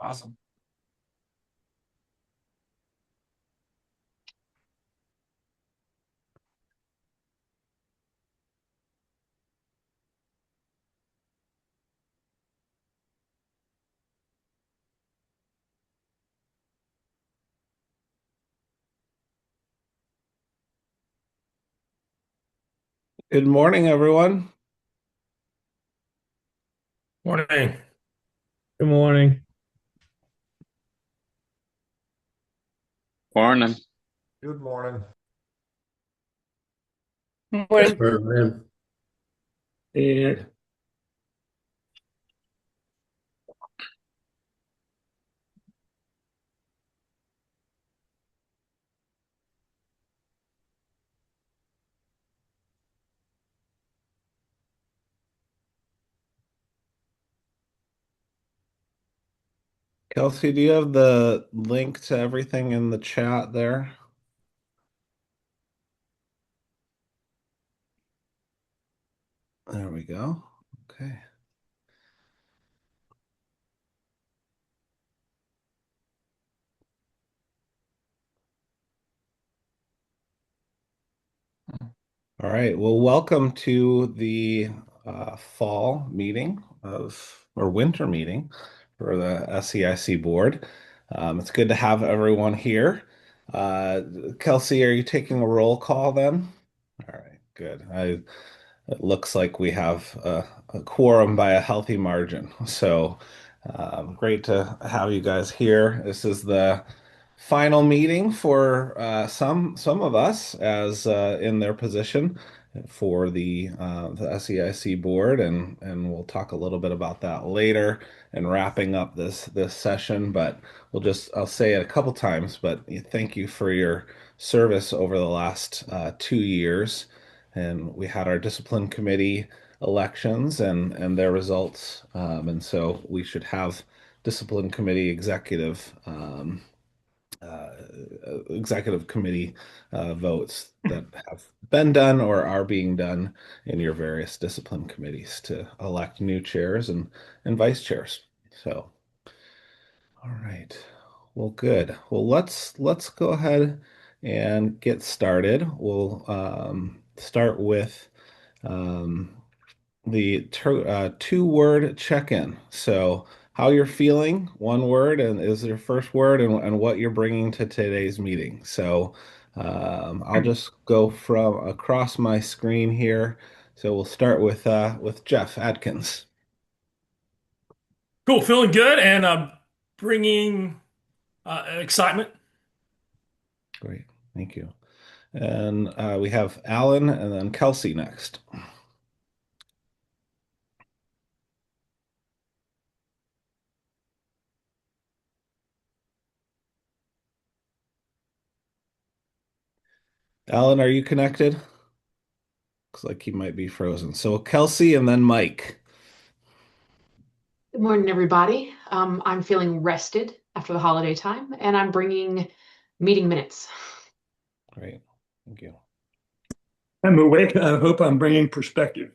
Awesome. Good morning, everyone. Morning. Good morning. Morning. Good morning. Morning. Man. And Kelsey, do you have the link to everything in the chat there? There we go. Okay. All right. Well, welcome to the fall meeting or winter meeting for the SEIC board. It's good to have everyone here. Kelsey, are you taking a roll call then? All right, good. It looks like we have a quorum by a healthy margin. So great to have you guys here. This is the final meeting for some of us as in their position for the SEIC board, and we'll talk a little bit about that later and wrapping up this session. But I'll say it a couple times, but thank you for your service over the last 2 years. And we had our discipline committee elections and their results, and so we should have discipline committee uh, executive committee votes that have been done or are being done in your various discipline committees to elect new chairs and vice chairs. So, all right. Well, good. Well, let's go ahead and get started. We'll start with um, the two-word check-in. So, how you're feeling, one word, and is your first word, and what you're bringing to today's meeting. So, I'll just go from across my screen here. So we'll start with Jeff Adkins. Cool. Feeling good and bringing excitement. Great, thank you. And we have Alan and then Kelsey next. Alan, are you connected? Looks like he might be frozen. So Kelsey and then Mike. Good morning, everybody. I'm feeling rested after the holiday time, and I'm bringing meeting minutes. Great, thank you. I'm awake. I hope I'm bringing perspective.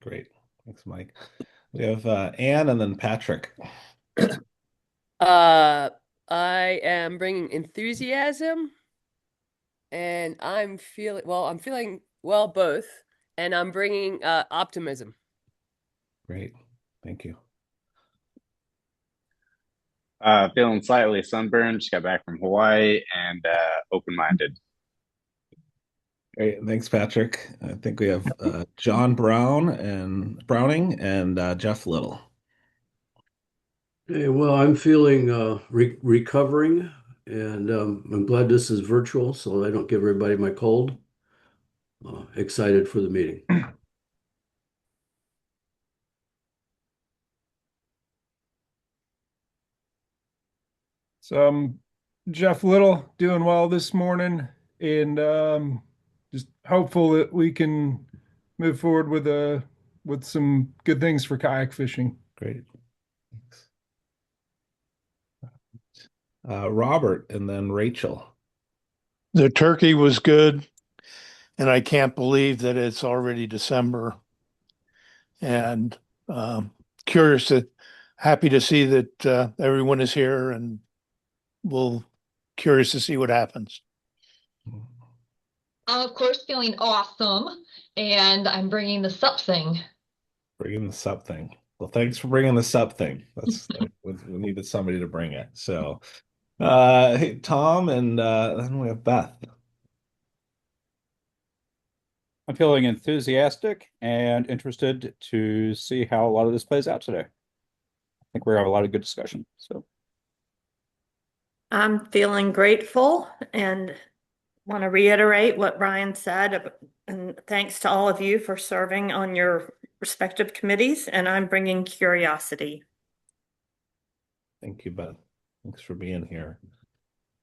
Great, thanks, Mike. We have Anne and then Patrick. Uh, I am bringing enthusiasm, and I'm feeling both, and I'm bringing optimism. Great, thank you. Feeling slightly sunburned, just got back from Hawaii, and open-minded. Great, thanks, Patrick. I think we have John Browning and Jeff Little. Hey, well, I'm feeling recovering, and I'm glad this is virtual so I don't give everybody my cold. Excited for the meeting. So I'm Jeff Little, doing well this morning, and just hopeful that we can move forward with some good things for kayak fishing. Great, thanks. Robert and then Rachel. The turkey was good, and I can't believe that it's already December. And curious to happy to see that everyone is here, and we'll curious to see what happens. I'm of course feeling awesome, and I'm bringing the sup thing. Bringing the sup thing. Well, thanks for bringing the sup thing. We needed somebody to bring it. So, hey, Tom, and then we have Beth. I'm feeling enthusiastic and interested to see how a lot of this plays out today. I think we're gonna have a lot of good discussion. So I'm feeling grateful and want to reiterate what Brian said. And thanks to all of you for serving on your respective committees. And I'm bringing curiosity. Thank you, Beth. Thanks for being here.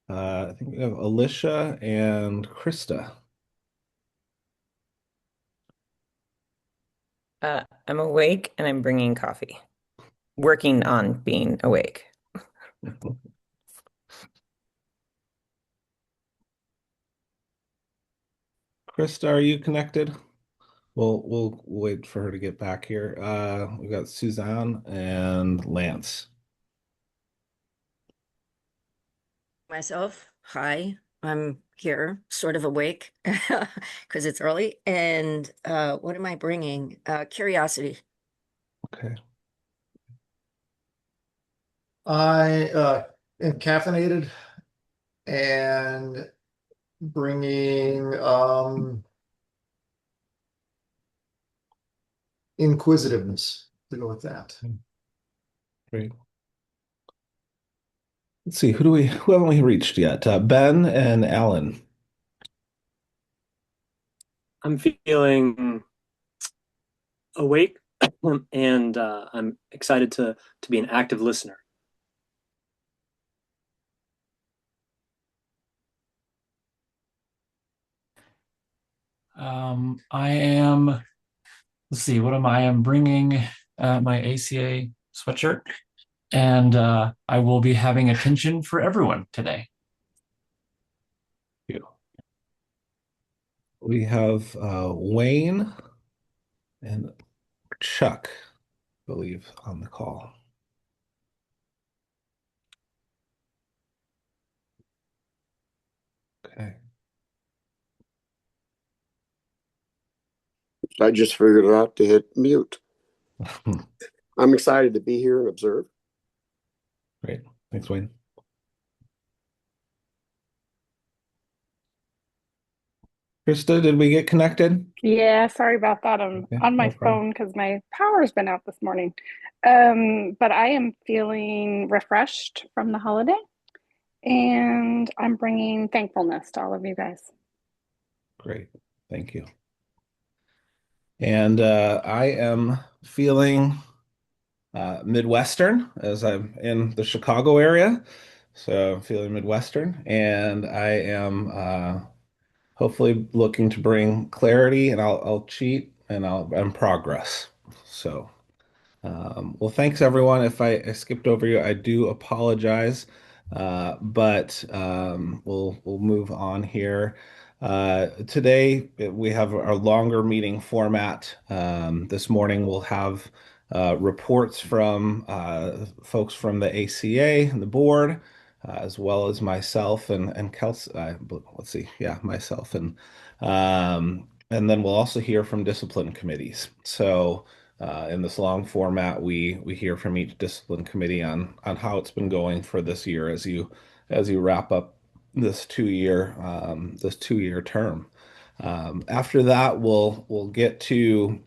I think we have Alicia and Krista. I'm awake and I'm bringing coffee. Working on being awake. Krista, are you connected? We'll wait for her to get back here. We got Suzanne and Lance. Myself, hi, I'm here, sort of awake because it's early. And what am I bringing? Curiosity. Okay. I am caffeinated and bringing inquisitiveness to go with that. Great. Let's see, who haven't we reached yet? Ben and Alan. I'm feeling awake and I'm excited to be an active listener. I am, let's see, what am I? I'm bringing my ACA sweatshirt, and I will be having attention for everyone today. Thank you. We have Wayne and Chuck, I believe, on the call. Okay. I just figured it out to hit mute. I'm excited to be here and observe. Great. Thanks, Wayne. Krista, did we get connected? Yeah, sorry about that. I'm Okay, on my no problem. phone because my power's been out this morning. But I am feeling refreshed from the holiday, and I'm bringing thankfulness to all of you guys. Great. Thank you. And I am feeling Midwestern, as I'm in the Chicago area. So I'm feeling Midwestern, and I am hopefully looking to bring clarity, and I'll cheat and progress. So well, thanks everyone. If I skipped over you, I do apologize. But we'll move on here. Today we have our longer meeting format. This morning we'll have reports from folks from the ACA and the board, as well as myself and Kelsey. Let's see, yeah, myself and then we'll also hear from discipline committees. So in this long format, we hear from each discipline committee on how it's been going for this year as you wrap up this 2-year term. After that, we'll get to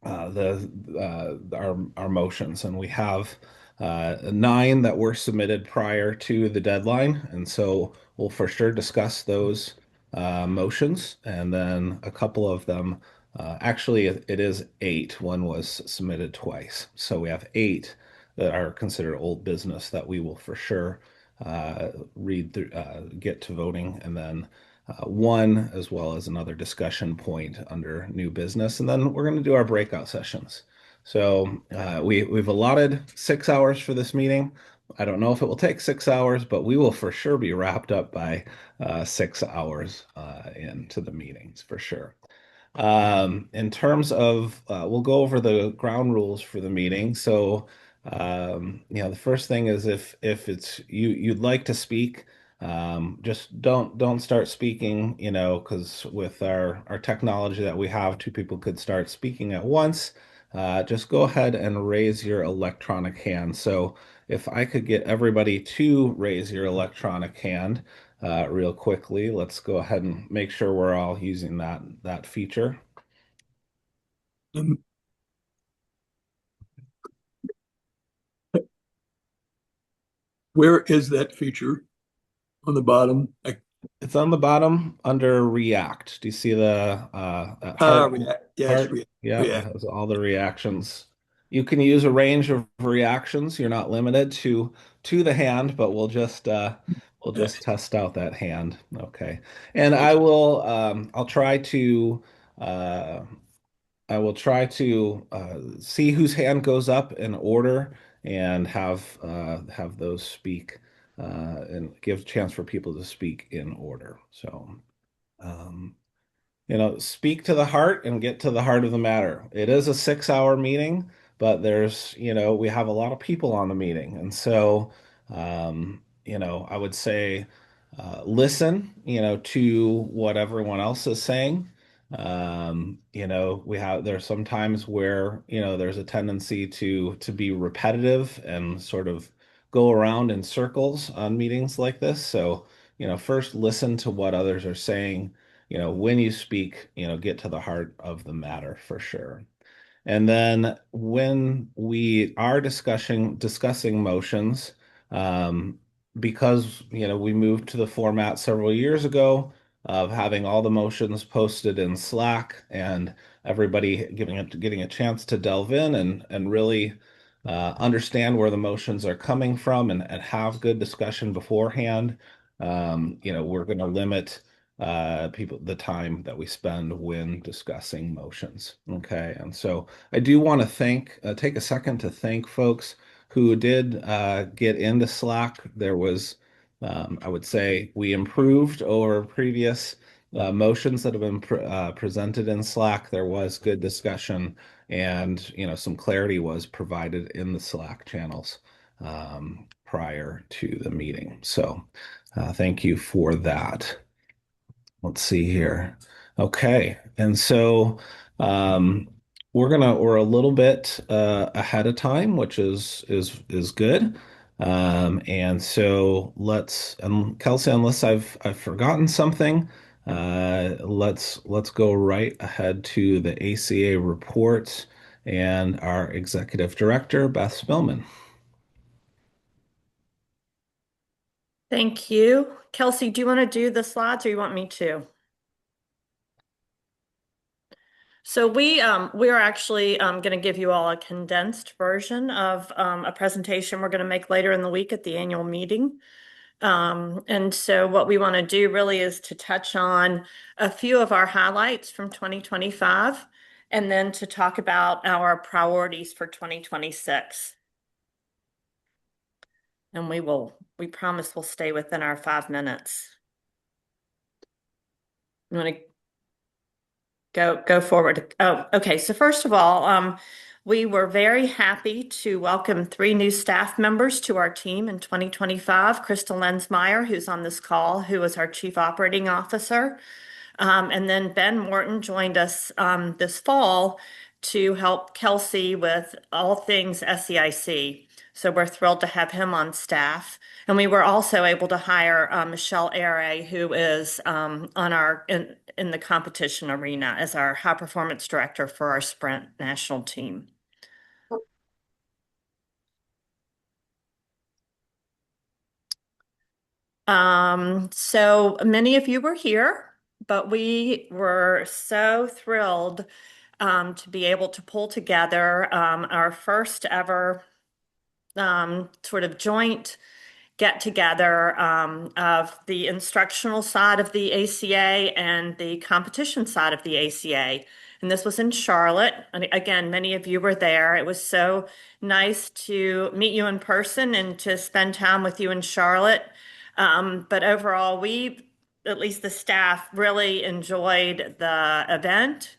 our motions, and we have 9 that were submitted prior to the deadline, and so we'll for sure discuss those motions, and then a couple of them. Actually, it is 8. One was submitted twice, so we have 8 that are considered old business that we will for sure read through, get to voting, and then 1 as well as another discussion point under new business, and then we're going to do our breakout sessions. So we've allotted 6 hours for this meeting. I don't know if it will take 6 hours, but we will for sure be wrapped up by 6 hours into the meetings for sure. In terms of, we'll go over the ground rules for the meeting. So The first thing is if it's you'd like to speak, just don't start speaking, because with our technology that we have, two people could start speaking at once. Just go ahead and raise your electronic hand. So if I could get everybody to raise your electronic hand real quickly, let's go ahead and make sure we're all using that feature. Where is that feature? On the bottom? It's on the bottom under React. Do you see the heart? React. Yes, Heart? Yeah, it has all the reactions. You can use a range of reactions. You're not limited to the hand, but we'll just test out that hand. Okay. And I'll try to uh, see whose hand goes up in order and have those speak and give a chance for people to speak in order. So, um, speak to the heart and get to the heart of the matter. It is a 6-hour meeting, but we have a lot of people on the meeting. And so, I would say, listen, to what everyone else is saying. There's some times where, there's a tendency to be repetitive and sort of go around in circles on meetings like this. So, first listen to what others are saying. When you speak, get to the heart of the matter for sure. And then when we are discussing motions, um, because we moved to the format several years ago of having all the motions posted in Slack and everybody getting a chance to delve in and really understand where the motions are coming from and have good discussion beforehand. We're going to limit the time that we spend when discussing motions. Okay, and so I do want to take a second to thank folks who did get into Slack. There was, I would say, we improved over previous motions that have been presented in Slack. There was good discussion, and some clarity was provided in the Slack channels prior to the meeting. So, thank you for that. Let's see here. Okay. And so we're a little bit ahead of time, which is good. And so Kelsey, unless I've forgotten something, let's go right ahead to the ACA reports and our executive director, Beth Spilman. Thank you. Kelsey, do you want to do the slides or you want me to? So we are actually going to give you all a condensed version of a presentation we're going to make later in the week at the annual meeting. And so what we want to do really is to touch on a few of our highlights from 2025 and then to talk about our priorities for 2026. And we promise we'll stay within our 5 minutes. You want to go forward? Oh, okay. So first of all, we were very happy to welcome 3 new staff members to our team in 2025. Crystal Lensmeyer, who's on this call, who was our Chief Operating Officer. And then Ben Morton joined us this fall to help Kelsey with all things SEIC. So we're thrilled to have him on staff. And we were also able to hire Michelle Aire, who is in the competition arena as our high performance director for our sprint national team. So many of you were here, but we were so thrilled to be able to pull together our first ever sort of joint get together of the instructional side of the ACA and the competition side of the ACA. And this was in Charlotte. And again, many of you were there. It was so nice to meet you in person and to spend time with you in Charlotte. But overall, at least the staff, really enjoyed the event.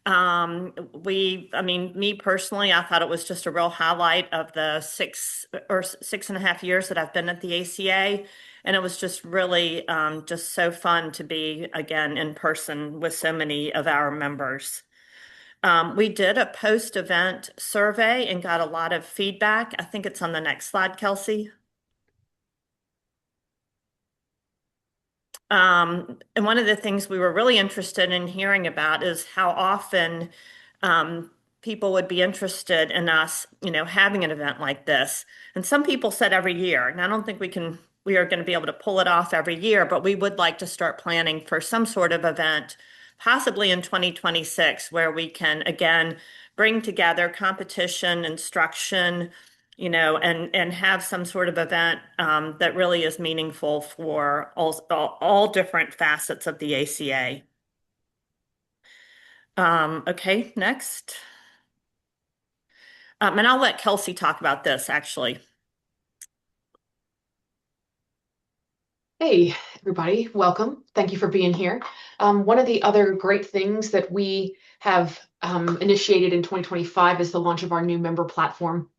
I mean, me personally, I thought it was just a real highlight of the 6.5 years that I've been at the ACA. And it was just really just so fun to be again in person with so many of our members. We did a post-event survey and got a lot of feedback. I think it's on the next slide, Kelsey. And one of the things we were really interested in hearing about is how often people would be interested in us, having an event like this. And some people said every year. And I don't think we are going to be able to pull it off every year, but we would like to start planning for some sort of event, possibly in 2026, where we can, again, bring together competition, instruction, and have some sort of event that really is meaningful for all different facets of the ACA. Okay, next. And I'll let Kelsey talk about this, actually. Hey, everybody, welcome. Thank you for being here. One of the other great things that we have initiated in 2025 is the launch of our new member platform,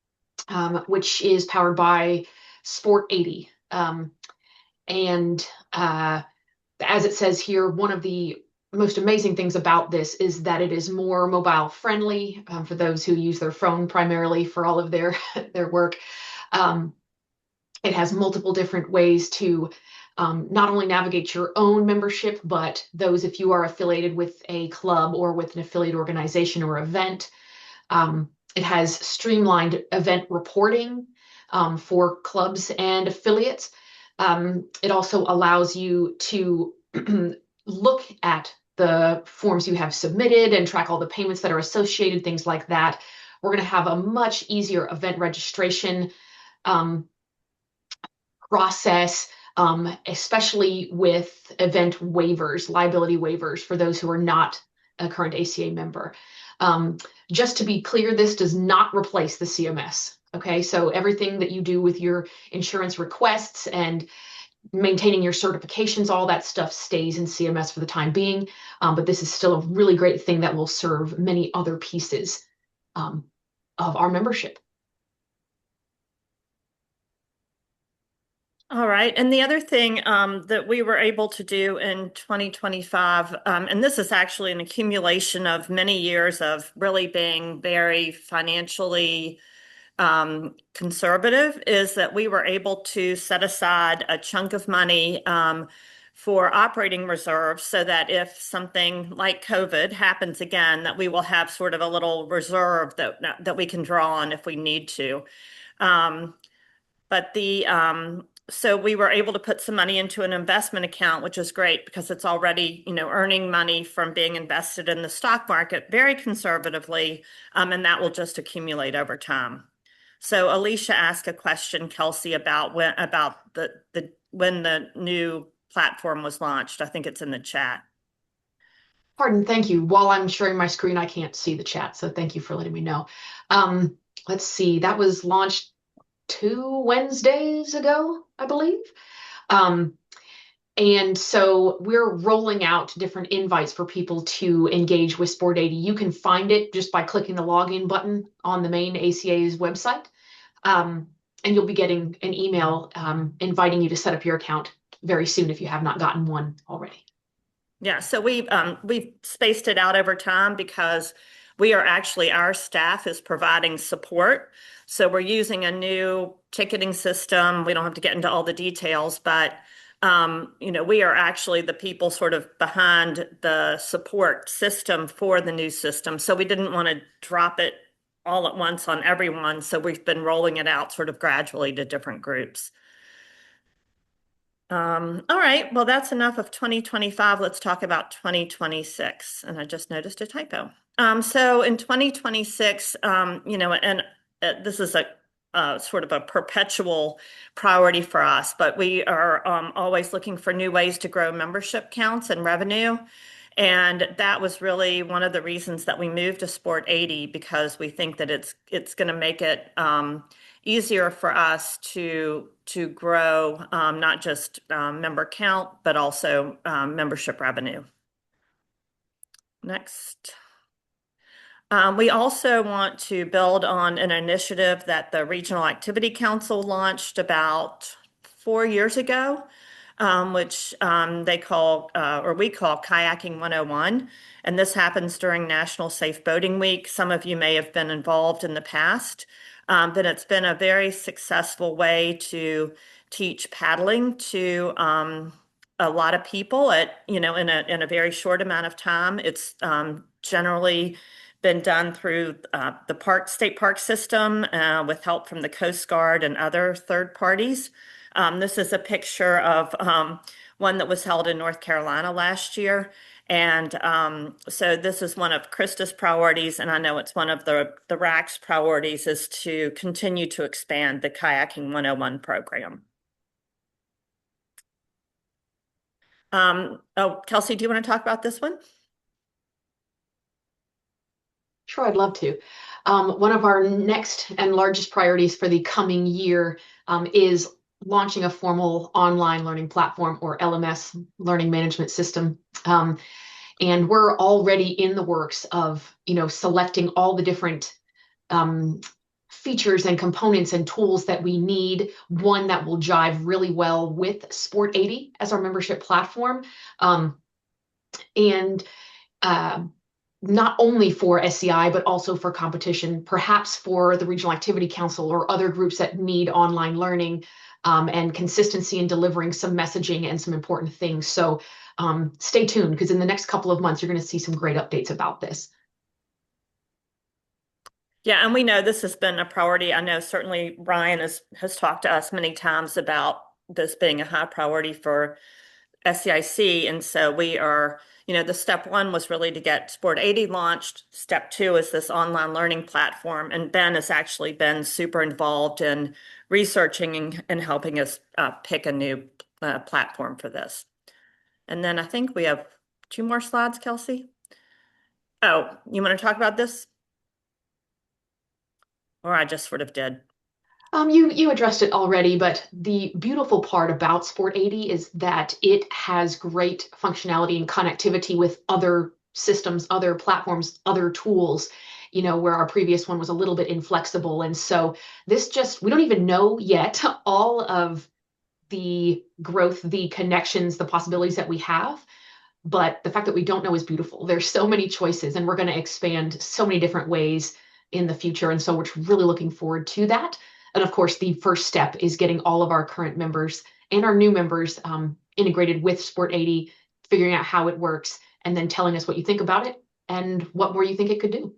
which is powered by Sport 80. And as it says here, one of the most amazing things about this is that it is more mobile friendly for those who use their phone primarily for all of their work. It has multiple different ways to not only navigate your own membership, but those if you are affiliated with a club or with an affiliate organization or event. It has streamlined event reporting for clubs and affiliates. It also allows you to look at the forms you have submitted and track all the payments that are associated, things like that. We're going to have a much easier event registration process, especially with event waivers, liability waivers for those who are not a current ACA member. Just to be clear, this does not replace the CMS. Okay, so everything that you do with your insurance requests and maintaining your certifications, all that stuff stays in CMS for the time being. But this is still a really great thing that will serve many other pieces of our membership. All right. And the other thing that we were able to do in 2025, and this is actually an accumulation of many years of really being very financially conservative, is that we were able to set aside a chunk of money for operating reserves so that if something like COVID happens again, that we will have sort of a little reserve that we can draw on if we need to. So we were able to put some money into an investment account, which is great because it's already, earning money from being invested in the stock market very conservatively, and that will just accumulate over time. So Alicia asked a question, Kelsey, about when the new platform was launched. I think it's in the chat. Pardon, thank you. While I'm sharing my screen, I can't see the chat, so thank you for letting me know. Let's see, that was launched 2 Wednesdays ago, I believe. And so we're rolling out different invites for people to engage with Sport 80. You can find it just by clicking the login button on the main ACA's website. And you'll be getting an email inviting you to set up your account very soon if you have not gotten one already. Yeah, so we've spaced it out over time because our staff is providing support. So we're using a new ticketing system. We don't have to get into all the details, but we are actually the people sort of behind the support system for the new system. So we didn't want to drop it all at once on everyone. So we've been rolling it out sort of gradually to different groups. All right, well, that's enough of 2025. Let's talk about 2026. And I just noticed a typo. So in 2026, this is a sort of a perpetual priority for us, but we are always looking for new ways to grow membership counts and revenue. And that was really one of the reasons that we moved to Sport 80, because we think that it's going to make it easier for us to grow not just member count, but also membership revenue. Next. We also want to build on an initiative that the Regional Activity Council launched about 4 years ago, which they call, or we call Kayaking 101. And this happens during National Safe Boating Week. Some of you may have been involved in the past, but it's been a very successful way to teach paddling to a lot of people in a very short amount of time. It's generally been done through the state park system with help from the Coast Guard and other third parties. This is a picture of one that was held in North Carolina last year. And so this is one of Krista's priorities, and I know it's one of the RAC's priorities, is to continue to expand the Kayaking 101 program. Oh, Kelsey, do you want to talk about this one? Sure, I'd love to. One of our next and largest priorities for the coming year is launching a formal online learning platform, or LMS, learning management system. And we're already in the works of, selecting all the different features and components and tools that we need. One that will jive really well with Sport 80 as our membership platform. Not only for SEI, but also for competition, perhaps for the Regional Activity Council or other groups that need online learning and consistency in delivering some messaging and some important things. So stay tuned, because in the next couple of months, you're going to see some great updates about this. Yeah, and we know this has been a priority. I know certainly Ryan has talked to us many times about this being a high priority for SEIC. And so we are, the step one was really to get Sport 80 launched. Step two is this online learning platform. And Ben has actually been super involved in researching and helping us pick a new platform for this. And then I think we have 2 more slides, Kelsey. Oh, you want to talk about this? Or I just sort of did. You addressed it already, but the beautiful part about Sport 80 is that it has great functionality and connectivity with other systems, other platforms, other tools, where our previous one was a little bit inflexible. And so we don't even know yet all of the growth, the connections, the possibilities that we have. But the fact that we don't know is beautiful. There's so many choices, and we're going to expand so many different ways in the future. And so we're really looking forward to that. And of course, the first step is getting all of our current members and our new members integrated with Sport 80, figuring out how it works, and then telling us what you think about it and what more you think it could do.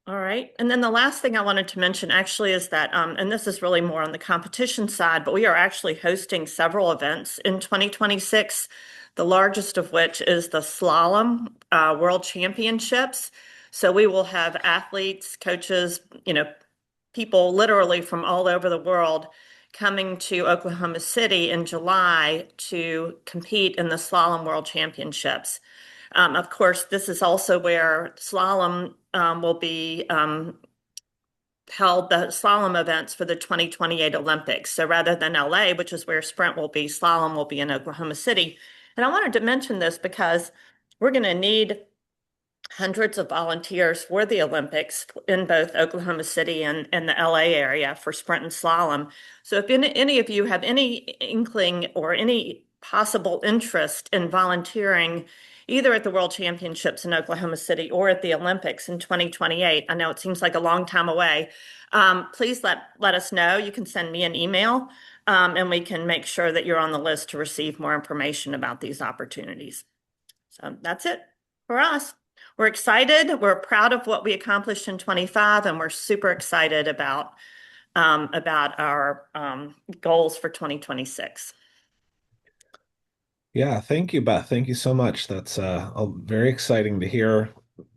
All right. And then the last thing I wanted to mention actually is that, and this is really more on the competition side, but we are actually hosting several events in 2026, the largest of which is the Slalom World Championships. So we will have athletes, coaches, people literally from all over the world coming to Oklahoma City in July to compete in the Slalom World Championships. Of course, this is also where slalom will be held, the slalom events for the 2028 Olympics. So rather than LA, which is where sprint will be, slalom will be in Oklahoma City. And I wanted to mention this because we're going to need hundreds of volunteers for the Olympics in both Oklahoma City and the LA area for sprint and slalom. So if any of you have any inkling or any possible interest in volunteering, either at the World Championships in Oklahoma City or at the Olympics in 2028, I know it seems like a long time away, please let us know. You can send me an email, and we can make sure that you're on the list to receive more information about these opportunities. So that's it for us. We're excited. We're proud of what we accomplished in 25, and we're super excited about our goals for 2026. Yeah, thank you, Beth. Thank you so much. That's very exciting to hear.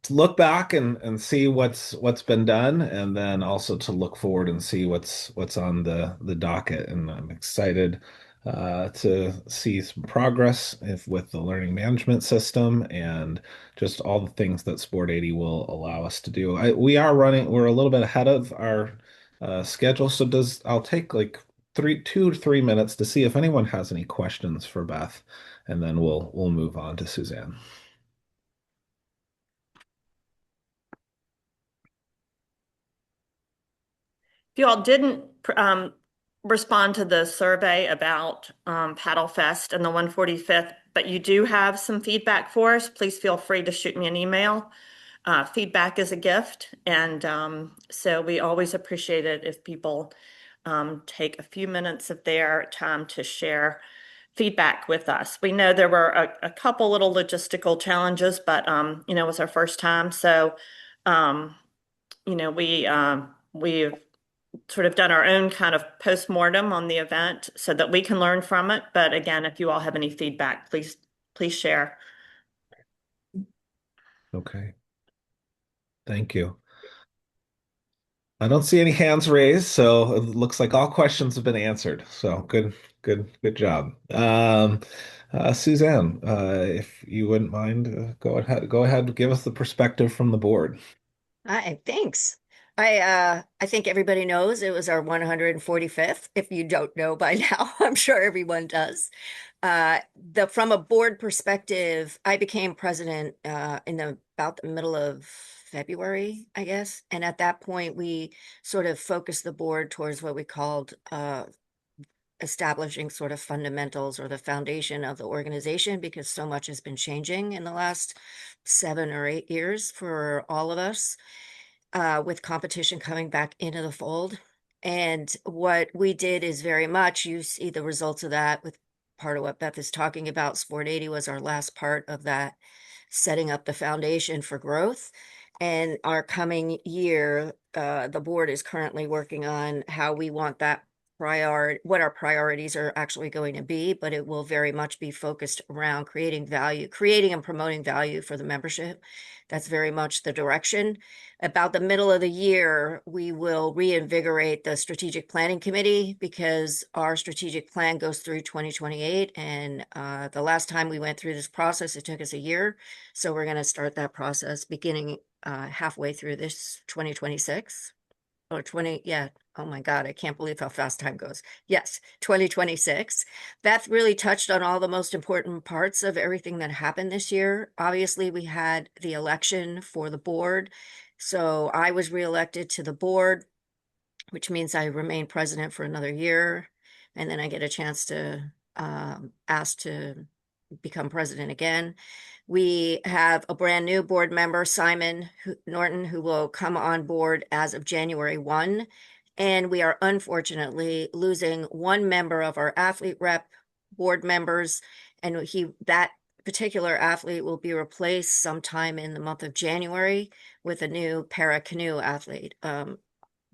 To look back and see what's been done, and then also to look forward and see what's on the docket. And I'm excited to see some progress with the learning management system and just all the things that Sport 80 will allow us to do. We're a little bit ahead of our schedule, so I'll take like 2 to 3 minutes to see if anyone has any questions for Beth, and then we'll move on to Suzanne. If you all didn't respond to the survey about Paddle Fest and the 145th, but you do have some feedback for us, please feel free to shoot me an email. Feedback is a gift, and so we always appreciate it if people take a few minutes of their time to share feedback with us. We know there were a couple little logistical challenges, but it was our first time, so we've sort of done our own kind of postmortem on the event so that we can learn from it. But again, if you all have any feedback, please share. Okay. Thank you. I don't see any hands raised, so it looks like all questions have been answered. So good job. Suzanne, if you wouldn't mind, go ahead, give us the perspective from the board. Hi, thanks. I think everybody knows it was our 145th. If you don't know by now, I'm sure everyone does. From a board perspective, I became president in about the middle of February, I guess. And at that point, we sort of focused the board towards what we called establishing sort of fundamentals or the foundation of the organization, because so much has been changing in the last 7 or 8 years for all of us, with competition coming back into the fold. And what we did is very much, you see the results of that with part of what Beth is talking about. Sport 80 was our last part of that, setting up the foundation for growth. And our coming year, the board is currently working on how we want that what our priorities are actually going to be, but it will very much be focused around creating and promoting value for the membership. That's very much the direction. About the middle of the year, we will reinvigorate the strategic planning committee, because our strategic plan goes through 2028. And the last time we went through this process, it took us a year. So we're going to start that process beginning halfway through this 2026 or 20. Yeah. Oh my God, I can't believe how fast time goes. Yes, 2026. Beth really touched on all the most important parts of everything that happened this year. Obviously, we had the election for the board. So I was reelected to the board, which means I remain president for another year. And then I get a chance to ask to become president again. We have a brand new board member, Simon Norton, who will come on board as of January 1. And we are unfortunately losing one member of our athlete rep board members. And that particular athlete will be replaced sometime in the month of January with a new para canoe athlete.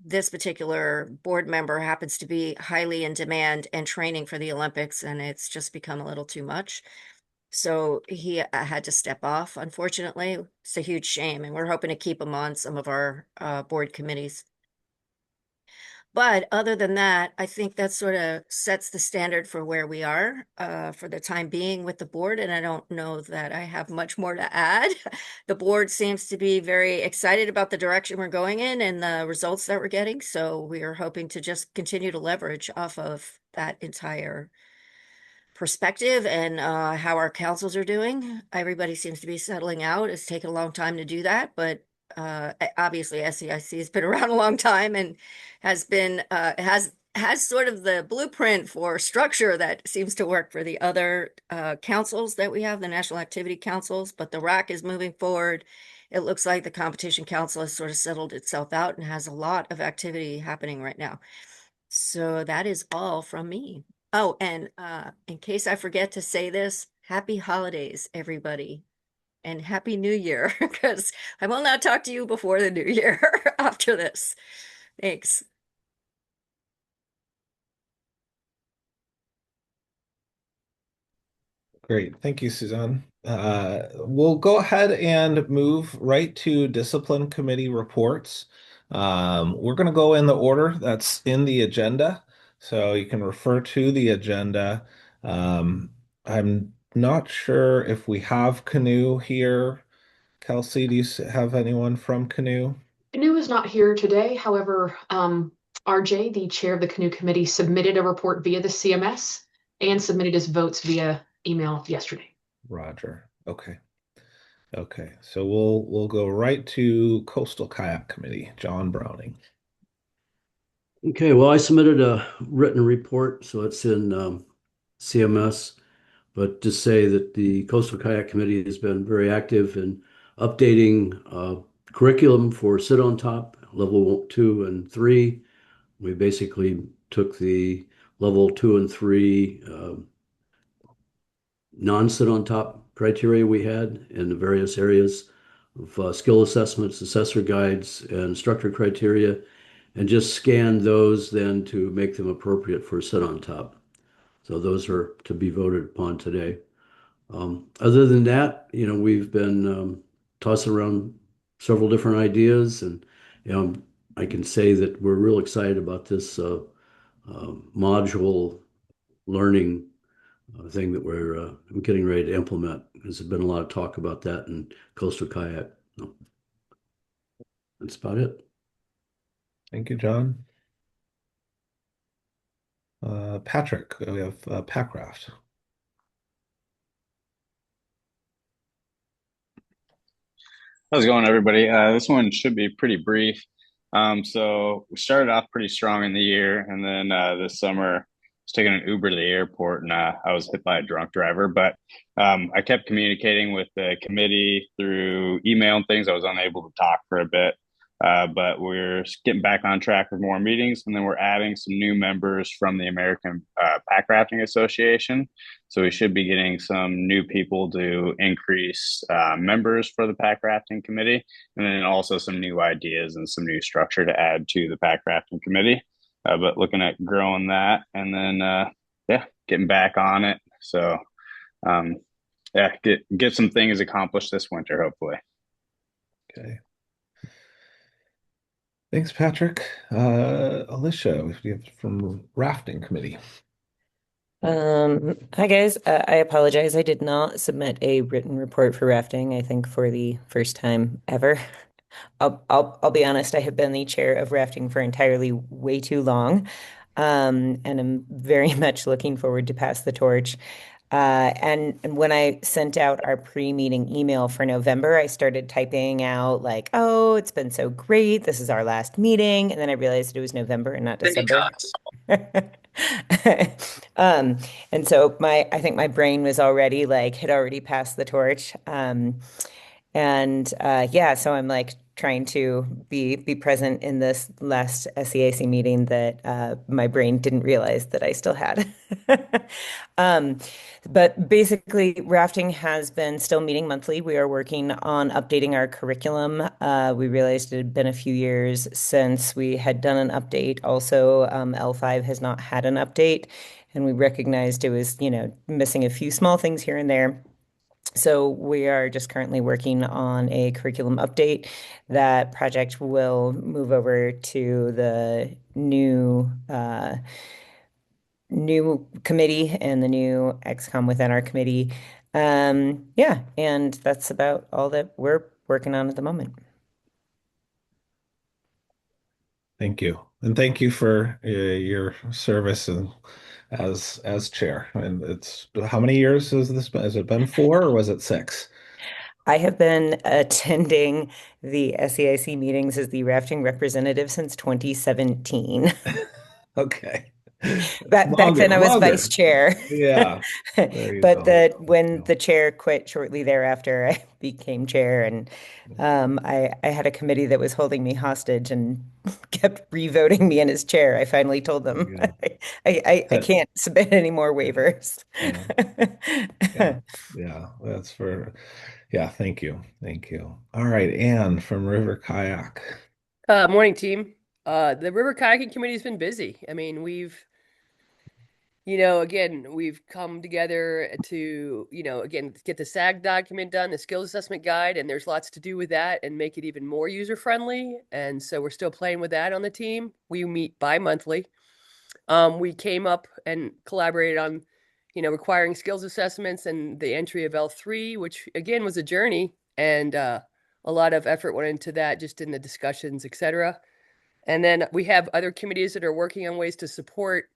This particular board member happens to be highly in demand and training for the Olympics, and it's just become a little too much. So he had to step off, unfortunately. It's a huge shame, and we're hoping to keep him on some of our board committees. But other than that, I think that sort of sets the standard for where we are for the time being with the board. And I don't know that I have much more to add. The board seems to be very excited about the direction we're going in and the results that we're getting. So we are hoping to just continue to leverage off of that entire perspective and how our councils are doing. Everybody seems to be settling out. It's taken a long time to do that, but obviously SEIC has been around a long time and has sort of the blueprint for structure that seems to work for the other councils that we have, the national activity councils. But the RAC is moving forward. It looks like the competition council has sort of settled itself out and has a lot of activity happening right now. So that is all from me. Oh, and in case I forget to say this, happy holidays, everybody. And happy new year, because I will not talk to you before the new year after this. Thanks. Great. Thank you, Suzanne. We'll go ahead and move right to discipline committee reports. We're going to go in the order that's in the agenda, so you can refer to the agenda. I'm not sure if we have Canoe here. Kelsey, do you have anyone from Canoe? Canoe is not here today. However, RJ, the chair of the Canoe committee, submitted a report via the CMS and submitted his votes via email yesterday. Roger. Okay. Okay. So we'll go right to Coastal Kayak Committee, John Browning. Okay, well, I submitted a written report, so it's in CMS, but just say that the Coastal Kayak Committee has been very active in updating curriculum for Sit on Top, level 2 and 3. We basically took the level 2 and 3 non-sit on top criteria we had in the various areas of skill assessments, assessor guides, and instructor criteria, and just scanned those then to make them appropriate for sit on top. So those are to be voted upon today. Other than that, we've been tossing around several different ideas, and I can say that we're real excited about this module learning thing that we're getting ready to implement. There's been a lot of talk about that in Coastal Kayak. So that's about it. Thank you, John. Patrick, we have Packraft. How's it going, everybody? This one should be pretty brief. So we started off pretty strong in the year, and then this summer I was taking an Uber to the airport, and I was hit by a drunk driver. But I kept communicating with the committee through email and things. I was unable to talk for a bit, but we're getting back on track with more meetings, and then we're adding some new members from the American Pack Rafting Association. So we should be getting some new people to increase members for the pack rafting committee, and then also some new ideas and some new structure to add to the pack rafting committee. But looking at growing that, and then yeah, getting back on it. So yeah, get some things accomplished this winter, hopefully. Okay. Thanks, Patrick. Alicia, we have from Rafting Committee. Hi guys. I apologize. I did not submit a written report for rafting, I think for the first time ever. I'll be honest, I have been the chair of rafting for entirely way too long. And I'm very much looking forward to pass the torch. And when I sent out our pre-meeting email for November, I started typing out like, "Oh, it's been so great. This is our last meeting." And then I realized it was November and not December. And so I think my brain was already like had already passed the torch. And yeah, so I'm like trying to be present in this last SEIC meeting that my brain didn't realize that I still had. But basically, rafting has been still meeting monthly. We are working on updating our curriculum. We realized it had been a few years since we had done an update. Also, L5 has not had an update, and we recognized it was, missing a few small things here and there. So we are just currently working on a curriculum update. That project will move over to the new committee and the new XCOM within our committee. Yeah, and that's about all that we're working on at the moment. Thank you, and thank you for your service and as chair. And it's how many years has this been? Has it been 4 or was it 6? I have been attending the SEIC meetings as the rafting representative since 2017. Okay. Back then I was vice chair. Yeah. But when the chair quit shortly thereafter, I became chair, and I had a committee that was holding me hostage and kept revoting me in as chair. I finally told them I can't submit any more waivers. Yeah, that's for thank you. Thank you. All right, Anne from River Kayak. Morning, team. The River Kayaking Committee has been busy. I mean, we've come together to, again, get the SAG document done, the skills assessment guide, and there's lots to do with that and make it even more user-friendly. And so we're still playing with that on the team. We meet bi-monthly. We came up and collaborated on, requiring skills assessments and the entry of L3, which again was a journey, and a lot of effort went into that just in the discussions, etc. And then we have other committees that are working on ways to support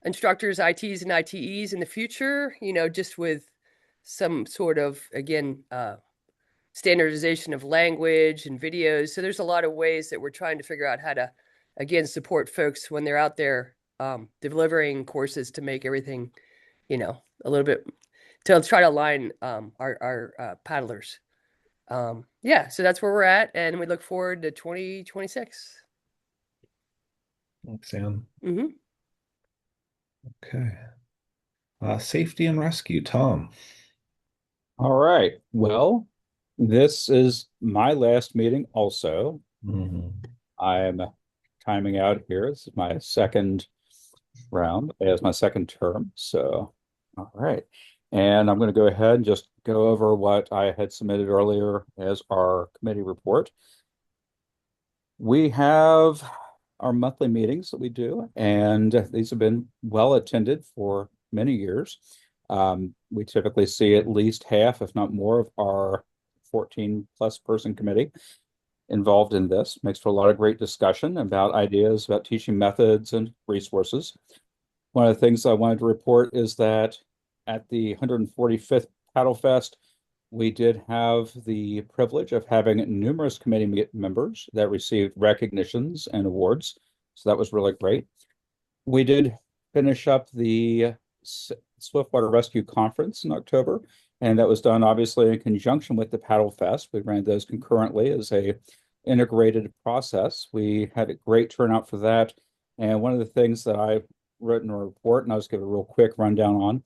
instructors, ITs, and ITEs in the future, just with some sort of, again, standardization of language and videos. So there's a lot of ways that we're trying to figure out how to again, support folks when they're out there delivering courses to make everything, a little bit, to try to align our paddlers. Yeah, so that's where we're at, and we look forward to 2026. Thanks, Ann. Mm-hmm. Okay. Safety and rescue, Tom. All right. Well, this is my last meeting also. I'm timing out here. This is my second round as my second term. So, all right. And I'm going to go ahead and just go over what I had submitted earlier as our committee report. We have our monthly meetings that we do, and these have been well attended for many years. We typically see at least half, if not more, of our 14 plus person committee involved in this. Makes for a lot of great discussion about ideas about teaching methods and resources. One of the things I wanted to report is that at the 145th Paddle Fest, we did have the privilege of having numerous committee members that received recognitions and awards. So that was really great. We did finish up the Swiftwater Rescue Conference in October, and that was done obviously in conjunction with the Paddle Fest. We ran those concurrently as a integrated process. We had a great turnout for that. And one of the things that I wrote in a report, and I'll just give a real quick rundown on,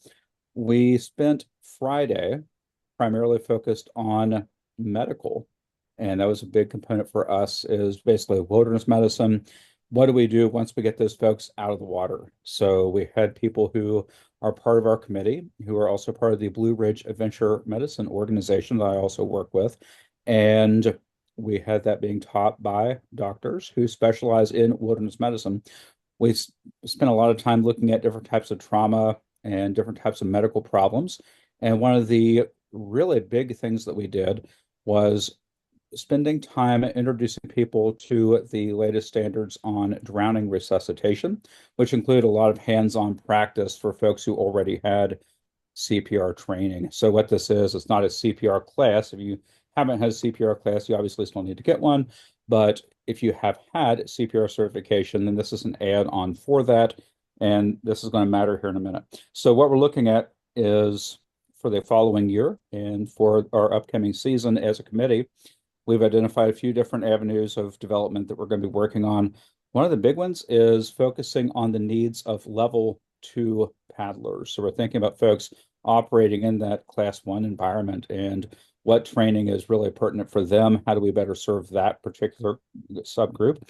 we spent Friday primarily focused on medical. And that was a big component for us, is basically wilderness medicine. What do we do once we get those folks out of the water? So we had people who are part of our committee, who are also part of the Blue Ridge Adventure Medicine organization that I also work with. And we had that being taught by doctors who specialize in wilderness medicine. We spent a lot of time looking at different types of trauma and different types of medical problems. And one of the really big things that we did was spending time introducing people to the latest standards on drowning resuscitation, which include a lot of hands-on practice for folks who already had CPR training. So what this is, it's not a CPR class. If you haven't had a CPR class, you obviously still need to get one. But if you have had CPR certification, then this is an add-on for that. And this is going to matter here in a minute. So what we're looking at is for the following year and for our upcoming season as a committee, we've identified a few different avenues of development that we're going to be working on. One of the big ones is focusing on the needs of level 2 paddlers. So we're thinking about folks operating in that class 1 environment and what training is really pertinent for them. How do we better serve that particular subgroup?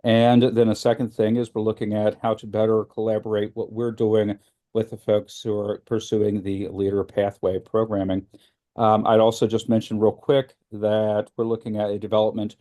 And then a second thing is we're looking at how to better collaborate what we're doing with the folks who are pursuing the Leader Pathway programming. I'd also just mention real quick that we're looking at a development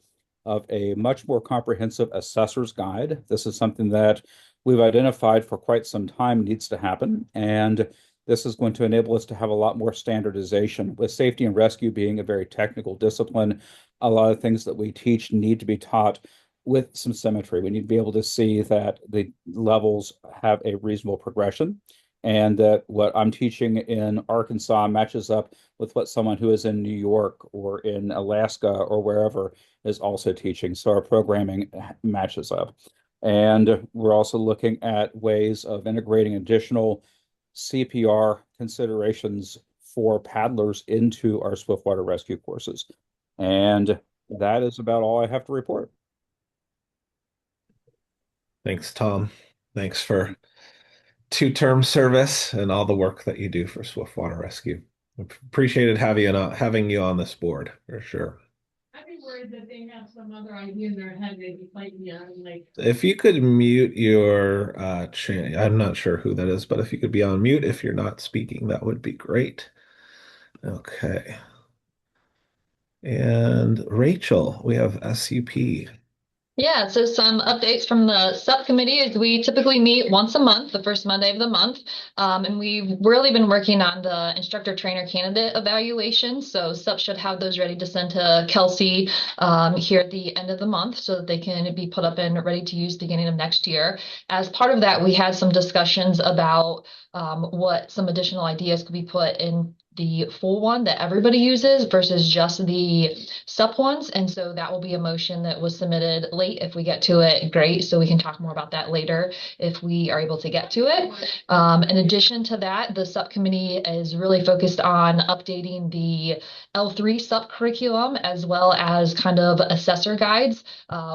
of a much more comprehensive assessor's guide. This is something that we've identified for quite some time needs to happen. And this is going to enable us to have a lot more standardization. With safety and rescue being a very technical discipline, a lot of things that we teach need to be taught with some symmetry. We need to be able to see that the levels have a reasonable progression, and that what I'm teaching in Arkansas matches up with what someone who is in New York or in Alaska or wherever is also teaching. So our programming matches up. And we're also looking at ways of integrating additional CPR considerations for paddlers into our Swiftwater rescue courses. And that is about all I have to report. Thanks, Tom. Thanks for 2-term service and all the work that you do for Swiftwater Rescue. Appreciated having you on this board for sure. I'd be worried that they have some other idea in their head they'd be fighting you on, like. If you could mute your channel, I'm not sure who that is, but if you could be on mute if you're not speaking, that would be great. Okay. And Rachel, we have SUP. Yeah, so some updates from the subcommittee is we typically meet once a month, the first Monday of the month. And we've really been working on the instructor trainer candidate evaluation. So SUP should have those ready to send to Kelsey here at the end of the month so that they can be put up and ready to use beginning of next year. As part of that, we had some discussions about what some additional ideas could be put in the full one that everybody uses versus just the SUP ones. And so that will be a motion that was submitted late. If we get to it, great. So we can talk more about that later if we are able to get to it. In addition to that, the subcommittee is really focused on updating the L3 SUP curriculum as well as kind of assessor guides.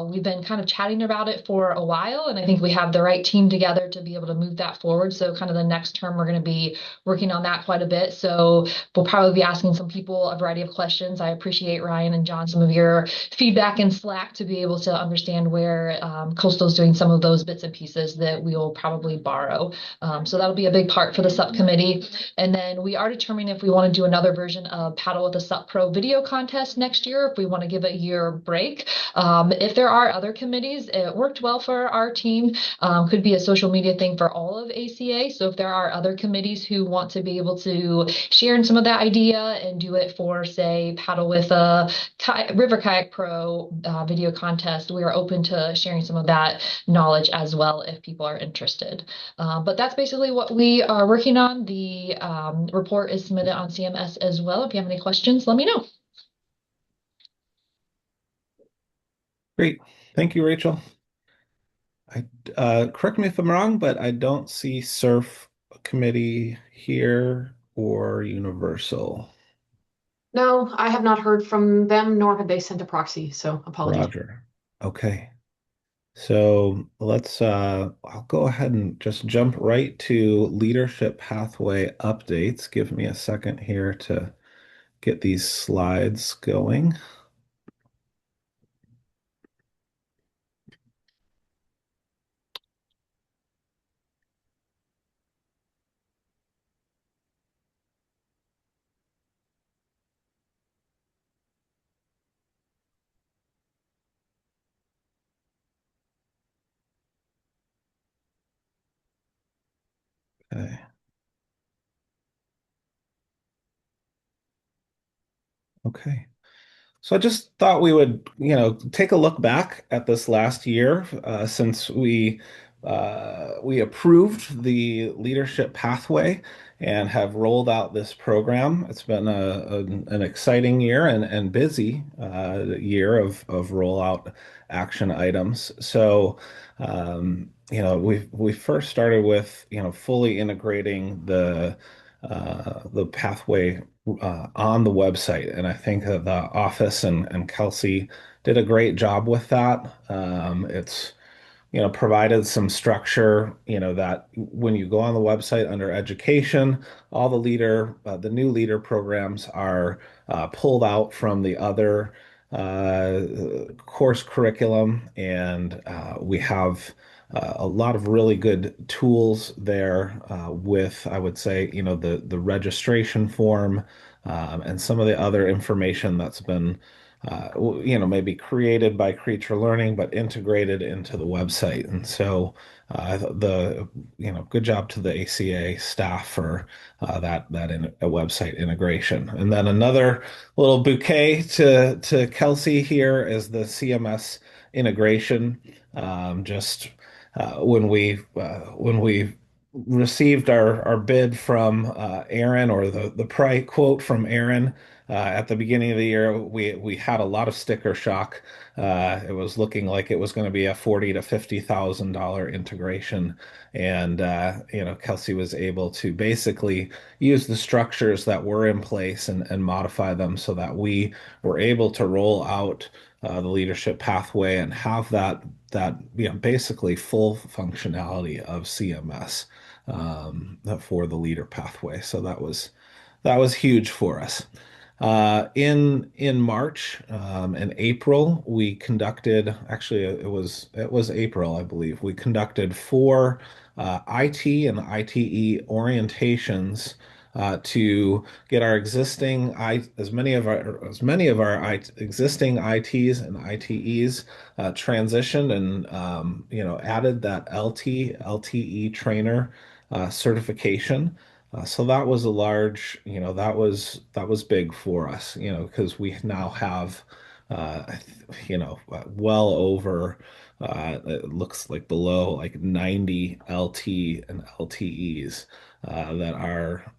We've been kind of chatting about it for a while, and I think we have the right team together to be able to move that forward. So kind of the next term, we're going to be working on that quite a bit. So we'll probably be asking some people a variety of questions. I appreciate, Ryan and John, some of your feedback in Slack to be able to understand where Coastal is doing some of those bits and pieces that we will probably borrow. So that'll be a big part for the subcommittee. And then we are determining if we want to do another version of Paddle with the SUP Pro video contest next year, if we want to give it a year break. If there are other committees, it worked well for our team. Could be a social media thing for all of ACA. So if there are other committees who want to be able to share in some of that idea and do it for, say, Paddle with a River Kayak Pro video contest, we are open to sharing some of that knowledge as well if people are interested. But that's basically what we are working on. The report is submitted on CMS as well. If you have any questions, let me know. Great. Thank you, Rachel. Correct me if I'm wrong, but I don't see SURF committee here or Universal. No, I have not heard from them, nor have they sent a proxy, so apologies. Roger. Okay. So let's, I'll go ahead and just jump right to leadership pathway updates. Give me a second here to get these slides going. Okay. Okay. So I just thought we would, take a look back at this last year since we approved the leadership pathway and have rolled out this program. It's been an exciting year and busy year of rollout action items. So, we first started with fully integrating the pathway on the website. And I think that the office and Kelsey did a great job with that. It's, provided some structure, that when you go on the website under education, all the new leader programs are pulled out from the other course curriculum. And we have a lot of really good tools there with, I would say, the registration form and some of the other information that's been, maybe created by Creature Learning, but integrated into the website. And so good job to the ACA staff for that a website integration. And then another little bouquet to Kelsey here is the CMS integration. Just when we received our bid from Aaron, or the price quote from Aaron at the beginning of the year, we had a lot of sticker shock. It was looking like it was going to be a $40,000 to $50,000 integration, and Kelsey was able to basically use the structures that were in place and modify them so that we were able to roll out the leadership pathway and have that basically full functionality of CMS for the leader pathway. So that was huge for us. In March and April, we conducted, actually it was April, I believe, we conducted 4 IT and ITE orientations to get our existing as many of our existing ITs and ITEs transitioned and added that LTE trainer certification. So that was a large, that was big for us, because we now have well over, it looks like below like 90 LT and LTEs that are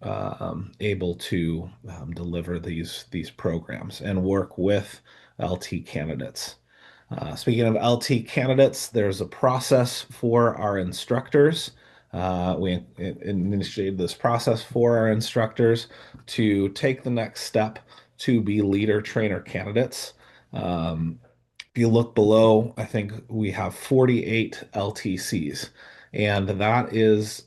able to deliver these programs and work with LT candidates. Speaking of LT candidates, there's a process for our instructors. We initiated this process for our instructors to take the next step to be leader trainer candidates. If you look below, I think we have 48 LTCs, and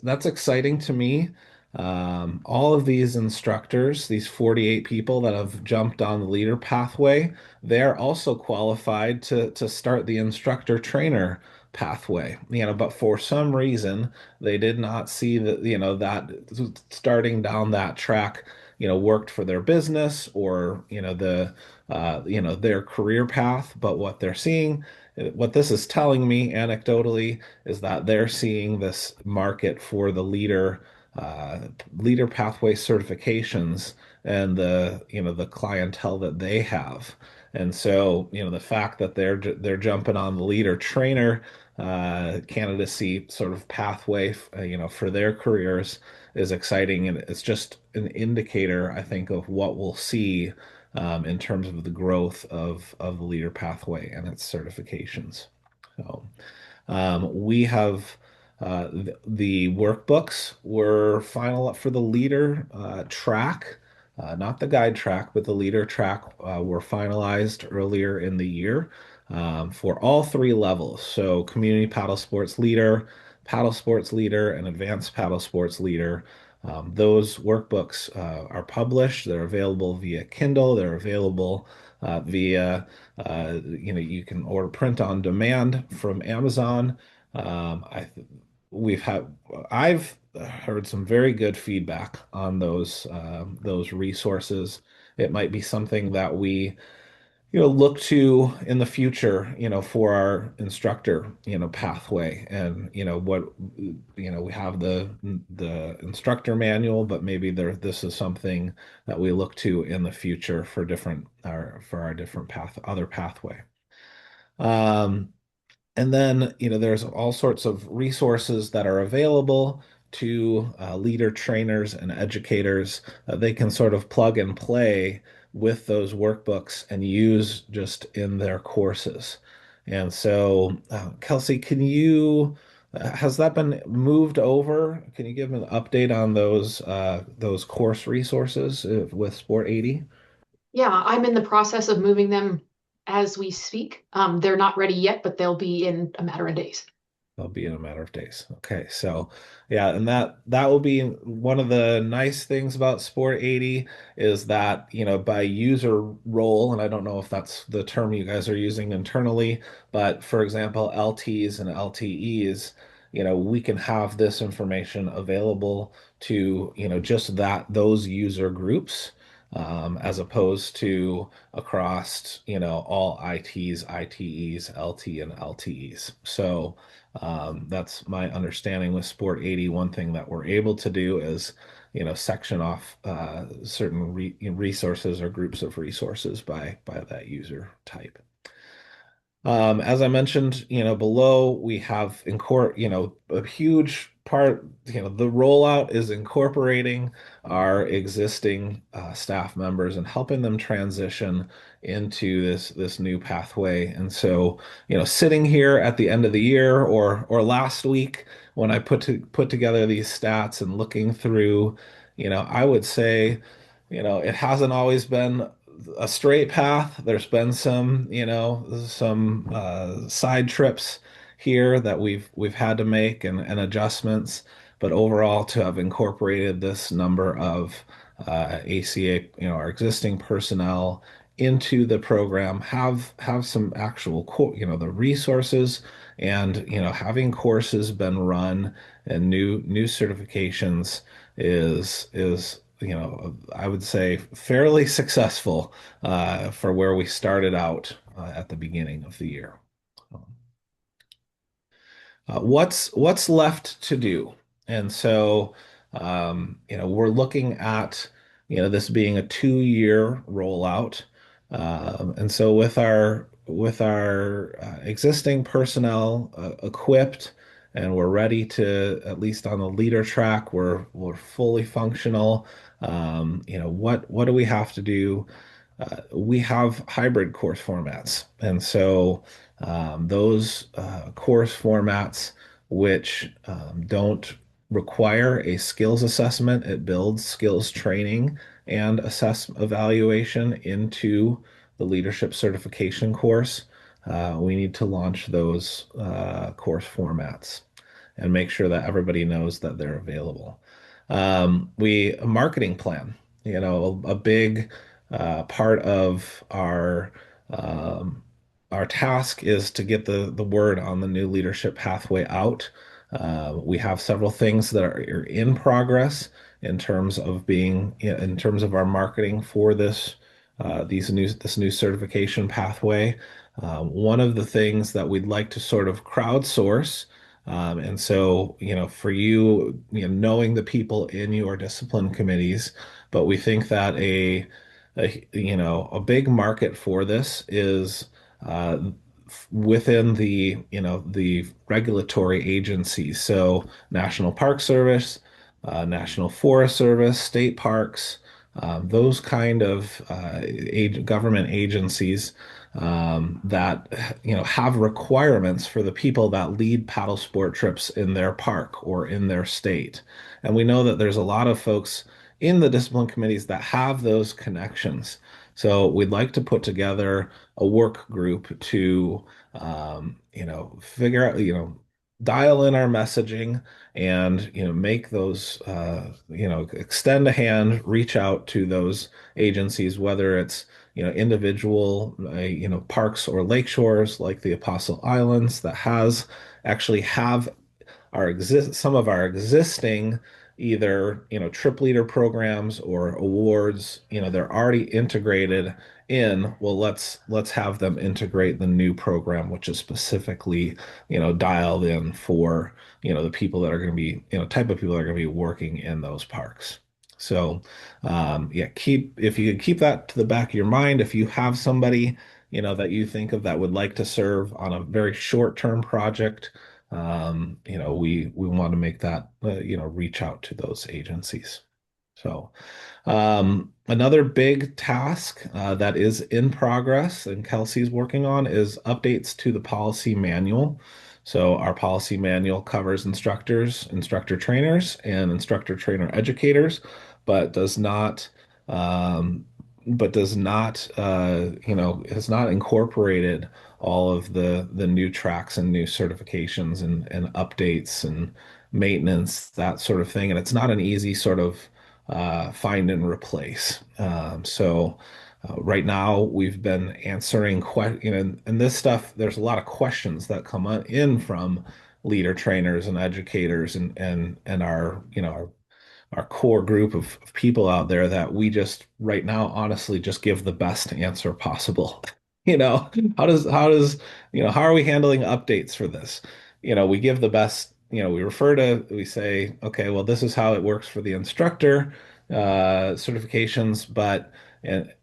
that's exciting to me. All of these instructors, these 48 people that have jumped on the leader pathway, they're also qualified to start the instructor trainer pathway. But for some reason, they did not see that starting down that track, worked for their business or, their career path. But what this is telling me anecdotally is that they're seeing this market for the leader pathway certifications and the clientele that they have. And so, the fact that they're jumping on the leader trainer candidacy sort of pathway, for their careers is exciting, and it's just an indicator, I think, of what we'll see in terms of the growth of the leader pathway and its certifications. So we have the workbooks were final for the leader track, not the guide track, but the leader track were finalized earlier in the year for all three levels. So community paddle sports leader, and advanced paddle sports leader. Those workbooks are published. They're available via Kindle. They're available via, you can order print on demand from Amazon. Um, I I've heard some very good feedback on those resources. It might be something that we look to in the future, for our instructor, pathway. And we have the instructor manual, but maybe this is something that we look to in the future for our different other pathway. And then, there's all sorts of resources that are available to leader trainers and educators. They can sort of plug and play with those workbooks and use just in their courses. And so, Kelsey, has that been moved over? Can you give an update on those course resources with Sport 80? Yeah, I'm in the process of moving them as we speak. They're not ready yet, but they'll be in a matter of days. They'll be in a matter of days. Okay, so yeah, and that will be one of the nice things about Sport 80 is that, by user role, and I don't know if that's the term you guys are using internally, but for example, LTs and LTEs, we can have this information available to, just those user groups, as opposed to across, all ITs, ITEs, LT, and LTEs. So that's my understanding with Sport 80. One thing that we're able to do is, section off certain resources or groups of resources by that user type. As I mentioned, below we have a huge part, the rollout is incorporating our existing staff members and helping them transition into this new pathway. And so, sitting here at the end of the year or last week when I put together these stats and looking through, I would say, it hasn't always been a straight path. There's been some side trips here that we've had to make and adjustments, but overall to have incorporated this number of ACA, our existing personnel into the program, have some actual the resources and having courses been run and new certifications is I would say fairly successful for where we started out at the beginning of the year. What's left to do? And so, we're looking at, this being a 2-year rollout. And so with our existing personnel equipped, and we're ready to, at least on the leader track, we're fully functional. What do we have to do? We have hybrid course formats, and so those course formats which don't require a skills assessment, it builds skills training and assess evaluation into the leadership certification course. We need to launch those course formats and make sure that everybody knows that they're available. A marketing plan, a big part of our task is to get the word on the new leadership pathway out. We have several things that are in progress in terms of our marketing for this new certification pathway. One of the things that we'd like to sort of crowdsource, and so, for you, knowing the people in your discipline committees, but we think that a big market for this is within the regulatory agencies. So National Park Service, National Forest Service, state parks, those kind of government agencies that have requirements for the people that lead paddle sport trips in their park or in their state. And we know that there's a lot of folks in the discipline committees that have those connections. So we'd like to put together a work group to figure out, dial in our messaging and make those extend a hand, reach out to those agencies, whether it's individual parks or lake shores like the Apostle Islands that actually have some of our existing either trip leader programs or awards. They're already integrated in. Well, let's have them integrate the new program, which is specifically dialed in for the people that are going to be type of people that are going to be working in those parks. So if you could keep that to the back of your mind, if you have somebody that you think of that would like to serve on a very short-term project, we want to make that reach out to those agencies. So another big task that is in progress and Kelsey's working on is updates to the policy manual. So our policy manual covers instructors, instructor trainers, and instructor trainer educators, but does not has not incorporated all of the new tracks and new certifications and updates and maintenance, that sort of thing. And it's not an easy sort of find and replace. Right now we've been answering and this stuff, there's a lot of questions that come in from leader trainers and educators and our core group of people out there that we just right now honestly just give the best answer possible. How are we handling updates for this? We give the best, we say, okay, well, this is how it works for the instructor certifications, but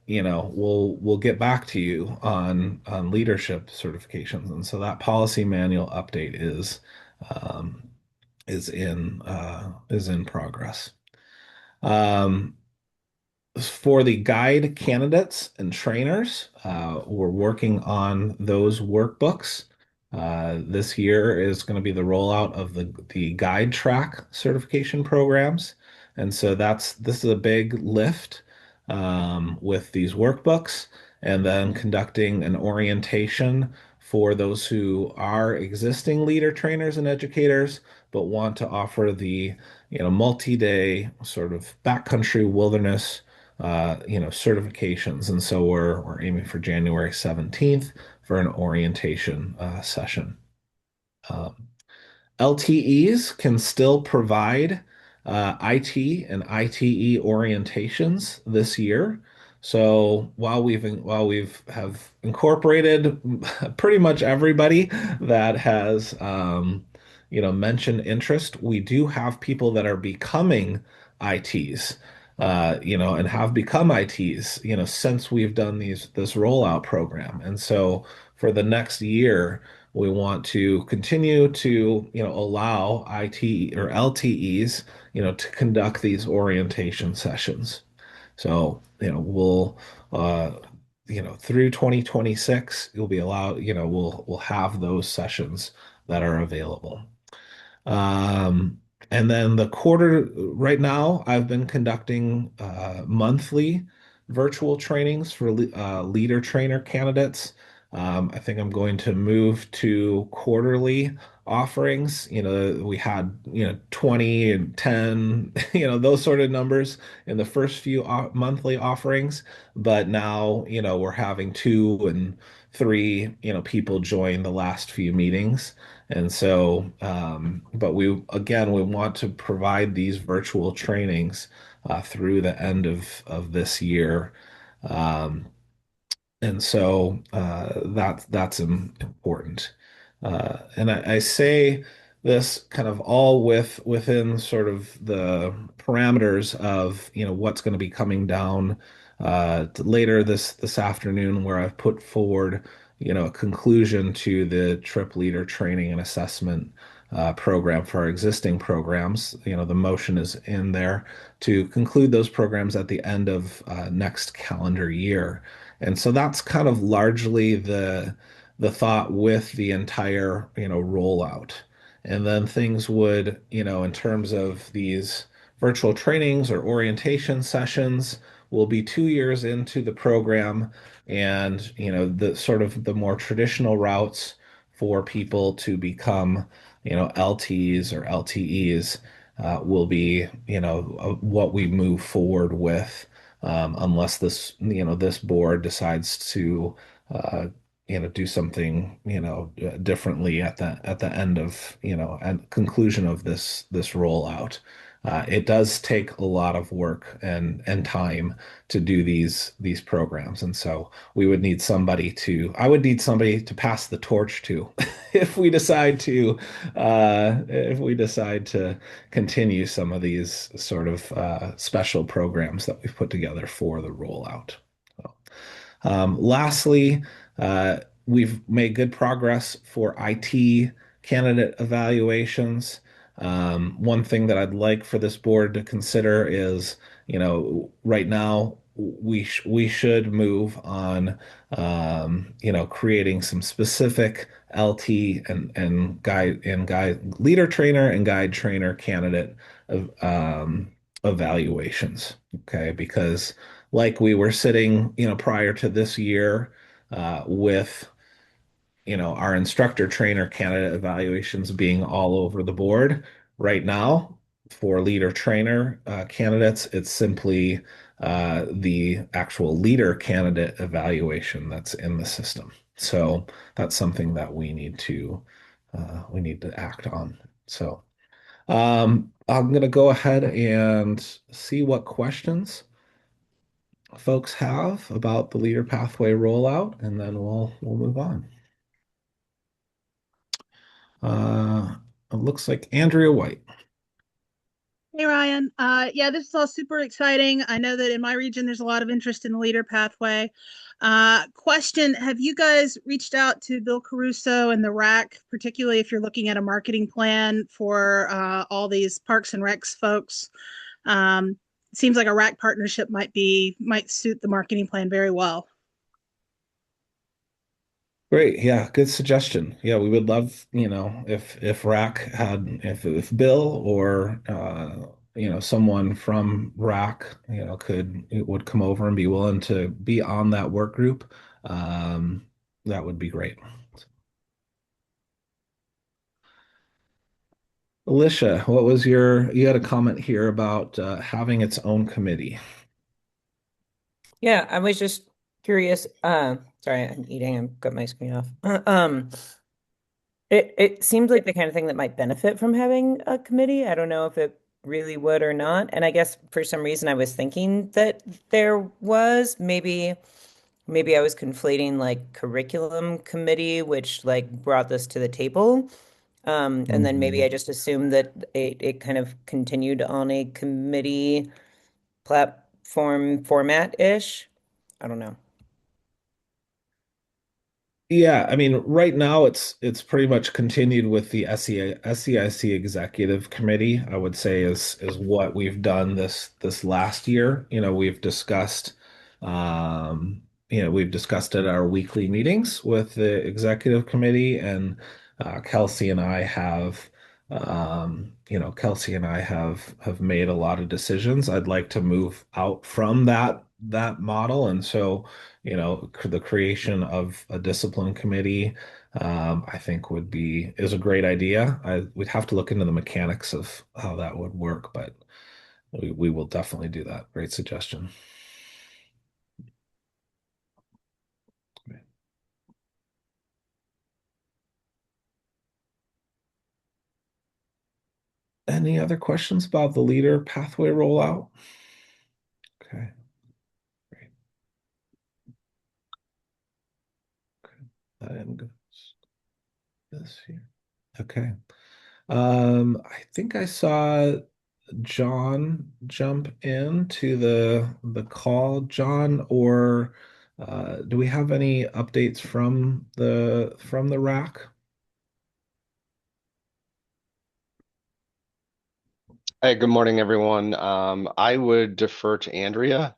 we'll get back to you on leadership certifications. And so that policy manual update is in progress. For the guide candidates and trainers, we're working on those workbooks. This year is going to be the rollout of the guide track certification programs. And so this is a big lift with these workbooks, and then conducting an orientation for those who are existing leader trainers and educators, but want to offer the multi-day sort of backcountry wilderness certifications. And so we're aiming for January 17th for an orientation session. LTEs can still provide IT and ITE orientations this year. So while we've incorporated pretty much everybody that has mentioned interest, we do have people that are becoming ITs. and have become ITs, since we've done this rollout program. And so for the next year, we want to continue to, allow IT or LTEs, to conduct these orientation sessions. So, we'll, through 2026, you'll be allowed, we'll have those sessions that are available. Um, and then right now, I've been conducting monthly virtual trainings for leader trainer candidates. I think I'm going to move to quarterly offerings. We had, 20 and 10, those sort of numbers in the first few monthly offerings. But now, we're having 2 and 3, people join the last few meetings. And so, but we want to provide these virtual trainings through the end of this year. Um, and so that's important. And I say this kind of all within sort of the parameters of what's going to be coming down later this afternoon, where I've put forward a conclusion to the trip leader training and assessment program for our existing programs. The motion is in there to conclude those programs at the end of next calendar year. And so that's kind of largely the thought with the entire, rollout. And then things would, in terms of these virtual trainings or orientation sessions, will be 2 years into the program, and the sort of the more traditional routes for people to become, LTs or LTEs will be, what we move forward with, unless this board decides to do something differently at the end of and conclusion of this rollout. It does take a lot of work and time to do these programs, and so I would need somebody to pass the torch to if we decide to continue some of these sort of special programs that we've put together for the rollout. Lastly, we've made good progress for IT candidate evaluations. One thing that I'd like for this board to consider is, right now we should move on, creating some specific LT and guide leader trainer and guide trainer candidate evaluations. Okay, because like we were sitting, prior to this year, with our instructor trainer candidate evaluations being all over the board. Right now, for leader trainer candidates, it's simply the actual leader candidate evaluation that's in the system. So that's something that we need to act on. So I'm going to go ahead and see what questions folks have about the leader pathway rollout, and then we'll move on. It looks like Andrea White. Hey, Ryan. Yeah, this is all super exciting. I know that in my region, there's a lot of interest in the leader pathway. Question, have you guys reached out to Bill Caruso and the RAC, particularly if you're looking at a marketing plan for all these Parks and Recs folks? It seems like a RAC partnership might suit the marketing plan very well. Great. Yeah, good suggestion. Yeah, we would love, if RAC had, if Bill or, someone from RAC, would come over and be willing to be on that work group, that would be great. Alicia, you had a comment here about having its own committee. Yeah, I was just curious. Sorry, I'm eating. I've got my screen off. It seems like the kind of thing that might benefit from having a committee. I don't know if it really would or not. And I guess for some reason I was thinking that there was maybe I was conflating like curriculum committee, which like brought this to the table. And then maybe I just assumed that it kind of continued on a committee platform format-ish. I don't know. Yeah, I mean, right now it's pretty much continued with the SEIC Executive Committee, I would say is what we've done this last year. We've discussed at our weekly meetings with the Executive Committee, and Kelsey and I have made a lot of decisions. I'd like to move out from that model, and so the creation of a discipline committee, I think is a great idea. We'd have to look into the mechanics of how that would work, but we will definitely do that. Great suggestion. Any other questions about the leader pathway rollout? Okay. Great. Okay. And this here. Okay. I think I saw John jump into the call. John, or do we have any updates from the rack? Hey, good morning, everyone. I would defer to Andrea.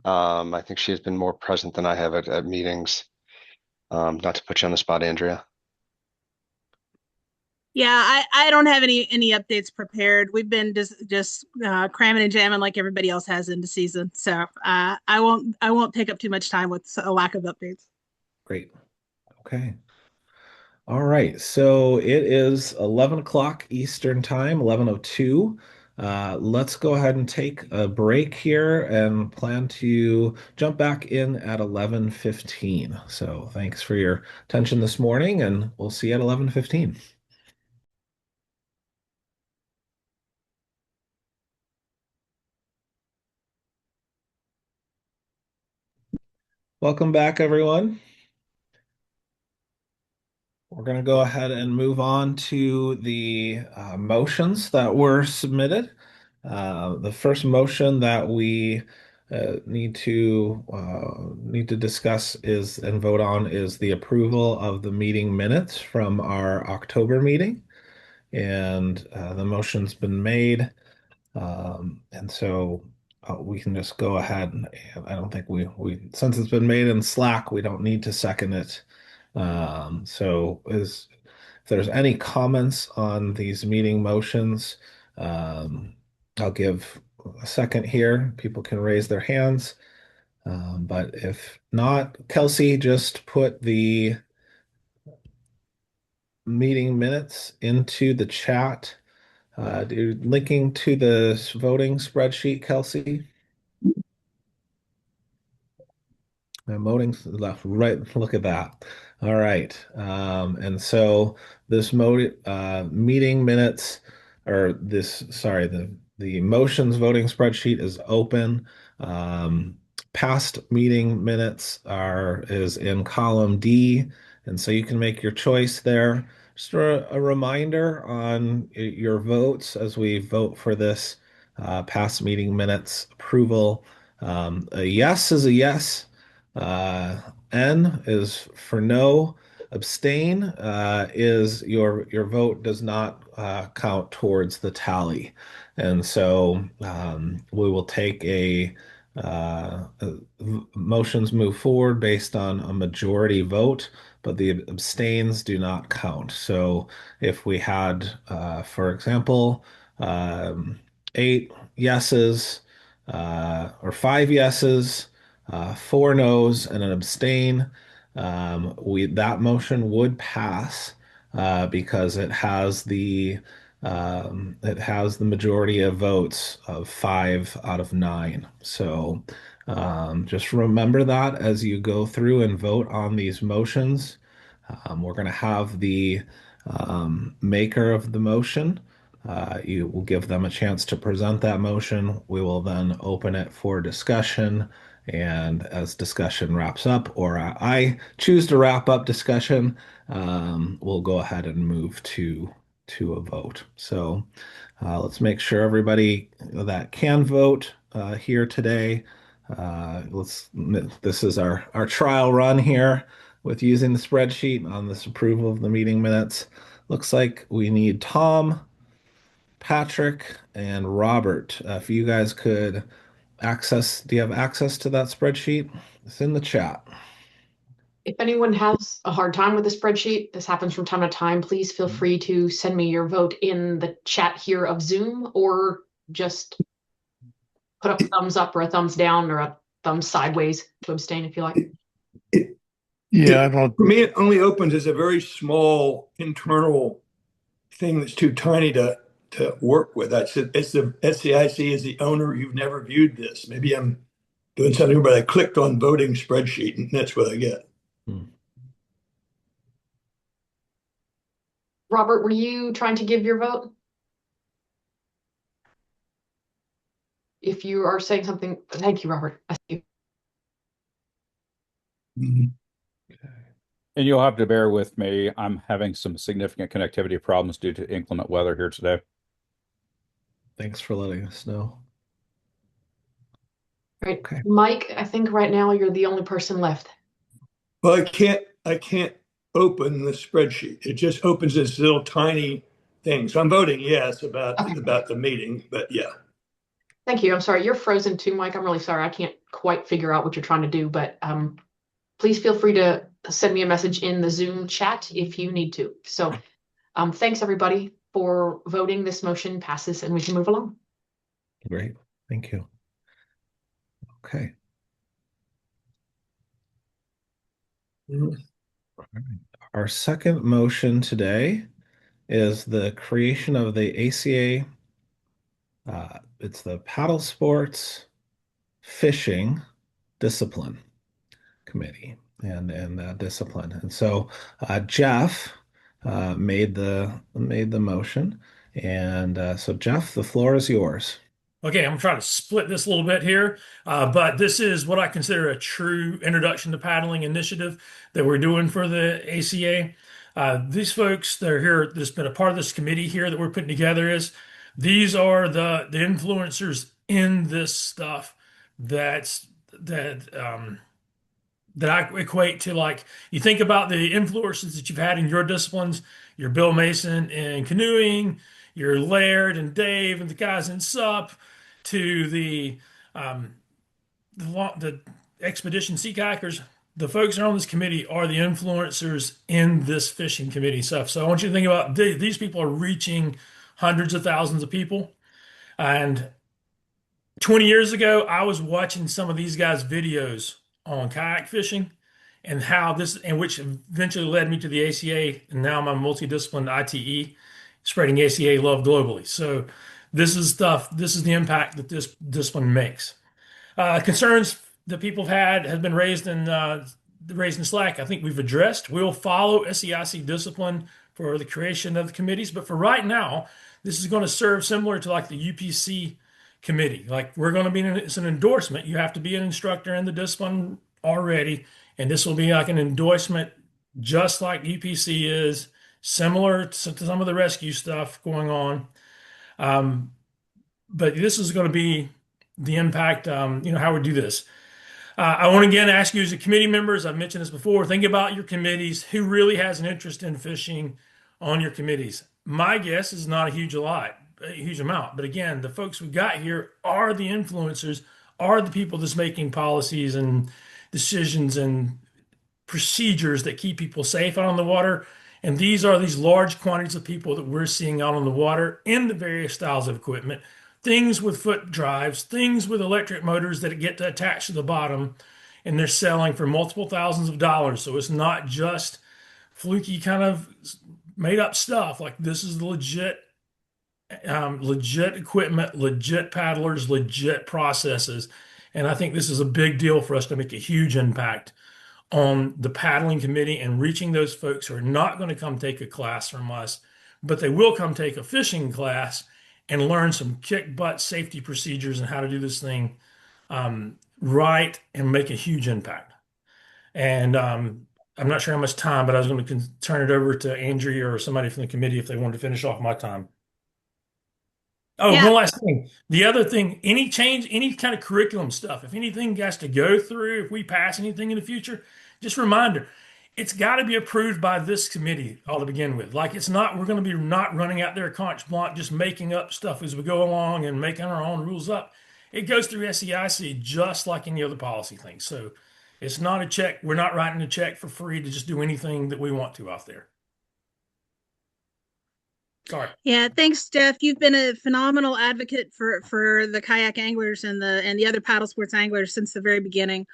I think she has been more present than I have at meetings. Not to put you on the spot, Andrea. Yeah, I don't have any updates prepared. We've been just cramming and jamming like everybody else has into season. So I won't take up too much time with a lack of updates. Great. Okay. All right. So it is 11 o'clock Eastern time, 11:02. Let's go ahead and take a break here and plan to jump back in at 11:15. So thanks for your attention this morning, and we'll see you at 11:15. Welcome back, everyone. We're going to go ahead and move on to the motions that were submitted. The first motion that we need to discuss and vote on is the approval of the meeting minutes from our October meeting, and the motion's been made, and so we can just go ahead, and I don't think we since it's been made in Slack, we don't need to second it. If there's any comments on these meeting motions, I'll give a second here. People can raise their hands. But if not, Kelsey, just put the meeting minutes into the chat. Linking to the voting spreadsheet, Kelsey. Voting left, right. Look at that. All right. And so this meeting minutes, or the motions voting spreadsheet is open. Past meeting minutes is in column D, and so you can make your choice there. Just a reminder on your votes as we vote for this past meeting minutes approval. A yes is a yes. N is for no. Abstain is your vote does not count towards the tally. And so we will take motions move forward based on a majority vote, but the abstains do not count. So if we had, for example, 8 yeses or 5 yeses, 4 noes, and an abstain, that motion would pass because it has the majority of votes of 5 out of 9. So just remember that as you go through and vote on these motions. We're going to have the maker of the motion. You will give them a chance to present that motion. We will then open it for discussion. And as discussion wraps up, or I choose to wrap up discussion, we'll go ahead and move to a vote. So let's make sure everybody that can vote here today. This is our trial run here with using the spreadsheet on this approval of the meeting minutes. Looks like we need Tom, Patrick, and Robert. If you guys could do you have access to that spreadsheet? It's in the chat. If anyone has a hard time with the spreadsheet, this happens from time to time, please feel free to send me your vote in the chat here of Zoom, or just put up a thumbs up or a thumbs down or a thumbs sideways to abstain if you like. Yeah, For me, it only opens as a very small internal thing that's too tiny to work with. It's the SEIC as the owner. You've never viewed this. Maybe I'm doing something, but I clicked on voting spreadsheet and that's what I get. Robert, were you trying to give your vote? If you are saying something, thank you, Robert. I see you. And you'll have to bear with me. I'm having some significant connectivity problems due to inclement weather here today. Thanks for letting us know. Right. Okay. Mike, I think right now you're the only person left. Well, I can't open the spreadsheet. It just opens this little tiny thing. So I'm voting yes about the meeting, but yeah. Thank you. I'm sorry. You're frozen too, Mike. I'm really sorry. I can't quite figure out what you're trying to do, but please feel free to send me a message in the Zoom chat if you need to. So thanks everybody for voting. This motion passes and we can move along. Great. Thank you. Okay. Our second motion today is the creation of the ACA. It's the Paddle Sports Fishing Discipline Committee and discipline. And so Jeff made the motion. And so Jeff, the floor is yours. Okay, I'm trying to split this a little bit here, but this is what I consider a true introduction to paddling initiative that we're doing for the ACA. These folks that are here, that's been a part of this committee here that we're putting together, these are the influencers in this stuff that I equate to, like, you think about the influencers that you've had in your disciplines, your Bill Mason in canoeing, your Laird and Dave and the guys in SUP, to the expedition sea kayakers. The folks that are on this committee are the influencers in this fishing committee stuff. So I want you to think about these people are reaching hundreds of thousands of people. And 20 years ago, I was watching some of these guys' videos on kayak fishing and how this, and which eventually led me to the ACA. And now I'm a multidisciplined ITE, spreading ACA love globally. So this is the impact that this discipline makes. Concerns that people have been raised in Slack, I think we've addressed. We'll follow SEIC discipline for the creation of the committees, but for right now, this is going to serve similar to like the UPC committee. Like, we're going to be, it's an endorsement. You have to be an instructor in the discipline already, and this will be like an endorsement, just like UPC is, similar to some of the rescue stuff going on. But this is going to be the impact, how we do this. I want to again ask you as a committee members, I've mentioned this before, think about your committees. Who really has an interest in fishing on your committees? My guess is not a huge amount. But again, the folks we got here are the influencers, are the people that's making policies and decisions and procedures that keep people safe out on the water. And these are these large quantities of people that we're seeing out on the water in the various styles of equipment, things with foot drives, things with electric motors that get attached to the bottom, and they're selling for multiple thousands of dollars. So it's not just fluky kind of made up stuff. Like, this is legit equipment, legit paddlers, legit processes. And I think this is a big deal for us to make a huge impact on the paddling committee and reaching those folks who are not going to come take a class from us, but they will come take a fishing class and learn some kick butt safety procedures and how to do this thing right and make a huge impact. And I'm not sure how much time, but I was going to turn it over to Andrea or somebody from the committee if they wanted to finish off my time. Oh, Yeah. one last thing. The other thing, any change, any kind of curriculum stuff, if anything has to go through, if we pass anything in the future, just a reminder, it's got to be approved by this committee all to begin with. Like it's not, we're going to be not running out there carte blanche, just making up stuff as we go along and making our own rules up. It goes through SEIC just like any other policy thing. So it's not a check. We're not writing a check for free to just do anything that we want to out there. Sorry. Yeah, thanks, Jeff. You've been a phenomenal advocate for the kayak anglers and the other paddle sports anglers since the very beginning.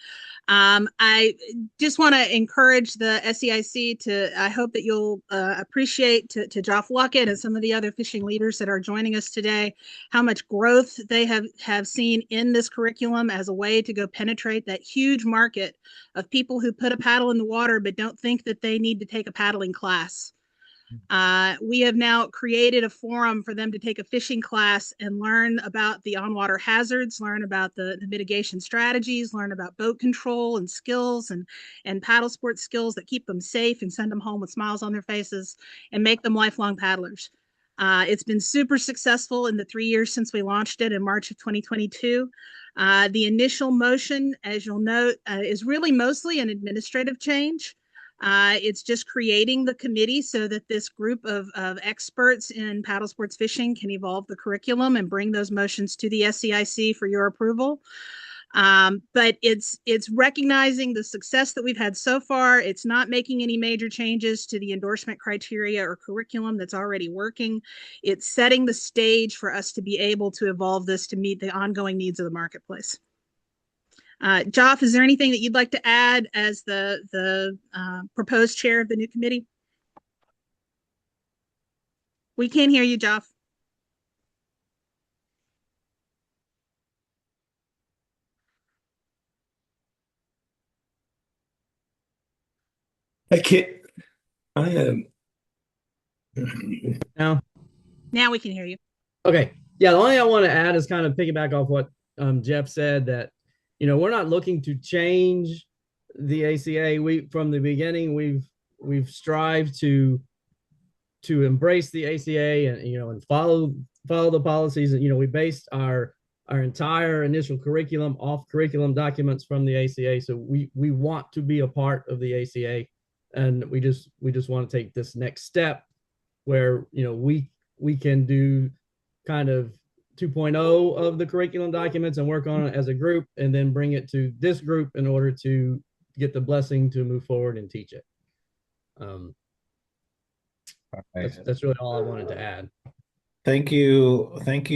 I just want to encourage the SEIC to. I hope that you'll appreciate to Joff Luckett and some of the other fishing leaders that are joining us today, how much growth they have seen in this curriculum as a way to go penetrate that huge market of people who put a paddle in the water but don't think that they need to take a paddling class. We have now created a forum for them to take a fishing class and learn about the on-water hazards, learn about the mitigation strategies, learn about boat control and skills and paddle sports skills that keep them safe and send them home with smiles on their faces and make them lifelong paddlers. It's been super successful in the 3 years since we launched it in March of 2022. The initial motion, as you'll note, is really mostly an administrative change. It's just creating the committee so that this group of experts in paddle sports fishing can evolve the curriculum and bring those motions to the SEIC for your approval. But it's recognizing the success that we've had so far. It's not making any major changes to the endorsement criteria or curriculum that's already working. It's setting the stage for us to be able to evolve this to meet the ongoing needs of the marketplace. Joff, is there anything that you'd like to add as the proposed chair of the new committee? We can't hear you, Joff. I can't. I am. Now we can hear you. Okay. Yeah, the only thing I want to add is kind of piggyback off what Jeff said, that we're not looking to change the ACA. We from the beginning we've strived to embrace the ACA and follow the policies. And we based our entire initial curriculum off curriculum documents from the ACA. So we want to be a part of the ACA, and we just want to take this next step where we can do kind of 2.0 of the curriculum documents and work on it as a group, and then bring it to this group in order to get the blessing to move forward and teach it. That's really all I wanted to add. Thank you,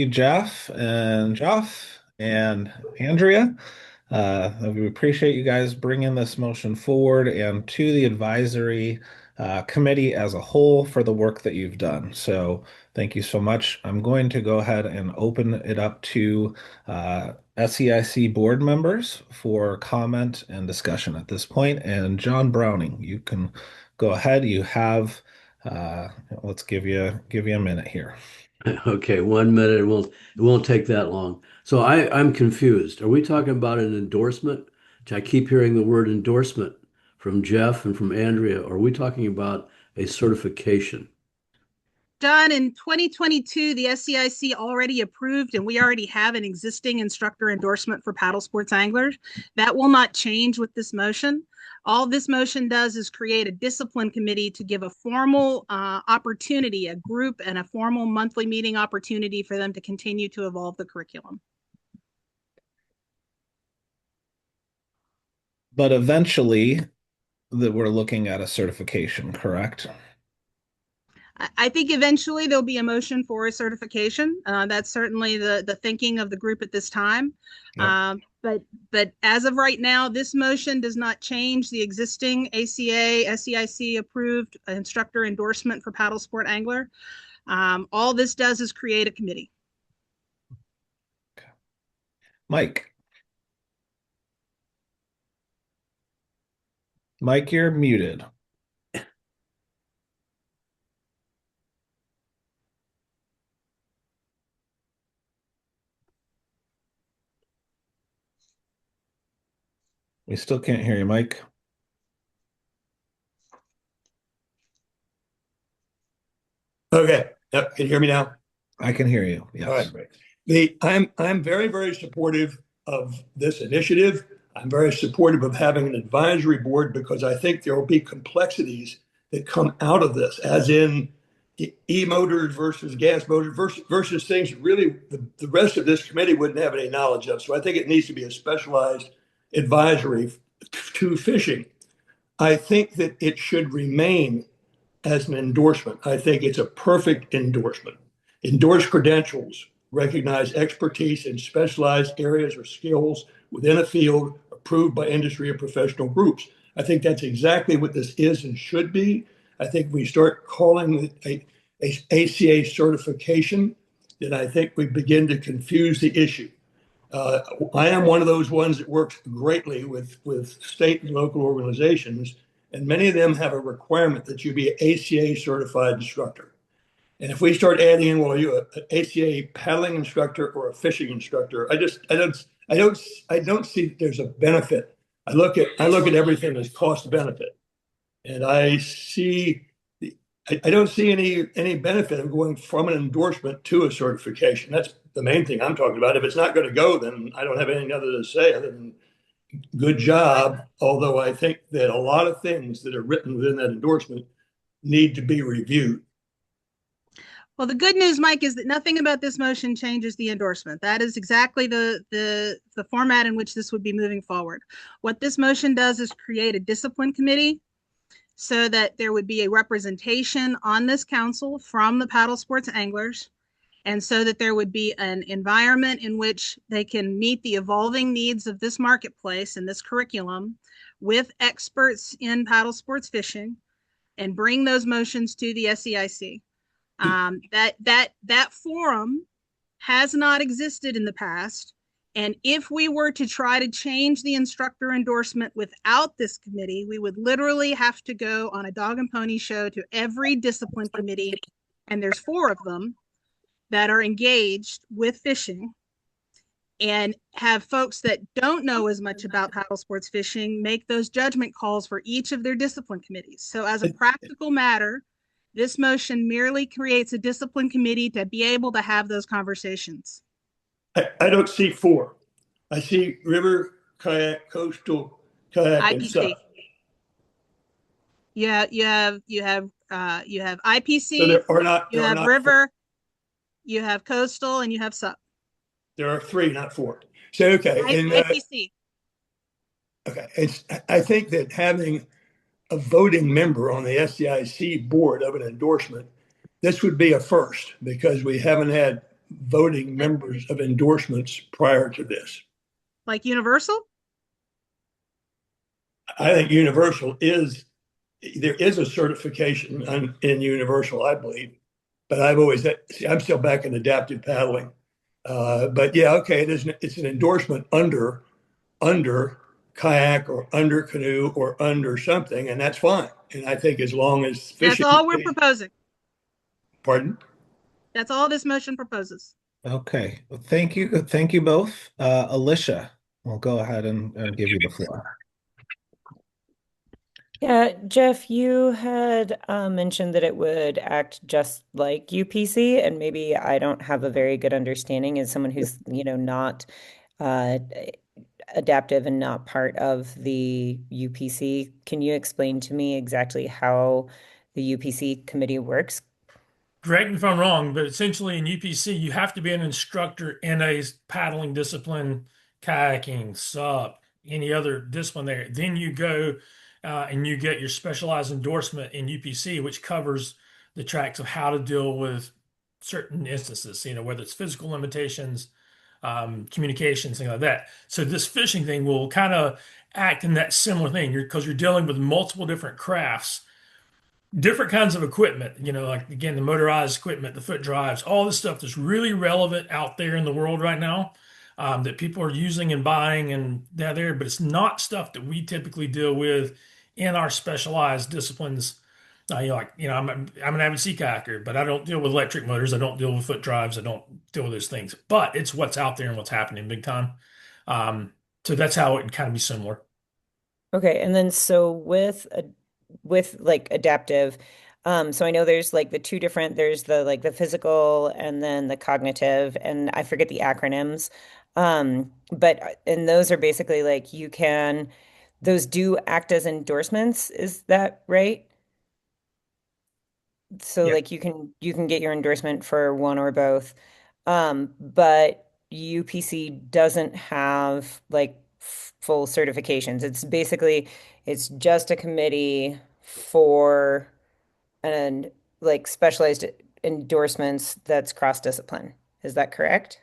Jeff and Joff and Andrea. We appreciate you guys bringing this motion forward, and to the advisory committee as a whole for the work that you've done. So thank you so much. I'm going to go ahead and open it up to SEIC board members for comment and discussion at this point. And John Browning, you can go ahead. You have, let's give you a minute here. Okay, 1 minute. It won't take that long. So I'm confused. Are we talking about an endorsement? I keep hearing the word endorsement from Jeff and from Andrea. Are we talking about a certification? John, in 2022, the SEIC already approved, and we already have an existing instructor endorsement for paddle sports anglers. That will not change with this motion. All this motion does is create a discipline committee to give a formal opportunity, a group and a formal monthly meeting opportunity for them to continue to evolve the curriculum. But eventually, we're looking at a certification, correct? I think eventually there'll be a motion for a certification. That's certainly the thinking of the group at this time. Yep. But as of right now, this motion does not change the existing ACA, SEIC approved instructor endorsement for paddle sport angler. All this does is create a committee. Okay. Mike, you're muted. We still can't hear you, Mike. Okay. Yep. Can you hear me now? I can hear you. Yes. All right, great. I'm very, very supportive of this initiative. I'm very supportive of having an advisory board because I think there will be complexities that come out of this, as in e-motors versus gas motors versus things really the rest of this committee wouldn't have any knowledge of. So I think it needs to be a specialized advisory to fishing. I think that it should remain as an endorsement. I think it's a perfect endorsement. Endorsed credentials recognize expertise in specialized areas or skills within a field approved by industry or professional groups. I think that's exactly what this is and should be. I think we start calling it a ACA certification, then I think we begin to confuse the issue. I am one of those ones that works greatly with state and local organizations, and many of them have a requirement that you be an ACA certified instructor. And if we start adding in, well, you an ACA paddling instructor or a fishing instructor, I don't see that there's a benefit. I look at everything as cost benefit, and I don't see any benefit of going from an endorsement to a certification. That's the main thing I'm talking about. If it's not going to go, then I don't have anything other to say other than good job. Although I think that a lot of things that are written within that endorsement need to be reviewed. Well, the good news, Mike, is that nothing about this motion changes the endorsement. That is exactly the format in which this would be moving forward. What this motion does is create a discipline committee so that there would be a representation on this council from the paddle sports anglers, and so that there would be an environment in which they can meet the evolving needs of this marketplace and this curriculum with experts in paddle sports fishing and bring those motions to the SEIC. That forum has not existed in the past. And if we were to try to change the instructor endorsement without this committee, we would literally have to go on a dog and pony show to every discipline committee, and there's 4 of them that are engaged with fishing, and have folks that don't know as much about paddle sports fishing make those judgment calls for each of their discipline committees. So as a practical matter, this motion merely creates a discipline committee to be able to have those conversations. I don't see 4. I see river, kayak, coastal, kayak, and SUP. You have IPC. So there are not. You have river. 4. You have coastal, and you have SUP. There are 3, not 4. So okay, IPC. Okay, I think that having a voting member on the SEIC board of an endorsement, this would be a first because we haven't had voting members of endorsements prior to this. Like Universal? I think Universal there is a certification in Universal, I believe, but I'm still back in adaptive paddling. But yeah, okay, it's an endorsement under kayak or under canoe or under something, and that's fine. And I think as long as fishing. That's all we're proposing. Pardon? That's all this motion proposes. Okay. Well, thank you both. Alicia, we'll go ahead and give you the floor. Yeah, Jeff, you had mentioned that it would act just like UPC, and maybe I don't have a very good understanding as someone who's, not adaptive and not part of the UPC. Can you explain to me exactly how the UPC committee works? Correct me if I'm wrong, but essentially in UPC, you have to be an instructor in a paddling discipline, kayaking, SUP, any other discipline there. Then you go and you get your specialized endorsement in UPC, which covers the tracks of how to deal with certain instances, whether it's physical limitations, communications, things like that. So this fishing thing will kind of act in that similar thing because you're dealing with multiple different crafts, different kinds of equipment, like again, the motorized equipment, the foot drives, all this stuff that's really relevant out there in the world right now, that people are using and buying and there, but it's not stuff that we typically deal with in our specialized disciplines. I'm an avid sea kayaker, but I don't deal with electric motors. I don't deal with foot drives. I don't deal with those things, but it's what's out there and what's happening big time. So that's how it can kind of be similar. Okay. And then so with like adaptive, So I know there's like the two different, there's the like the physical and then the cognitive, and I forget the acronyms. And those are basically like you can, those do act as endorsements, is that right? So Yeah. like you can get your endorsement for one or both. But UPC doesn't have like full certifications. It's basically it's just a committee for and like specialized endorsements that's cross-discipline. Is that correct?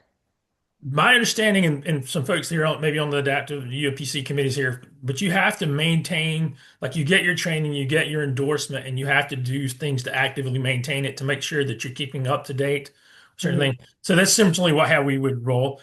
My understanding, and some folks here maybe on the adaptive UPC committees here, but you have to maintain, like you get your training, you get your endorsement, and you have to do things to actively maintain it to make sure that you're keeping up to date, certain Mhm. things. So that's simply how we would roll.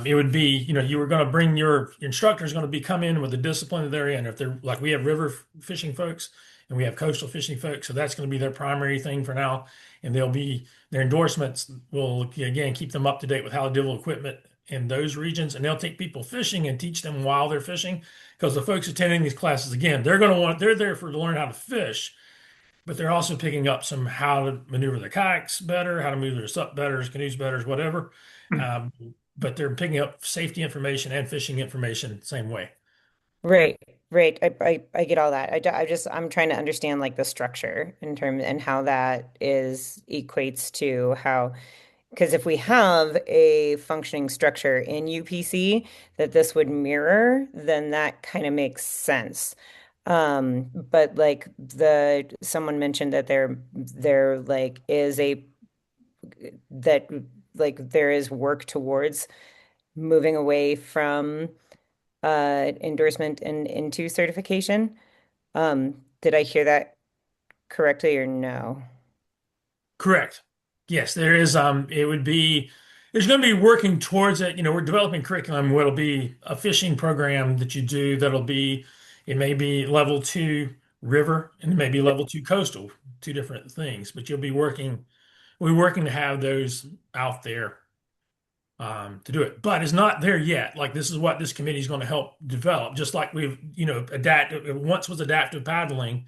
It would be, you were going to bring your instructor is going to be come in with the discipline that they're in. If they're like we have river fishing folks and we have coastal fishing folks, so that's going to be their primary thing for now, and they'll be their endorsements will again keep them up to date with how to deal with equipment in those regions, and they'll take people fishing and teach them while they're fishing. Because the folks attending these classes, again, they're there to learn how to fish, but they're also picking up some how to maneuver their kayaks better, how to move their sup better, canoes better, whatever. Um, but they're picking up safety information and fishing information same way. Right, right. I get all that. I'm trying to understand like the structure in terms and how that is equates to how because if we have a functioning structure in UPC that this would mirror, then that kind of makes sense. But like the someone mentioned that there like is a that like there is work towards moving away from endorsement and into certification. Did I hear that correctly or no? Correct. Yes, there is. It would be. There's going to be working towards it. We're developing curriculum. What'll be a fishing program that you do. That'll be. It may be level two river, and it may be level two coastal. Two different things. But you'll be working. We're working to have those out there to do it. But it's not there yet. Like this is what this committee is going to help develop. Just like we've adapt. It once was adaptive paddling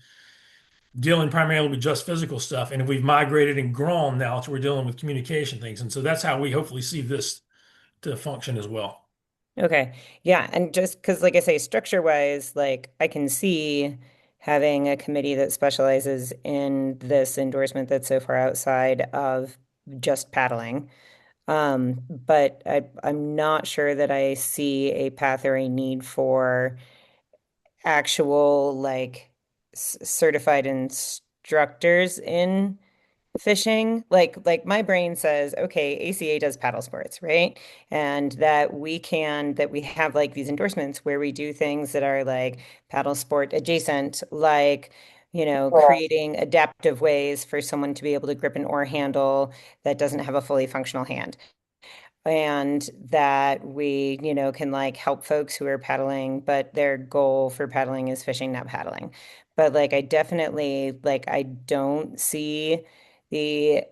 dealing primarily with just physical stuff, and we've migrated and grown now to we're dealing with communication things, and so that's how we hopefully see this to function as well. Okay. Yeah. And just because, like I say, structure wise, like I can see having a committee that specializes in this endorsement that's so far outside of just paddling. But I'm not sure that I see a path or a need for actual like certified instructors in fishing. Like my brain says, okay, ACA does paddle sports, right? And that we have like these endorsements where we do things that are like paddle sport adjacent, like creating adaptive ways for someone to be able to grip an oar handle that doesn't have a fully functional hand and that we, can like help folks who are paddling, but their goal for paddling is fishing, not paddling. But like I definitely like I don't see the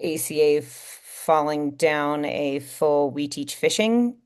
ACA falling down a full we teach fishing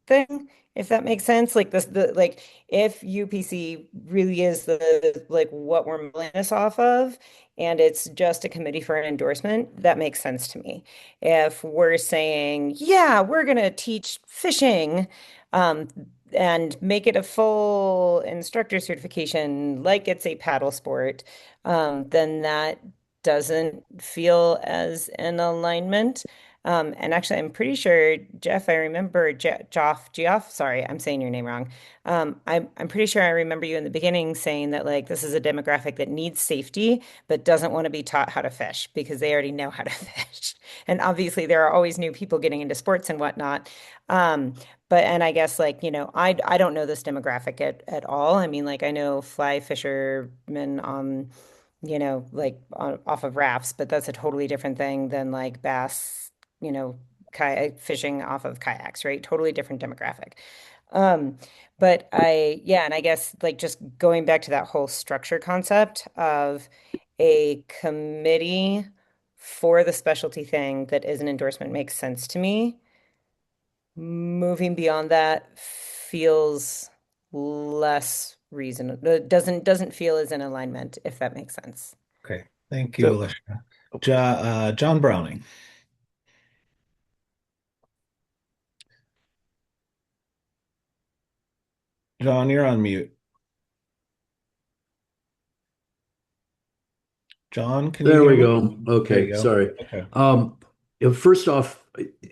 thing, if that makes sense. Like this the like if UPC really is the like what we're milling this off of and it's just a committee for an endorsement, that makes sense to me. If we're saying, yeah, we're going to teach fishing um, and make it a full instructor certification like it's a paddle sport, then that doesn't feel as an alignment. And actually, I'm pretty sure, Jeff, I remember Geoff, sorry, I'm saying your name wrong. I'm pretty sure I remember you in the beginning saying that like this is a demographic that needs safety but doesn't want to be taught how to fish because they already know how to fish. And obviously, there are always new people getting into sports and whatnot. Um, and I guess like, I don't know this demographic at all. I mean, like I know fly fishermen on, like off of rafts, but that's a totally different thing than like bass, kayak fishing off of kayaks, right? Totally different demographic. Um, yeah, and I guess like just going back to that whole structure concept of a committee for the specialty thing that is an endorsement makes sense to me. Moving beyond that feels less reasonable. It doesn't feel as in alignment, if that makes sense. Okay. Thank you, Alicia. John Browning. John, you're on mute. John, can you There hear we me? go. There Okay, you go. sorry. Okay. First off,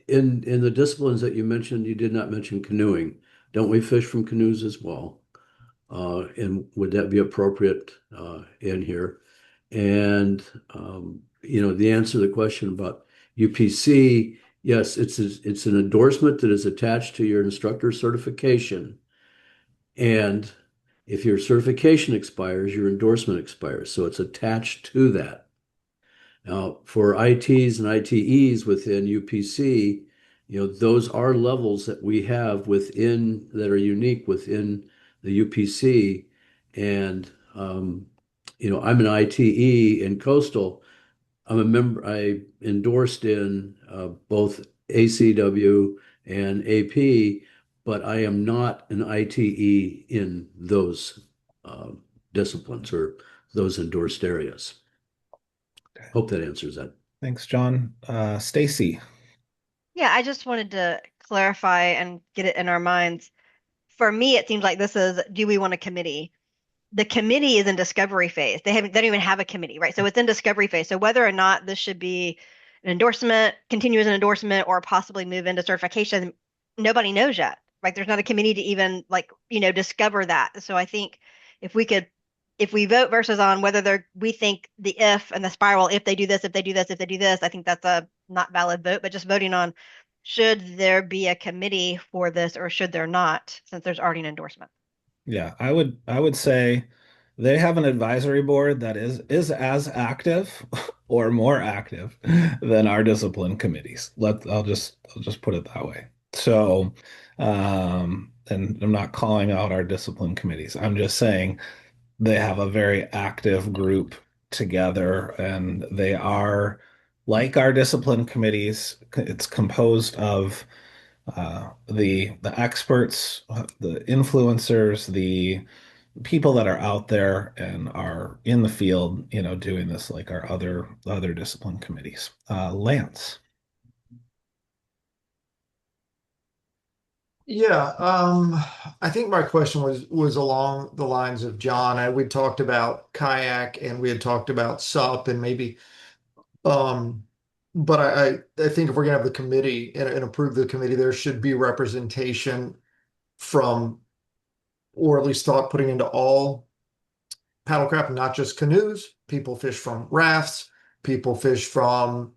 in the disciplines that you mentioned, you did not mention canoeing. Don't we fish from canoes as well? And would that be appropriate in here? And the answer to the question about UPC, yes, it's an endorsement that is attached to your instructor certification. And if your certification expires, your endorsement expires. So it's attached to that. Now, for ITs and ITEs within UPC, those are levels that we have within that are unique within the UPC. And I'm an ITE in coastal. I'm a member. I endorsed in both ACW and AP, but I am not an ITE in those disciplines or those endorsed areas. Hope that answers that. Thanks, John. Stacy. Yeah, I just wanted to clarify and get it in our minds. For me, it seems like this is, do we want a committee? The committee is in discovery phase. They don't even have a committee, right? So it's in discovery phase. So whether or not this should be an endorsement, continue as an endorsement, or possibly move into certification, nobody knows yet. Right? There's not a committee to even discover that. So I think if we vote versus on whether we think the if and the spiral, if they do this, if they do this, if they do this, I think that's a not valid vote, but just voting on should there be a committee for this or should there not, since there's already an endorsement. Yeah, I would say they have an advisory board that is as active or more active than our discipline committees. I'll just put it that way. So, and I'm not calling out our discipline committees. I'm just saying they have a very active group together, and they are like our discipline committees. It's composed of the experts, the influencers, the people that are out there and are in the field, doing this like our other discipline committees. Lance. Yeah, I think my question was along the lines of John. We talked about Kayak and we had talked about SUP and maybe, but I think if we're gonna have the committee and approve the committee, there should be representation from, or at least thought putting into all paddlecraft, not just canoes. People fish from rafts, people fish from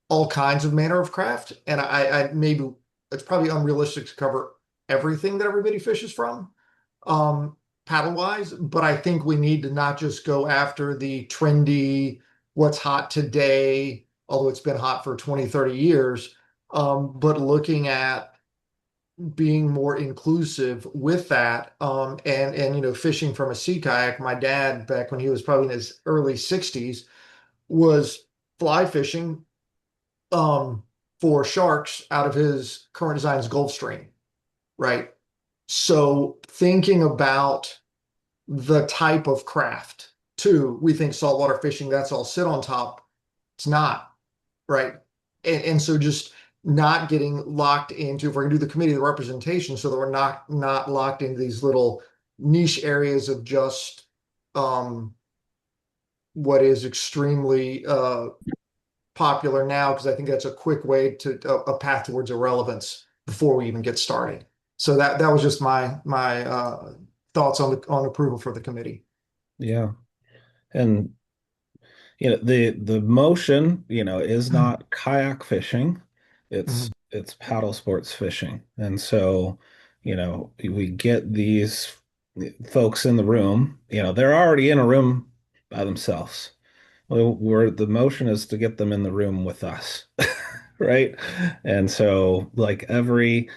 all kinds of manner of craft, and I maybe it's probably unrealistic to cover everything that everybody fishes from, paddle wise, but I think we need to not just go after the trendy, what's hot today, although it's been hot for 20, 30 years, but looking at being more inclusive with that, and fishing from a sea kayak. My dad, back when he was probably in his early 60s, was fly fishing for sharks out of his current design's Gulfstream, right? So thinking about the type of craft too, we think saltwater fishing, that's all sit on top. It's not, right? And so just not getting locked into, if we're gonna do the committee, the representation, so that we're not locked into these little niche areas of just what is extremely popular now, because I think that's a quick way to a path towards irrelevance before we even get started. So that was just my thoughts on approval for the committee. Yeah. And the motion, is not kayak fishing. It's paddle sports fishing. And so, we get these folks in the room, they're already in a room by themselves. The motion is to get them in the room with us, right? And so like every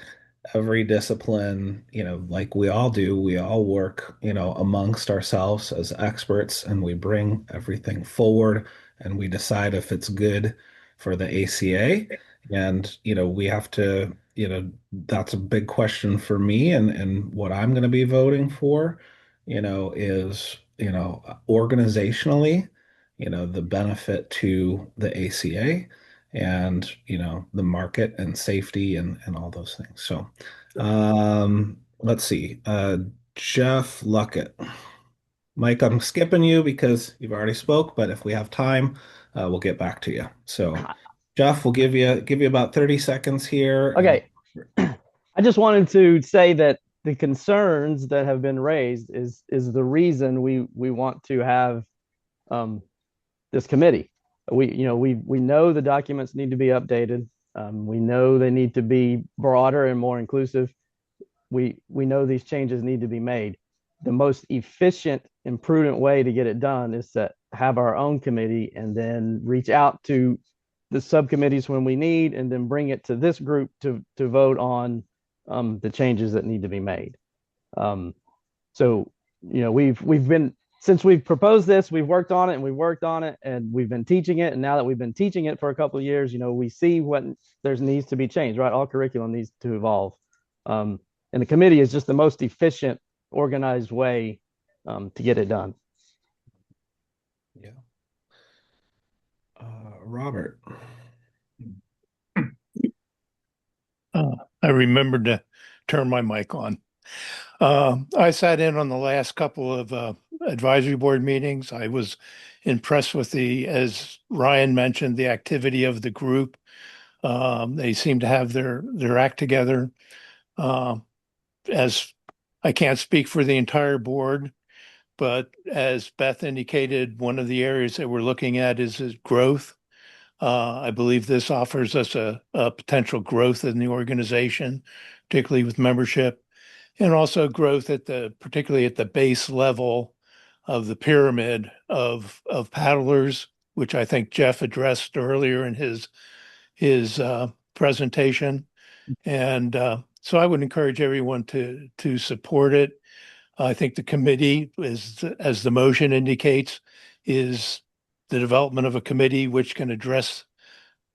discipline, like we all do, we all work, amongst ourselves as experts, and we bring everything forward and we decide if it's good for the ACA. And, we have to, that's a big question for me, and what I'm going to be voting for, is, organizationally, the benefit to the ACA and, the market and safety and all those things. So, let's see. Jeff Luckett. Mike, I'm skipping you because you've already spoke, but if we have time, we'll get back to you. So, Jeff, we'll give you about 30 seconds here. Okay. I just wanted to say that the concerns that have been raised is the reason we want to have this committee. We know the documents need to be updated. We know they need to be broader and more inclusive. We know these changes need to be made. The most efficient and prudent way to get it done is to have our own committee and then reach out to the subcommittees when we need, and then bring it to this group to vote on the changes that need to be made. So we've been, since we've proposed this, we've worked on it and we've been teaching it. And now that we've been teaching it for a couple of years, we see what there needs to be changed, right? All curriculum needs to evolve. And the committee is just the most efficient, organized way to get it done. Yeah. Robert. I remembered to turn my mic on. I sat in on the last couple of advisory board meetings. I was impressed with as Ryan mentioned, the activity of the group. They seem to have their act together. As I can't speak for the entire board, but as Beth indicated, one of the areas that we're looking at is growth. I believe this offers us a potential growth in the organization, particularly with membership, and also growth particularly at the base level of the pyramid of paddlers, which I think Jeff addressed earlier in his presentation. And so I would encourage everyone to support it. I think the committee, as the motion indicates, is the development of a committee which can address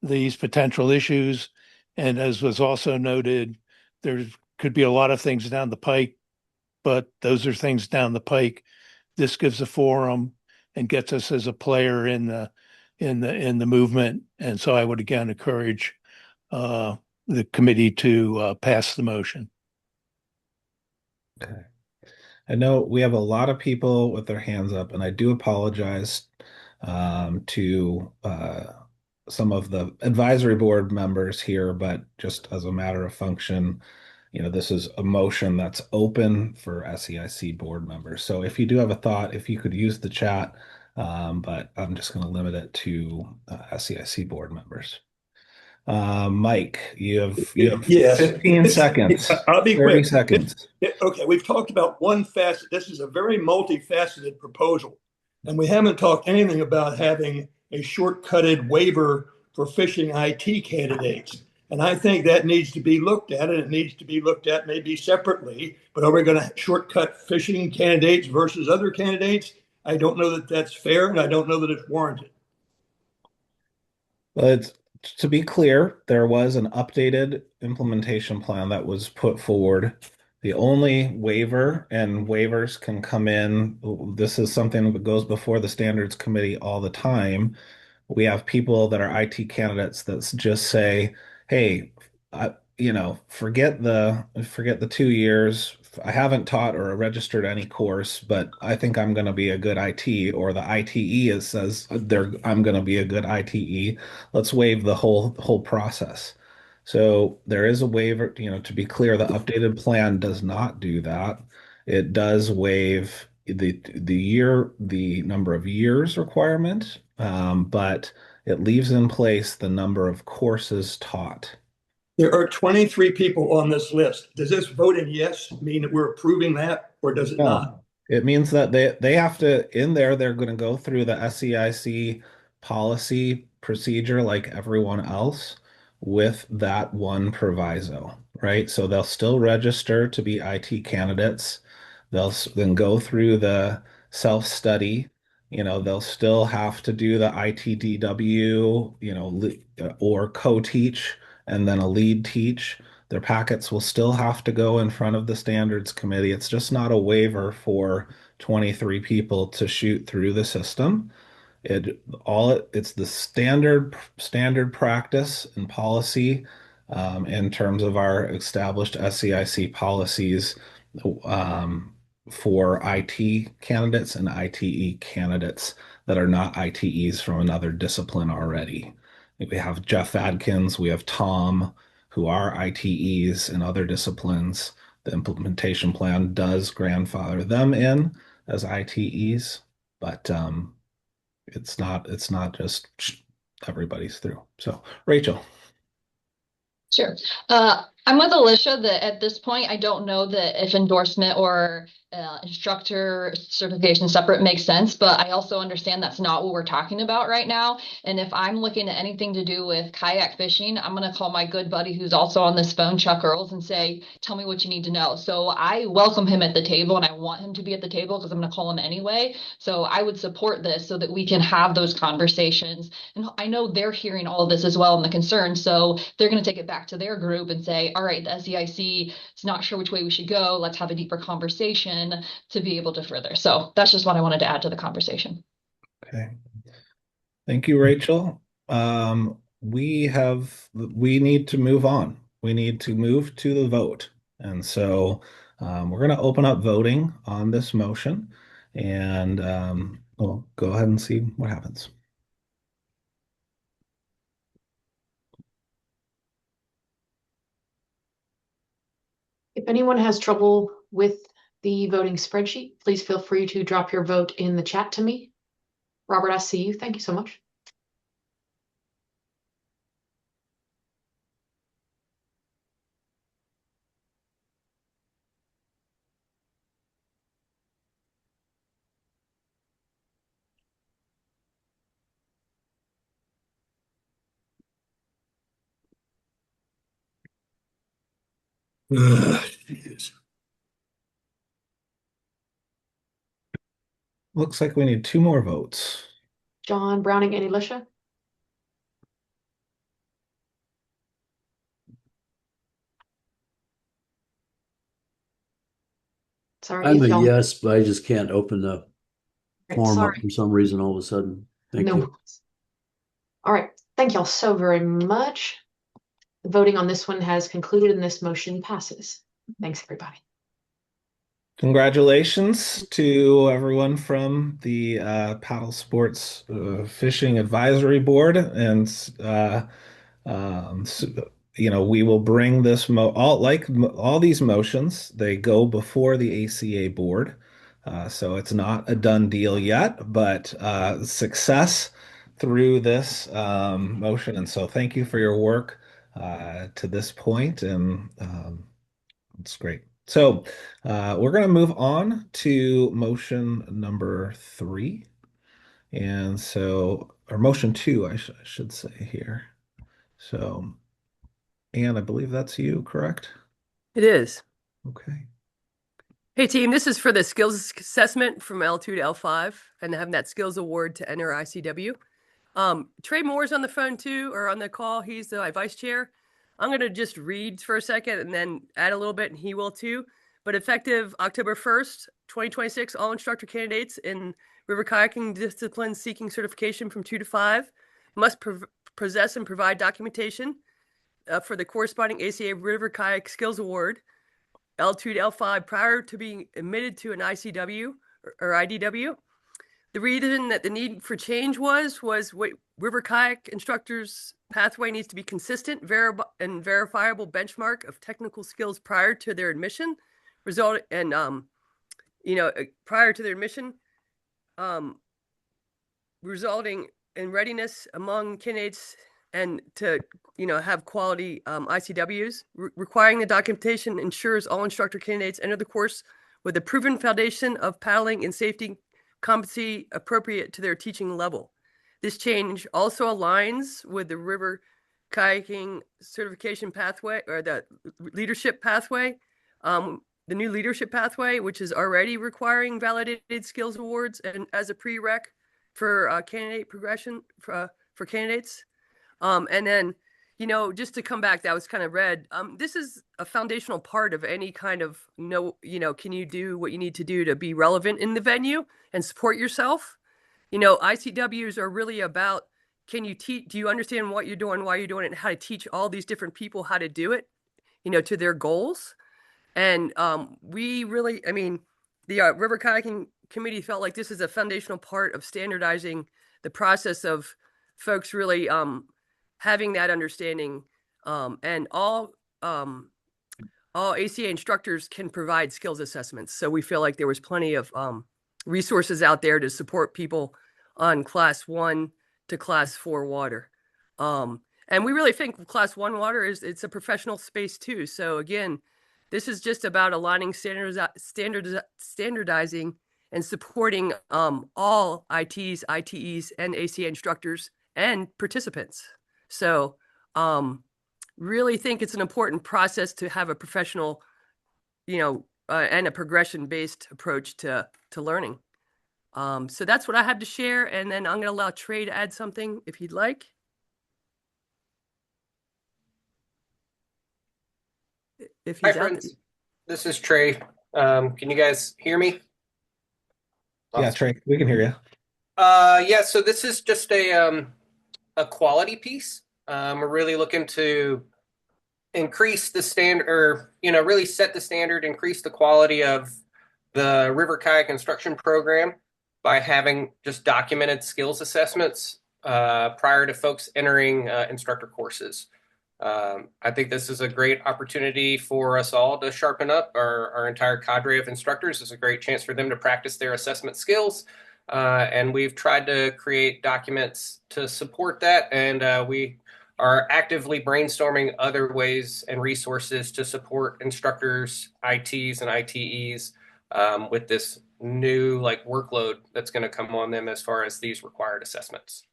these potential issues. And as was also noted, there could be a lot of things down the pike, but those are things down the pike. This gives a forum and gets us as a player in the movement. And so I would again encourage the committee to pass the motion. Okay. I know we have a lot of people with their hands up, and I do apologize to some of the advisory board members here, but just as a matter of function, this is a motion that's open for SEIC board members. So if you do have a thought, if you could use the chat, but I'm just going to limit it to SEIC board members. Mike, you have Yes. 15 seconds. I'll be 30 quick. seconds. Okay, we've talked about one facet. This is a very multifaceted proposal. And we haven't talked anything about having a shortcutted waiver for fishing IT candidates. And I think that needs to be looked at, and it needs to be looked at maybe separately. But are we going to shortcut fishing candidates versus other candidates? I don't know that that's fair, and I don't know that it's warranted. Well, to be clear, there was an updated implementation plan that was put forward. The only waiver, and waivers can come in, this is something that goes before the standards committee all the time. We have people that are IT candidates that just say, hey, forget the 2 years. I haven't taught or registered any course, but I think I'm going to be a good IT, or the ITE says I'm going to be a good ITE. Let's waive the whole process. So there is a waiver, to be clear, the updated plan does not do that. It does waive the number of years requirement, but it leaves in place the number of courses taught. There are 23 people on this list. Does this voting yes mean that we're approving that, or does it not? It means that they have to, they're going to go through the SEIC policy procedure like everyone else, with that one proviso, right? So they'll still register to be IT candidates. They'll then go through the self-study. They'll still have to do the ITDW, or co-teach, and then a lead teach. Their packets will still have to go in front of the standards committee. It's just not a waiver for 23 people to shoot through the system. It's the standard practice and policy in terms of our established SEIC policies for IT candidates and ITE candidates that are not ITEs from another discipline already. We have Jeff Adkins, we have Tom, who are ITEs in other disciplines. The implementation plan does grandfather them in as ITEs, but it's not just everybody's through. So, Rachel. Sure. I'm with Alicia that at this point, I don't know that if endorsement or instructor certification separate makes sense, but I also understand that's not what we're talking about right now. And if I'm looking at anything to do with kayak fishing, I'm going to call my good buddy who's also on this phone, Chuck Earls, and say, tell me what you need to know. So I welcome him at the table and I want him to be at the table because I'm going to call him anyway. So I would support this so that we can have those conversations. And I know they're hearing all of this as well and the concerns. So they're going to take it back to their group and say, all right, the SEIC is not sure which way we should go. Let's have a deeper conversation to be able to further. So that's just what I wanted to add to the conversation. Okay. Thank you, Rachel. We need to move on. We need to move to the vote. And so we're going to open up voting on this motion and we'll go ahead and see what happens. If anyone has trouble with the voting spreadsheet, please feel free to drop your vote in the chat to me. Robert, I see you. Thank you so much. Looks like we need 2 more votes. John, Browning, and Alicia. Sorry, I'm if a y'all. yes, but I just can't open the form up Sorry. for some reason all of a sudden. Thank No. you. All right. Thank y'all so very much. The voting on this one has concluded and this motion passes. Thanks, everybody. Congratulations to everyone from the Paddle Sports Fishing Advisory Board. And, we will bring this, all these motions, they go before the ACA board. So it's not a done deal yet, but success through this motion. And so thank you for your work to this point. And it's great. So we're going to move on to motion number 3. And so, or motion 2, I should say here. So, Anne, I believe that's you, correct? It is. Okay. Hey team, this is for the skills assessment from L2 to L5 and having that skills award to enter ICW. Trey Moore's on the phone too, or on the call. He's the vice chair. I'm going to just read for a second and then add a little bit, and he will too. But effective October 1st, 2026, all instructor candidates in river kayaking disciplines seeking certification from 2 to 5 must possess and provide documentation for the corresponding ACA River Kayak Skills Award, L2 to L5, prior to being admitted to an ICW or IDW. The reason that the need for change was what river kayak instructors' pathway needs to be consistent, and verifiable benchmark of technical skills prior to their admission, resulting in readiness among candidates and to have quality ICWs. Requiring the documentation ensures all instructor candidates enter the course with a proven foundation of paddling and safety competency appropriate to their teaching level. This change also aligns with the river kayaking certification pathway, or the leadership pathway, the new leadership pathway, which is already requiring validated skills awards and as a prereq for candidate progression for candidates. And then, just to come back, that was kind of red. This is a foundational part of any kind of can you do what you need to do to be relevant in the venue and support yourself? ICWs are really about, can you teach, do you understand what you're doing, why you're doing it, and how to teach all these different people how to do it, to their goals. And we really, the River Kayaking Committee felt like this is a foundational part of standardizing the process of folks really having that understanding. And all ACA instructors can provide skills assessments. So we feel like there was plenty of resources out there to support people on Class 1 to Class 4 water. And we really think Class 1 water it's a professional space too. So again, this is just about aligning standardizing and supporting all ITs, ITEs, and ACA instructors and participants. So really think it's an important process to have a professional, and a progression-based approach to learning. So that's what I have to share. And then I'm going to allow Trey to add something if he'd like. If he's Hi, out friends. This is Trey. Can you guys hear me? Yeah, Trey, we can hear you. Yeah, so this is just a quality piece. We're really looking to increase the standard, or really set the standard, increase the quality of the River Kayak instruction program by having just documented skills assessments prior to folks entering instructor courses. I think this is a great opportunity for us all to sharpen up our entire cadre of instructors. It's a great chance for them to practice their assessment skills. And we've tried to create documents to support that. And we are actively brainstorming other ways and resources to support instructors, ITs, and ITEs with this new workload that's going to come on them as far as these required assessments.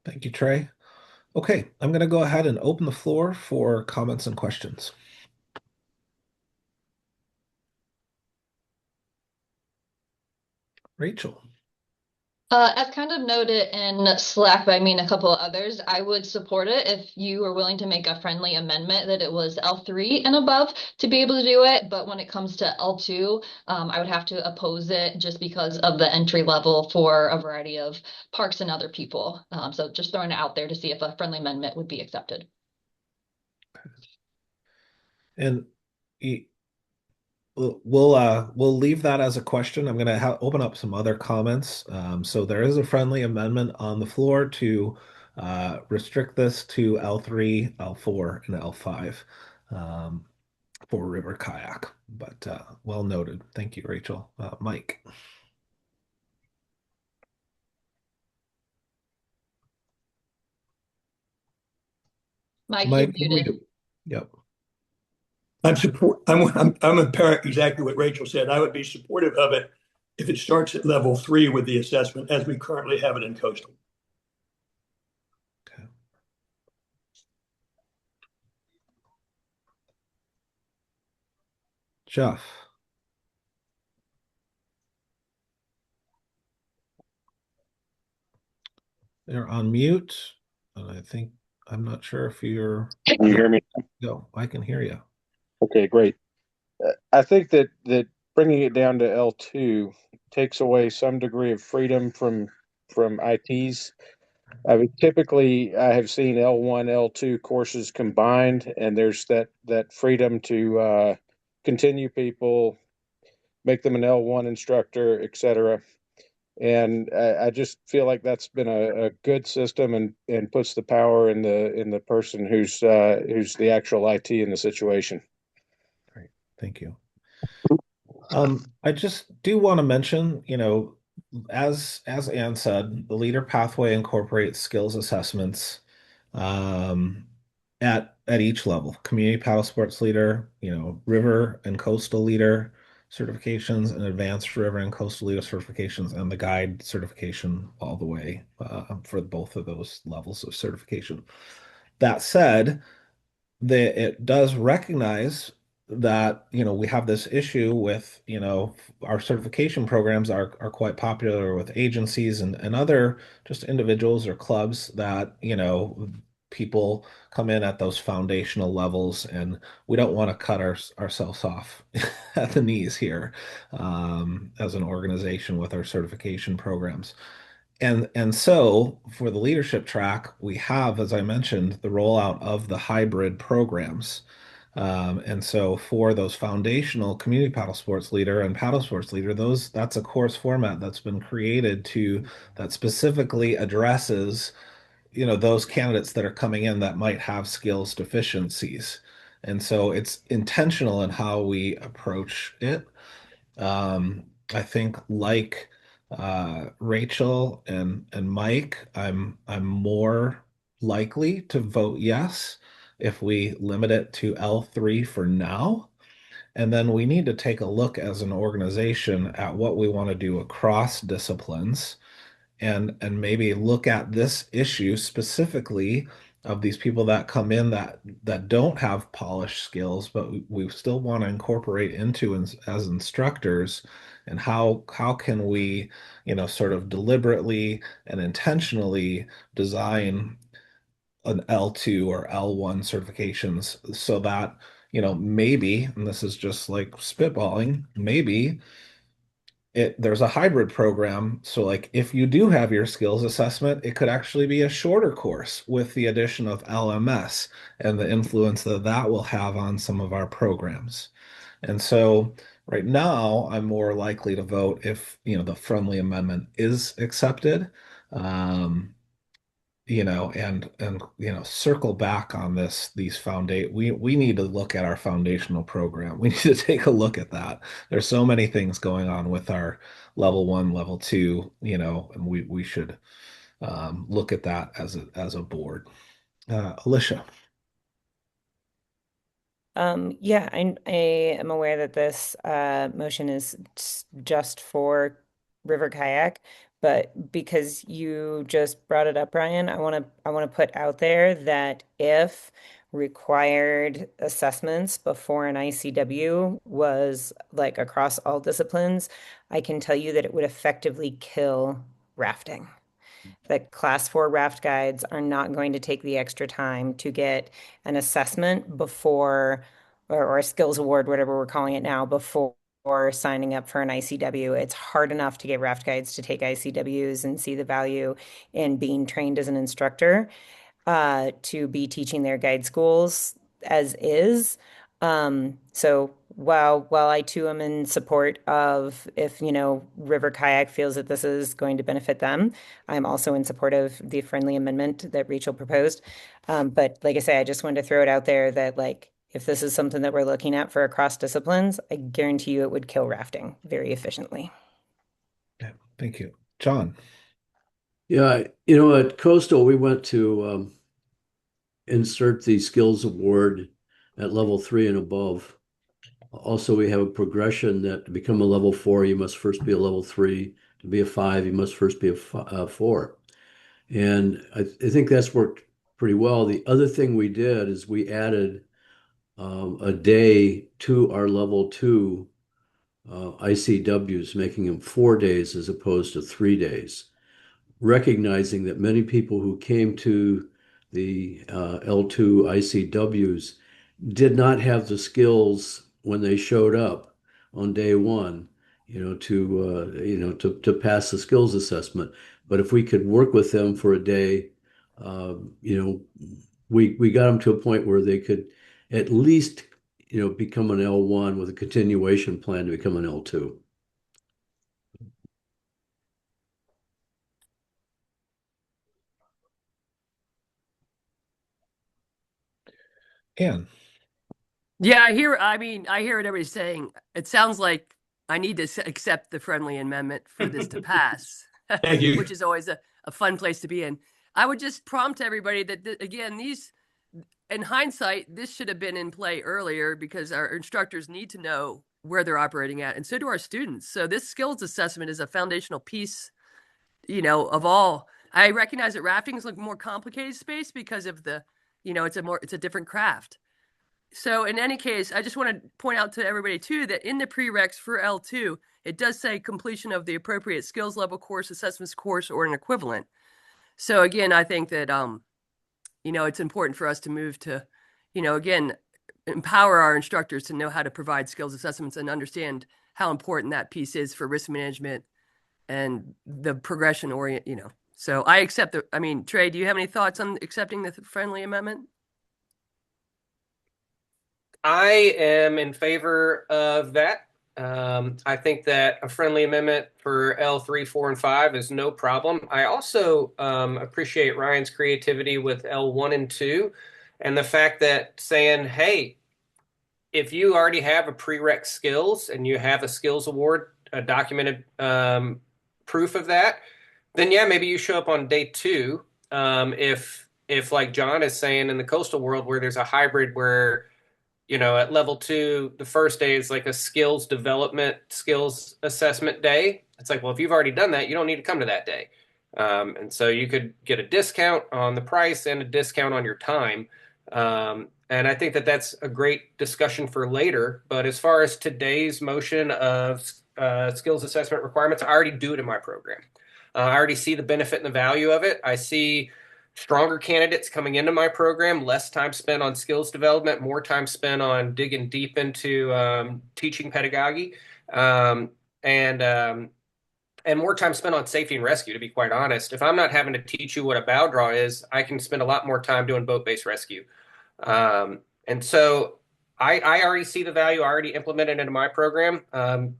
Thank you, Trey. Okay, I'm going to go ahead and open the floor for comments and questions. Rachel. As kind of noted in Slack by me and a couple of others, I would support it if you were willing to make a friendly amendment that it was L3 and above to be able to do it. But when it comes to L2, I would have to oppose it just because of the entry level for a variety of parks and other people. So just throwing it out there to see if a friendly amendment would be accepted. And we'll leave that as a question. I'm going to open up some other comments. So there is a friendly amendment on the floor to restrict this to L3, L4, and L5 for River Kayak. But well noted. Thank you, Rachel. Mike. Mike, Mike, you're muted. Yep. I'm a parent, exactly what Rachel said. I would be supportive of it if it starts at level 3 with the assessment as we currently have it in coastal. Okay. Jeff. You're on mute, and I'm not sure if you're. Can you hear me? No, I can hear you. Okay, great. I think that bringing it down to L2 takes away some degree of freedom from ITs. Typically, I have seen L1, L2 courses combined, and there's that freedom to continue people, make them an L1 instructor, etc. And I just feel like that's been a good system and puts the power in the person who's the actual IT in the situation. Great, thank you. I just do want to mention, as Ann said, the leader pathway incorporates skills assessments at each level: community paddle sports leader, river and coastal leader certifications, and advanced river and coastal leader certifications, and the guide certification all the way for both of those levels of certification. That said, it does recognize that we have this issue with our certification programs are quite popular with agencies and other just individuals or clubs that people come in at those foundational levels, and we don't want to cut ourselves off at the knees here as an organization with our certification programs. And so for the leadership track, we have, as I mentioned, the rollout of the hybrid programs. And so for those foundational community paddle sports leader and paddle sports leader, that's a course format that's been created that specifically addresses, those candidates that are coming in that might have skills deficiencies. And so it's intentional in how we approach it. I think like Rachel and Mike, I'm more likely to vote yes if we limit it to L3 for now. And then we need to take a look as an organization at what we want to do across disciplines and maybe look at this issue specifically of these people that come in that don't have polished skills, but we still want to incorporate into as instructors, and how can we, sort of deliberately and intentionally design an L2 or L1 certifications so that, maybe, and this is just like spitballing, maybe there's a hybrid program. So like if you do have your skills assessment, it could actually be a shorter course with the addition of LMS and the influence that will have on some of our programs. And so right now, I'm more likely to vote if, the friendly amendment is accepted. Circle back on we need to look at our foundational program. We need to take a look at that. There's so many things going on with our level 1, level 2, and we should look at that as a board. Alicia. Yeah, I am aware that this motion is just for River Kayak, but because you just brought it up, Ryan, I want to put out there that if required assessments before an ICW was like across all disciplines, I can tell you that it would effectively kill rafting. That class 4 raft guides are not going to take the extra time to get an assessment before, or a skills award, whatever we're calling it now, before signing up for an ICW. It's hard enough to get raft guides to take ICWs and see the value in being trained as an instructor, to be teaching their guide schools as is. So while I too am in support of if, River Kayak feels that this is going to benefit them, I'm also in support of the friendly amendment that Rachel proposed. But like I say, I just wanted to throw it out there that like, if this is something that we're looking at for across disciplines, I guarantee you it would kill rafting very efficiently. Yeah, thank you. John. Yeah, at Coastal, we went to insert the skills award at level 3 and above. Also, we have a progression that to become a level 4, you must first be a level 3. To be a 5, you must first be a 4. And I think that's worked pretty well. The other thing we did is we added a day to our level 2 ICWs, making them 4 days as opposed to 3 days, recognizing that many people who came to the L2 ICWs did not have the skills when they showed up on day 1, to pass the skills assessment. But if we could work with them for a day, we got them to a point where they could at least, become an L1 with a continuation plan to become an L2. Ann. Yeah, I hear what everybody's saying. It sounds like I need to accept the friendly amendment for this to pass. Thank you. Which is always a fun place to be in. I would just prompt everybody that, again, in hindsight, this should have been in play earlier because our instructors need to know where they're operating at, and so do our students. So this skills assessment is a foundational piece, of all. I recognize that rafting is a more complicated space because of it's a different craft. So in any case, I just want to point out to everybody too that in the prereqs for L2, it does say completion of the appropriate skills level course, assessments course, or an equivalent. So again, I think that it's important for us to move to, again, empower our instructors to know how to provide skills assessments and understand how important that piece is for risk management and the progression So I accept Trey, do you have any thoughts on accepting the friendly amendment? I am in favor of that. I think that a friendly amendment for L3, 4, and 5 is no problem. I also appreciate Ryan's creativity with L1 and 2 and the fact that saying, hey, if you already have a prereq skills and you have a skills award, a documented proof of that, then yeah, maybe you show up on day 2. If like John is saying in the coastal world where there's a hybrid where at level 2, the first day is like a skills development, skills assessment day. It's like, well, if you've already done that, you don't need to come to that day. And so you could get a discount on the price and a discount on your time. And I think that that's a great discussion for later. But as far as today's motion of skills assessment requirements, I already do it in my program. I already see the benefit and the value of it. I see stronger candidates coming into my program, less time spent on skills development, more time spent on digging deep into teaching pedagogy, and more time spent on safety and rescue, to be quite honest. If I'm not having to teach you what a bow draw is, I can spend a lot more time doing boat-based rescue. And so I already see the value. I already implemented it into my program.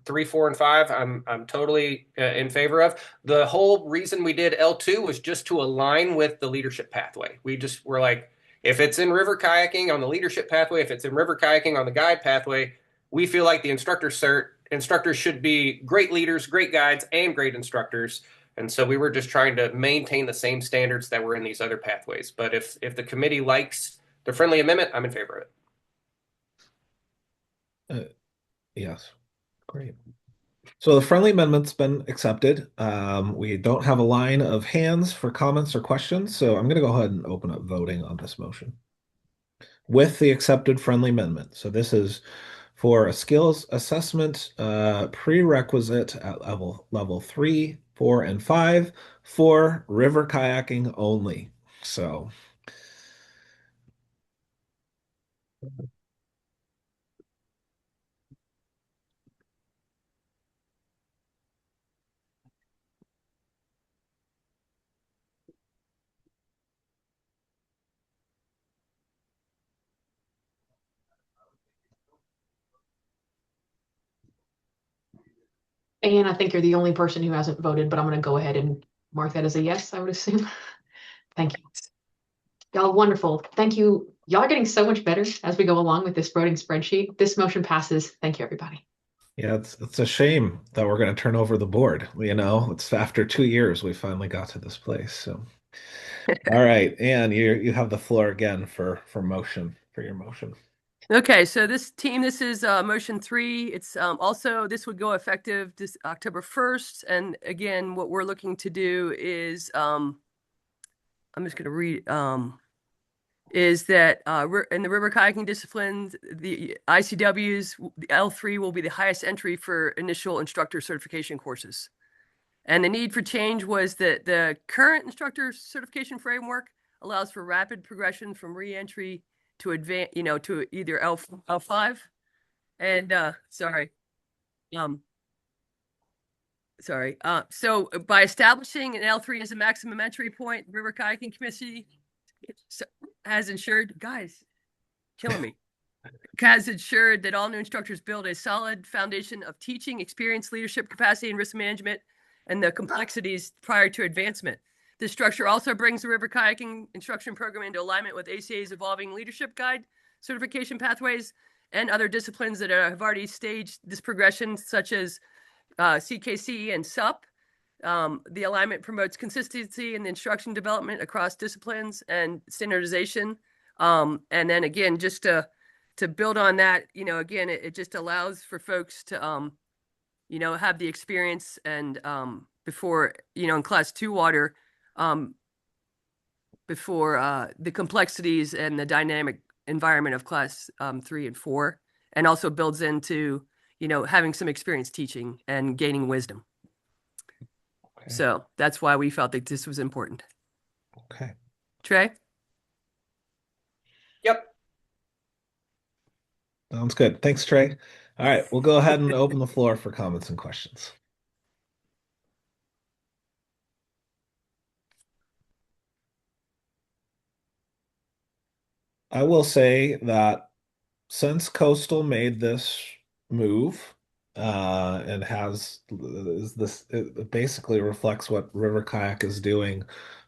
3, 4, and 5, I'm totally in favor of. The whole reason we did L2 was just to align with the leadership pathway. We're like, if it's in river kayaking on the leadership pathway, if it's in river kayaking on the guide pathway, we feel like the instructors should be great leaders, great guides, and great instructors. And so we were just trying to maintain the same standards that were in these other pathways. But if the committee likes the friendly amendment, I'm in favor of it. Yes, great. So the friendly amendment's been accepted. We don't have a line of hands for comments or questions, so I'm going to go ahead and open up voting on this motion with the accepted friendly amendment. So this is for a skills assessment prerequisite at level 3, 4, and 5 for river kayaking only. So And I think you're the only person who hasn't voted, but I'm going to go ahead and mark that as a yes, I would assume. Thank you. Y'all wonderful. Thank you. Y'all are getting so much better as we go along with this voting spreadsheet. This motion passes. Thank you, everybody. yeah, it's a shame that we're going to turn over the board. It's after 2 years we finally got to this place. So, all right, Anne, you have the floor again for your motion. Okay, so this is motion 3. It's also, this would go effective this October 1st. And again, what we're looking to do is, I'm just going to read, is that in the river kayaking disciplines, the ICWs, the L3 will be the highest entry for initial instructor certification courses. And the need for change was that the current instructor certification framework allows for rapid progression from re-entry to advance, to either L5 and so by establishing an L3 as a maximum entry point, River Kayaking Committee has ensured, has ensured that all new instructors build a solid foundation of teaching, experience, leadership, capacity, and risk management, and the complexities prior to advancement. This structure also brings the river kayaking instruction program into alignment with ACA's evolving leadership guide, certification pathways, and other disciplines that have already staged this progression, such as CKC and SUP. The alignment promotes consistency in the instruction development across disciplines and standardization. And then again, just to build on that, again, it just allows for folks to, have the experience and before, in class 2 water, before the complexities and the dynamic environment of class 3 and 4, and also builds into, having some experience teaching and gaining wisdom. Okay. So that's why we felt that this was important. Okay. Trey? Sounds good. Thanks, Trey. All right, we'll go ahead and open the floor for comments and questions. I will say that since Coastal made this move, and it basically reflects what River Kayak is doing.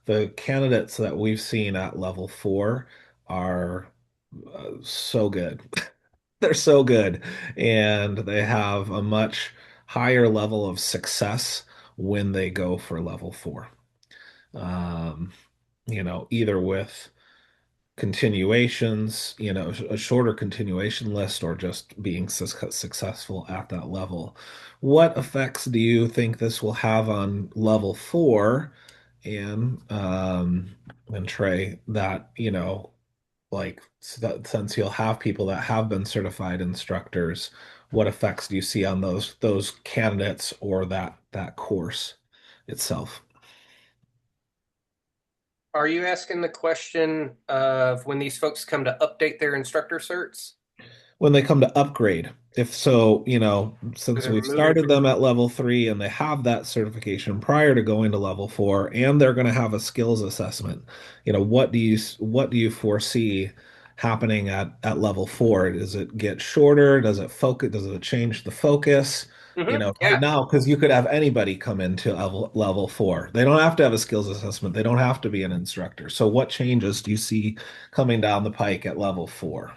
The candidates that we've seen at level 4 are so good. They're so good, and they have a much higher level of success when they go for level 4. Um, either with continuations, a shorter continuation list, or just being successful at that level. What effects do you think this will have on level 4, and Trey, that, like, since you'll have people that have been certified instructors, what effects do you see on those candidates or that course itself? Are you asking the question of when these folks come to update their instructor certs? When they come to upgrade. If so, since They're we've moving started them at level 3 and they have that certification prior to going to level 4, and they're going to have a skills assessment, what do you foresee happening at level 4? Does it get shorter? Does it change the focus? Yeah. Right now, because you could have anybody come into level 4. They don't have to have a skills assessment. They don't have to be an instructor. So what changes do you see coming down the pike at level 4?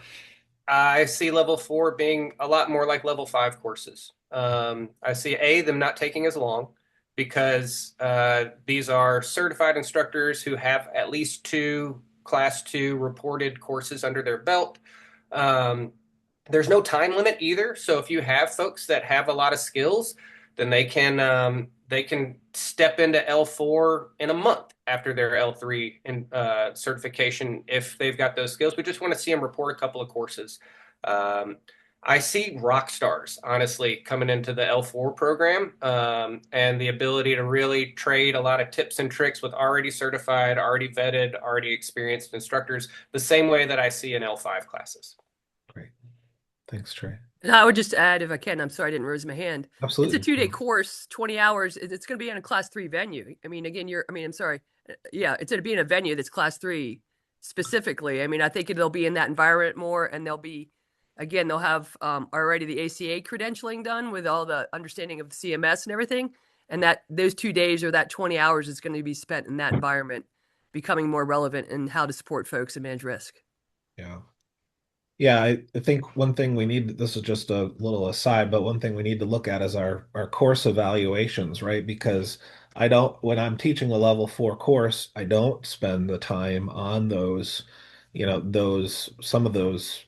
I see level 4 being a lot more like level 5 courses. I see them not taking as long because these are certified instructors who have at least 2 class 2 reported courses under their belt. There's no time limit either. So if you have folks that have a lot of skills, then they can step into L4 in a month after their L3 certification if they've got those skills. We just want to see them report a couple of courses. I see rock stars, honestly, coming into the L4 program, and the ability to really trade a lot of tips and tricks with already certified, already vetted, already experienced instructors, the same way that I see in L5 classes. Great. Thanks, Trey. And I would just add, if I can, I'm sorry I didn't raise my hand. Absolutely. It's a 2-day course, 20 hours. It's going to be in a class 3 venue. I mean, again, I'm sorry. Yeah, it's going to be in a venue that's class 3 specifically. I mean, I think it'll be in that environment more, and they'll have already the ACA credentialing done with all the understanding of the CMS and everything. And that those 2 days or that 20 hours is going to be spent in that environment, becoming more relevant in how to support folks and manage risk. Yeah. Yeah, I think one thing we need, this is just a little aside, but one thing we need to look at is our course evaluations, right? Because when I'm teaching a level 4 course, I don't spend the time on those, some of those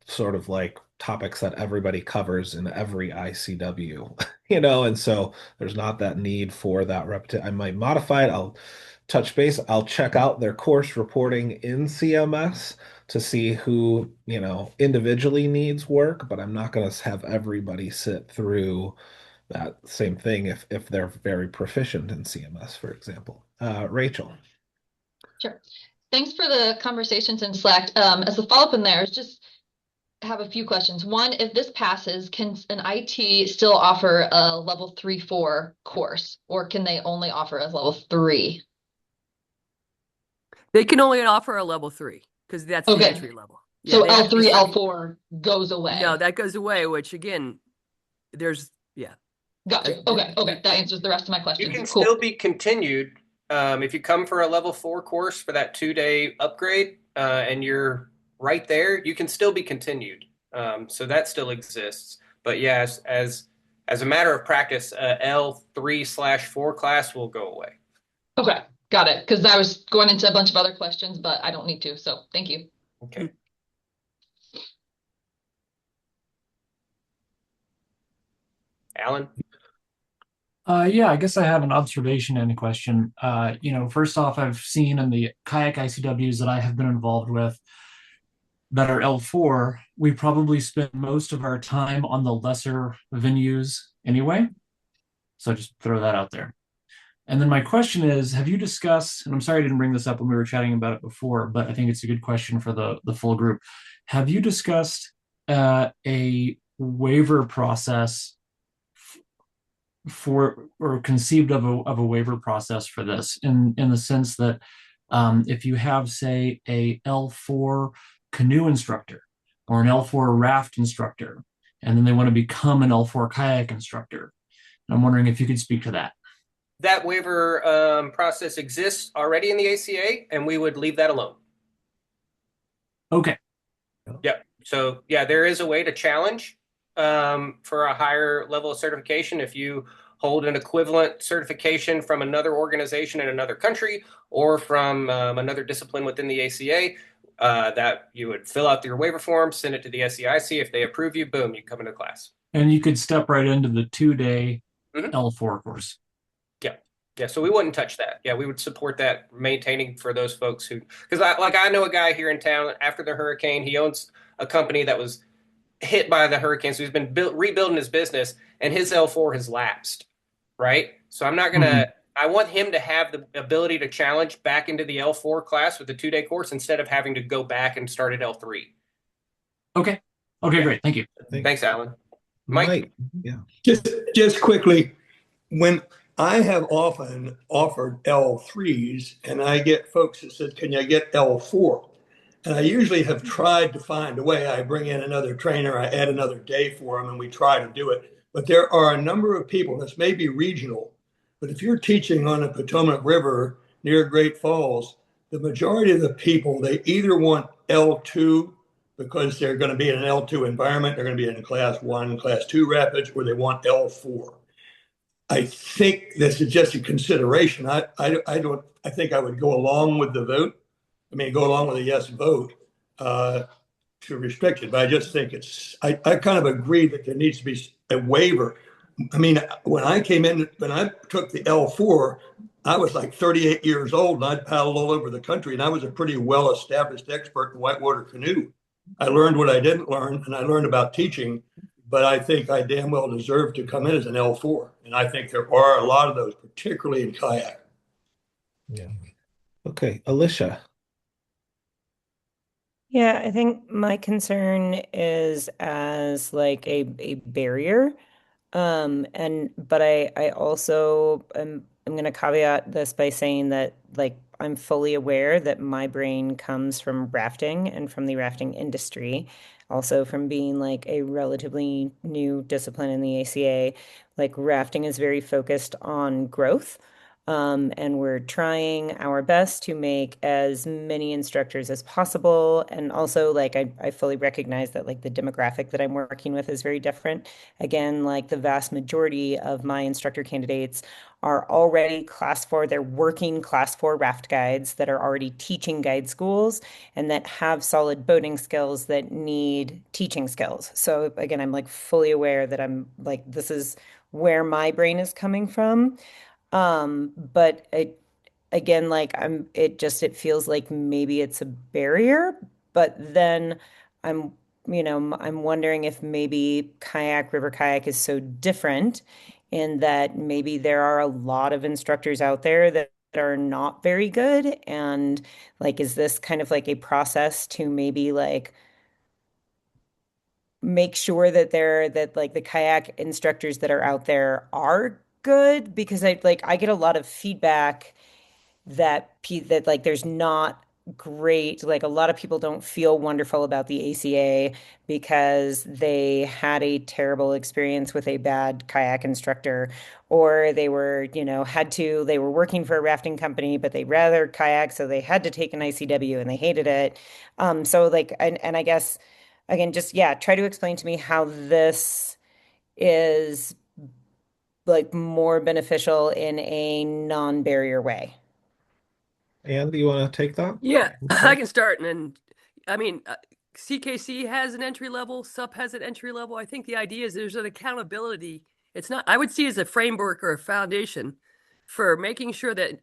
sort of like topics that everybody covers in every ICW, and so there's not that need for that repetition. I might modify it. I'll touch base. I'll check out their course reporting in CMS to see who, individually needs work, but I'm not going to have everybody sit through that same thing if they're very proficient in CMS, for example. Rachel. Sure. Thanks for the conversations in Slack. As a follow-up in there, just have a few questions. One, if this passes, can an IT still offer a level 3-4 course, or can they only offer a level 3? They can only offer a level 3 because that's the entry level. So L3, L4 goes away. No, that goes away, which again, Gotcha. Okay. That answers the rest of my questions. You can still be continued if you come for a level 4 course for that 2-day upgrade, and you're right there, you can still be continued. So that still exists. But yes, as a matter of practice, L3/4 class will go away. Okay, got it. Because I was going into a bunch of other questions, but I don't need to. So thank you. Okay. Alan? Yeah, I guess I have an observation and a question. First off, I've seen in the Kayak ICWs that I have been involved with that are L4, we probably spend most of our time on the lesser venues anyway. So just throw that out there. And then my question is, have you discussed, and I'm sorry I didn't bring this up when we were chatting about it before, but I think it's a good question for the full group. Have you discussed a waiver process for, or conceived of a waiver process for this, in the sense that if you have, say, a L4 canoe instructor or an L4 raft instructor, and then they want to become an L4 kayak instructor, I'm wondering if you could speak to that. That waiver process exists already in the ACA, and we would leave that alone. Okay. Yep. So yeah, there is a way to challenge for a higher level of certification if you hold an equivalent certification from another organization in another country or from another discipline within the ACA. That you would fill out your waiver form, send it to the SEIC. If they approve you, boom, you come into class. And you could step right into the 2-day L4 course. Yeah. Yeah. So we wouldn't touch that. Yeah. We would support that, maintaining for those folks who, because I know a guy here in town after the hurricane, he owns a company that was hit by the hurricane. So he's been rebuilding his business, and his L4 has lapsed. Right. So I'm not going to, I want him to have the ability to challenge back into the L4 class with the 2-day course instead of having to go back and start at L3. Okay. Okay, great. Thank you. Thanks, Alan. Mike. Yeah. Just quickly, when I have often offered L3s, and I get folks that said, can you get L4? And I usually have tried to find a way. I bring in another trainer, I add another day for them, and we try to do it. But there are a number of people, this may be regional, but if you're teaching on the Potomac River near Great Falls, the majority of the people, they either want L2 because they're going to be in an L2 environment, they're going to be in class 1, class 2 rapids, or they want L4. I think this is just a consideration. I think I would go along with the vote. I mean, go along with a yes vote to restrict it. But I just think I kind of agree that there needs to be a waiver. I mean, when I took the L4, I was like 38 years old, and I'd paddled all over the country, and I was a pretty well-established expert in whitewater canoe. I learned what I didn't learn, and I learned about teaching, but I think I damn well deserve to come in as an L4. And I think there are a lot of those, particularly in kayak. Yeah. Okay, Alicia. Yeah, I think my concern is as like a barrier. But I also I'm going to caveat this by saying that like I'm fully aware that my brain comes from rafting and from the rafting industry, also from being like a relatively new discipline in the ACA. Like rafting is very focused on growth. And we're trying our best to make as many instructors as possible. And also, like, I fully recognize that, like, the demographic that I'm working with is very different. Again, like, the vast majority of my instructor candidates are already class 4. They're working class 4 raft guides that are already teaching guide schools and that have solid boating skills that need teaching skills. So, again, I'm, like, fully aware that I'm, like, this is where my brain is coming from. But again, like it feels like maybe it's a barrier, but then I'm, I'm wondering if maybe river kayak is so different in that maybe there are a lot of instructors out there that are not very good. And like, is this kind of like a process to maybe like make sure that like the kayak instructors that are out there are good? Because I get a lot of feedback that like there's not great, like a lot of people don't feel wonderful about the ACA because they had a terrible experience with a bad kayak instructor, or they were, they were working for a rafting company, but they rather kayak, so they had to take an ICW and they hated it. So like, and I guess again, just try to explain to me how this is like more beneficial in a non-barrier way. Anne, do you want to take that? Yeah, I can start. And I mean, CKC has an entry level, SUP has an entry level. I think the idea is there's an accountability. It's not, I would see it as a framework or a foundation for making sure that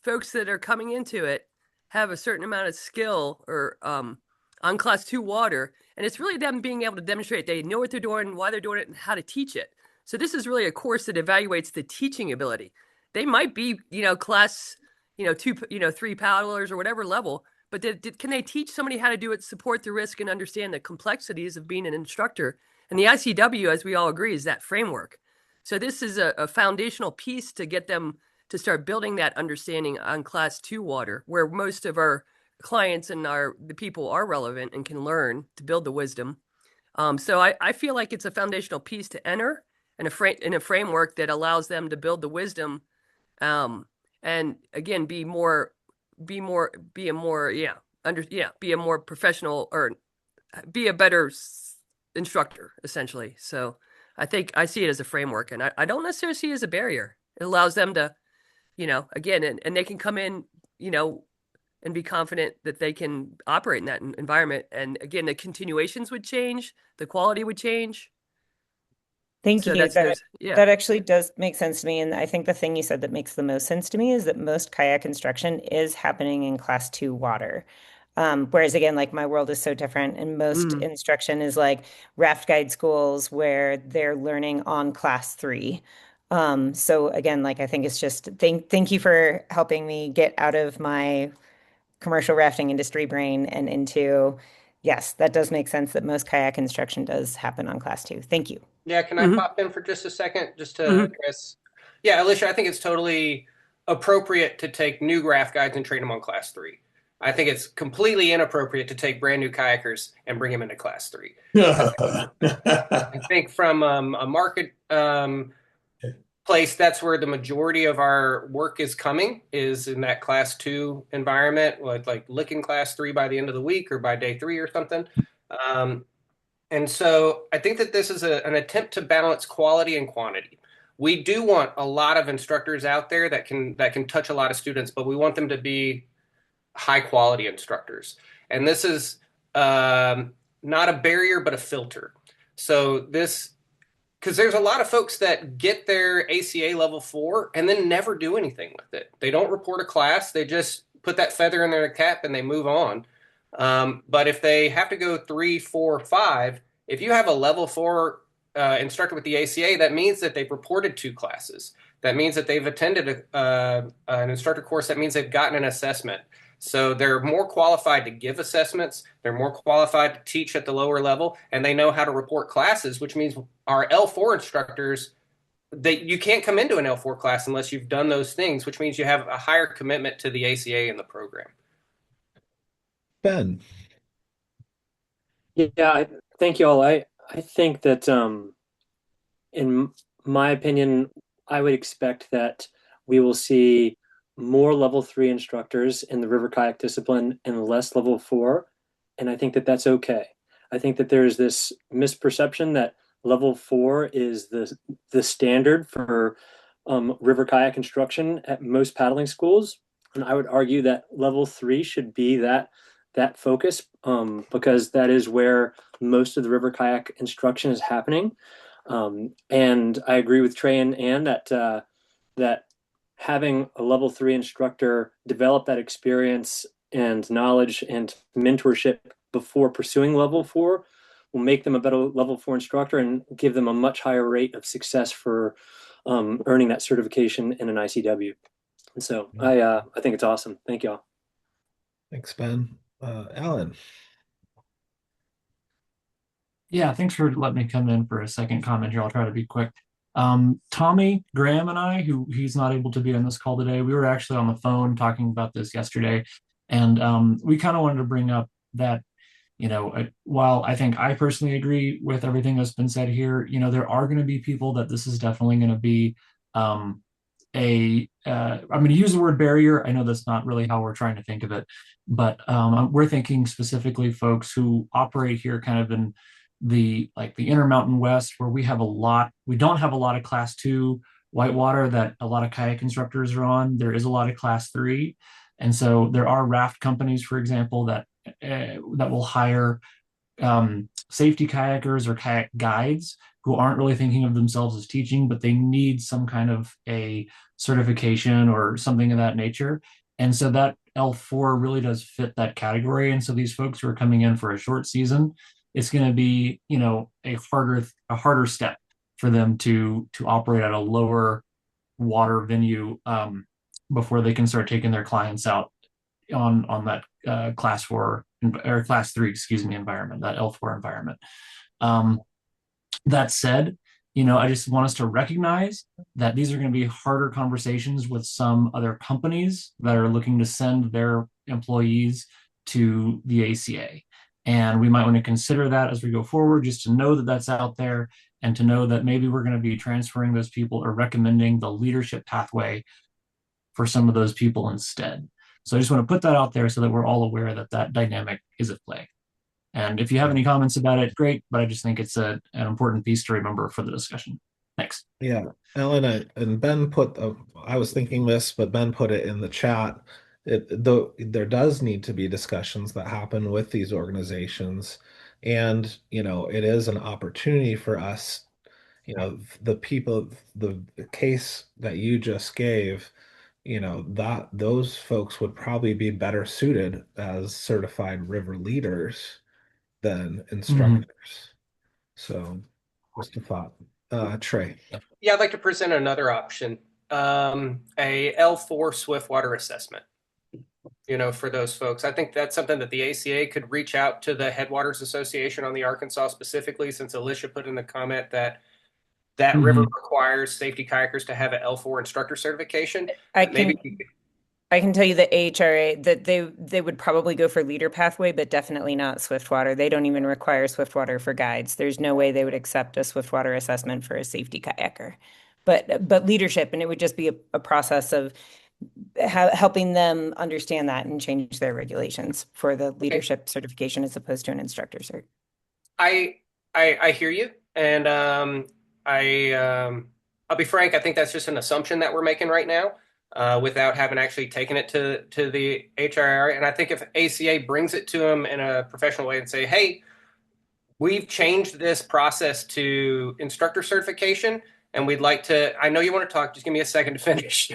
folks that are coming into it have a certain amount of skill or on class 2 water. And it's really them being able to demonstrate they know what they're doing, why they're doing it, and how to teach it. So this is really a course that evaluates the teaching ability. They might be, class, 2, 3 paddlers or whatever level, but can they teach somebody how to do it, support the risk, and understand the complexities of being an instructor? And the ICW, as we all agree, is that framework. So this is a foundational piece to get them to start building that understanding on Class 2 water, where most of our clients and the people are relevant and can learn to build the wisdom. So I feel like it's a foundational piece to enter in a framework that allows them to build the wisdom, and again be a more professional, or be a better instructor, essentially. So I think I see it as a framework, and I don't necessarily see it as a barrier. It allows them to, again, and they can come in, and be confident that they can operate in that environment. And again, the continuations would change, the quality would change. Thank So you. yeah. That actually does make sense to me. And I think the thing you said that makes the most sense to me is that most kayak instruction is happening in Class 2 water. Whereas again, like my world is so different, and most instruction is like raft guide schools where they're learning on Class 3. So again, like I think it's just thank you for helping me get out of my commercial rafting industry brain and into, yes, that does make sense that most kayak instruction does happen on Class 2. Thank you. Yeah, can I pop in for just a second, just to address? Yeah, Alicia, I think it's totally appropriate to take new raft guides and train them on Class 3. I think it's completely inappropriate to take brand new kayakers and bring them into Class 3. I think from a market place, that's where the majority of our work is coming, is in that Class 2 environment, with like licking Class 3 by the end of the week or by day 3 or something. And so I think that this is an attempt to balance quality and quantity. We do want a lot of instructors out there that can touch a lot of students, but we want them to be high quality instructors. And this is not a barrier, but a filter. So because there's a lot of folks that get their ACA level 4 and then never do anything with it. They don't report a class. They just put that feather in their cap and they move on. But if they have to go 3, 4, 5, if you have a level 4 instructor with the ACA, that means that they've reported 2 classes. That means that they've attended an instructor course. That means they've gotten an assessment. So they're more qualified to give assessments. They're more qualified to teach at the lower level, and they know how to report classes, which means our L4 instructors, you can't come into an L4 class unless you've done those things, which means you have a higher commitment to the ACA in the program. Ben. Yeah, thank you all. I think that in my opinion, I would expect that we will see more level 3 instructors in the river kayak discipline and less level 4. And I think that that's okay. I think that there's this misperception that level 4 is the standard for river kayak instruction at most paddling schools. And I would argue that level 3 should be that focus, because that is where most of the river kayak instruction is happening. And I agree with Trey and Ann that having a level 3 instructor develop that experience and knowledge and mentorship before pursuing level 4 will make them a better level 4 instructor and give them a much higher rate of success for earning that certification in an ICW. And so I think it's awesome. Thank you all. Thanks, Ben. Alan. Yeah, thanks for letting me come in for a second comment here. I'll try to be quick. Tommy Graham and I, he's not able to be on this call today, we were actually on the phone talking about this yesterday. And we kind of wanted to bring up that, while I think I personally agree with everything that's been said here, there are going to be people that this is definitely going to be I'm going to use the word barrier. I know that's not really how we're trying to think of it, but we're thinking specifically folks who operate here kind of in the Intermountain West, where we don't have a lot of Class 2 whitewater that a lot of kayak instructors are on. There is a lot of Class 3. And so there are raft companies, for example, that will hire safety kayakers or kayak guides who aren't really thinking of themselves as teaching, but they need some kind of a certification or something of that nature. And so that L4 really does fit that category. And so these folks who are coming in for a short season, it's going to be, a harder step for them to operate at a lower water venue before they can start taking their clients out on that class 4 or class 3, excuse me, environment, that L4 environment. That said, I just want us to recognize that these are going to be harder conversations with some other companies that are looking to send their employees to the ACA. And we might want to consider that as we go forward, just to know that that's out there and to know that maybe we're going to be transferring those people or recommending the leadership pathway for some of those people instead. So I just want to put that out there so that we're all aware that that dynamic is at play. And if you have any comments about it, great. But I just think it's an important piece to remember for the discussion. Thanks. Yeah, Ellen and Ben put, I was thinking this, but Ben put it in the chat. Though there does need to be discussions that happen with these organizations. And, it is an opportunity for us, the people, the case that you just gave, that those folks would probably be better suited as certified river leaders than instructors. So just a thought. Trey. Yeah, I'd like to present another option, a L4 Swiftwater assessment. For those folks, I think that's something that the ACA could reach out to the Headwaters Association on the Arkansas specifically, since Alicia put in the comment that river requires safety kayakers to have an L4 instructor certification. I can tell you the AHRA that they would probably go for leader pathway, but definitely not Swiftwater. They don't even require Swiftwater for guides. There's no way they would accept a Swiftwater assessment for a safety kayaker. But leadership, and it would just be a process of helping them understand that and change their regulations for the leadership certification as opposed to an instructor cert. I hear you, and I'll be frank. I think that's just an assumption that we're making right now. Without having actually taken it to the HRR. And I think if ACA brings it to them in a professional way and say, hey, we've changed this process to instructor certification, and we'd like to, I know you want to talk, just give me a second to finish.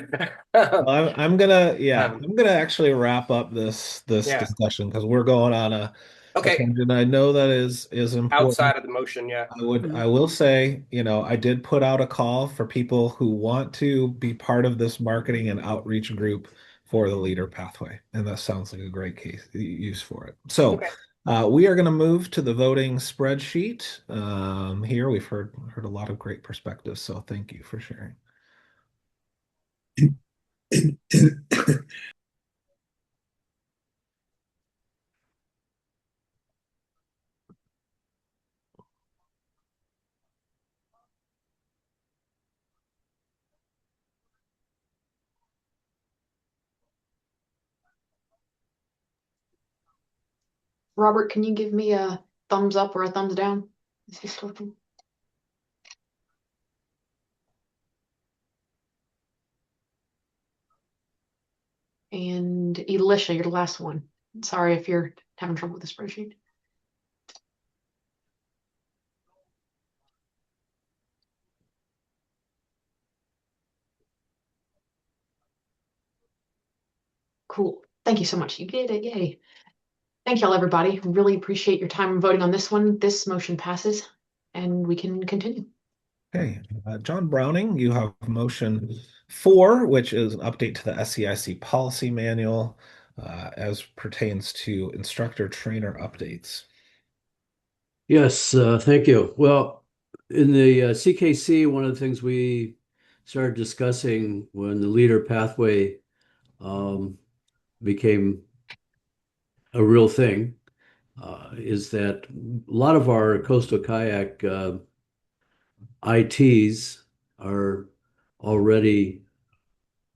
I'm gonna actually wrap up this discussion because we're going on a tangent. I know that is important. Outside of the motion, yeah. I will say, I did put out a call for people who want to be part of this marketing and outreach group for the leader pathway, and that sounds like a great use for it. So we are going to move to the voting spreadsheet. Here we've heard a lot of great perspectives, so thank you for sharing. Robert, can you give me a thumbs up or a thumbs down? Is he looking? And Alicia, you're the last one. Sorry if you're having trouble with the spreadsheet. Cool. Thank you so much. You did it. Yay. Thank y'all, everybody. Really appreciate your time voting on this one. This motion passes, and we can continue. Okay. John Browning, you have motion 4, which is an update to the SEIC policy manual as pertains to instructor trainer updates. Yes, thank you. Well, in the CKC, one of the things we started discussing when the leader pathway became a real thing is that a lot of our coastal kayak ITs are already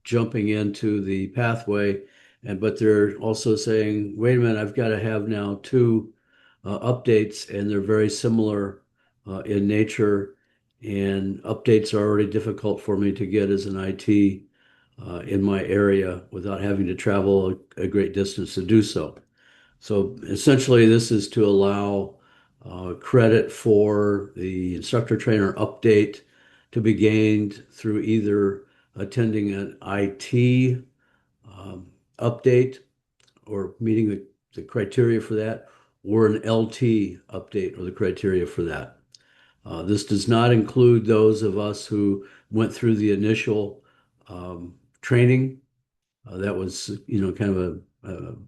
jumping into the pathway, but they're also saying, wait a minute, I've got to have now 2 updates, and they're very similar in nature, and updates are already difficult for me to get as an IT in my area without having to travel a great distance to do so. So essentially, this is to allow credit for the instructor trainer update to be gained through either attending an IT update or meeting the criteria for that, or an LT update or the criteria for that. This does not include those of us who went through the initial training. That was, kind of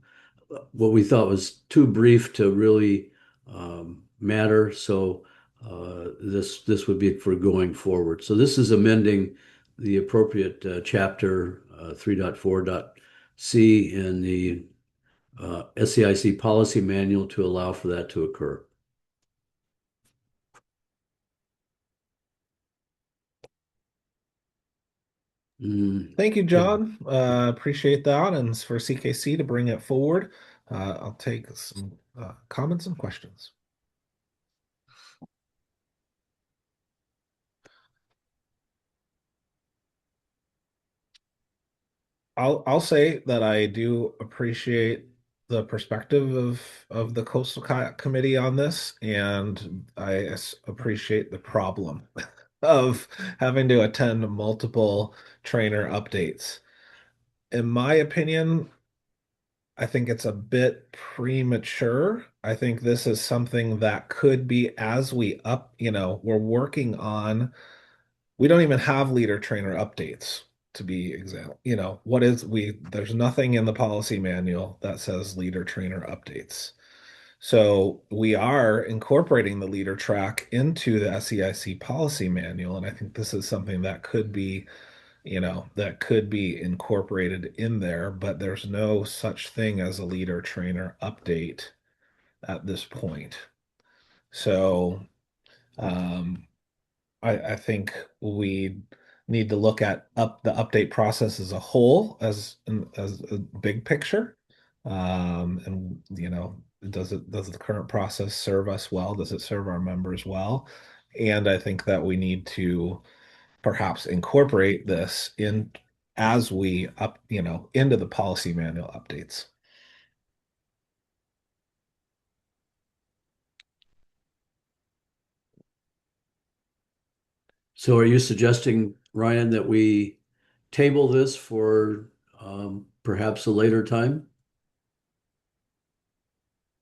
what we thought was too brief to really matter. So this would be for going forward. So this is amending the appropriate chapter 3.4.c in the SEIC policy manual to allow for that to occur. Thank you, John. Appreciate that, and for CKC to bring it forward. I'll take some comments and questions. I'll say that I do appreciate the perspective of the Coastal Kayak Committee on this, and I appreciate the problem of having to attend multiple trainer updates. In my opinion, I think it's a bit premature. I think this is something that could be as we're working on, we don't even have leader trainer updates to be example. There's nothing in the policy manual that says leader trainer updates. So we are incorporating the leader track into the SEIC policy manual, and I think this is something that could be incorporated in there, but there's no such thing as a leader trainer update at this point. So I think we need to look at the update process as a whole, as a big picture. And does the current process serve us well? Does it serve our members well? And I think that we need to perhaps incorporate this in as we into the policy manual updates. So are you suggesting, Ryan, that we table this for perhaps a later time?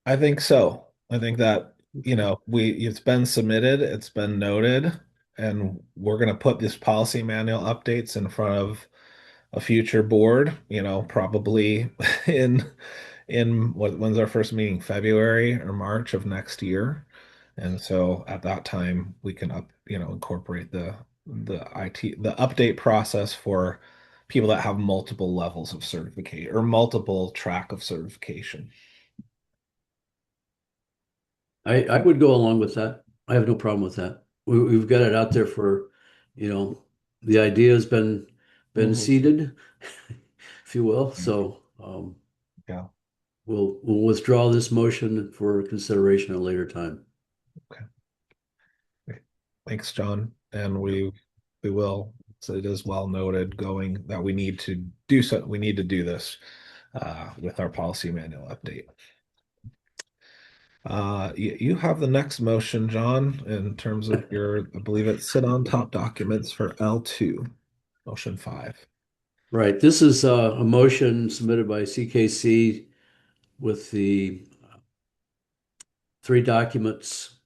I think so. I think that, it's been submitted, it's been noted, and we're going to put this policy manual updates in front of a future board, probably when's our first meeting? February or March of next year. And so at that time we can incorporate the update process for people that have multiple levels of certification or multiple track of certification. I would go along with that. I have no problem with that. We've got it out there for, the idea has been seeded, if you will. So yeah, we'll withdraw this motion for consideration at a later time. Okay. Great. Thanks, John. And we will. So it is well noted that we need to do so. We need to do this with our policy manual update. You have the next motion, John, in terms of I believe it's sit on top documents for L2, motion 5. Right. This is a motion submitted by CKC with the 3 documents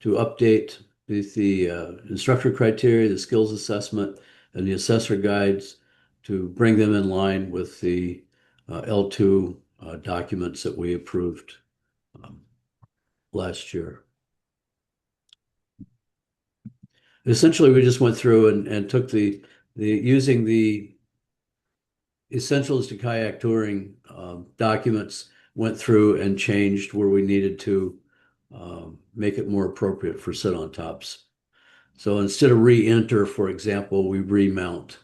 to update the instructor criteria, the skills assessment, and the assessor guides to bring them in line with the L2 documents that we approved last year. Essentially, we just went through and took using the Essentials to Kayak Touring documents, went through and changed where we needed to make it more appropriate for sit-on tops. So instead of re-enter, for example, we remount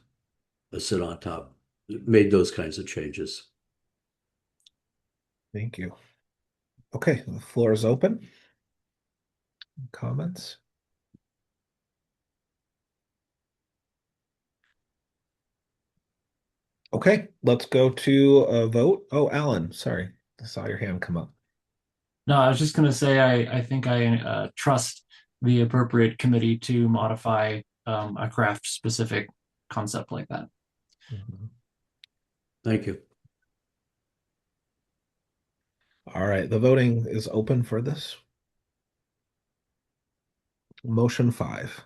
a sit-on top. Made those kinds of changes. Thank you. Okay, the floor is open. Comments? Okay, let's go to a vote. Oh, Alan, sorry. I saw your hand come up. No, I was just going to say I think I trust the appropriate committee to modify a craft-specific concept like that. Thank you. All right, the voting is open for this. Motion 5.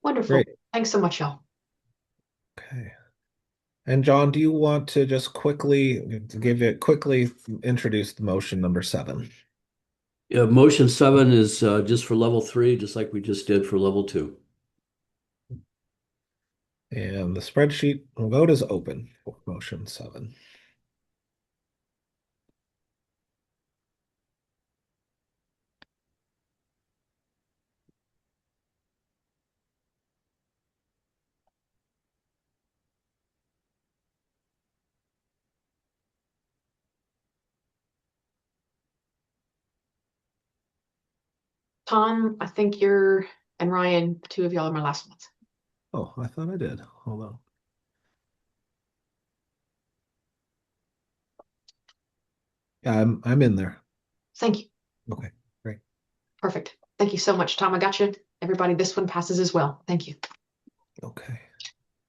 Wonderful. Great. Thanks so much, y'all. Okay. And John, do you want to just quickly introduce the motion number 7? Yeah, motion 7 is just for level 3, just like we just did for level 2. And the spreadsheet vote is open for motion 7. Tom, I think and Ryan, 2 of y'all are my last ones. Oh, I thought I did. Hold on. Yeah, I'm in there. Thank you. Okay, great. Perfect. Thank you so much, Tom. I got you. Everybody, this one passes as well. Thank you. Okay.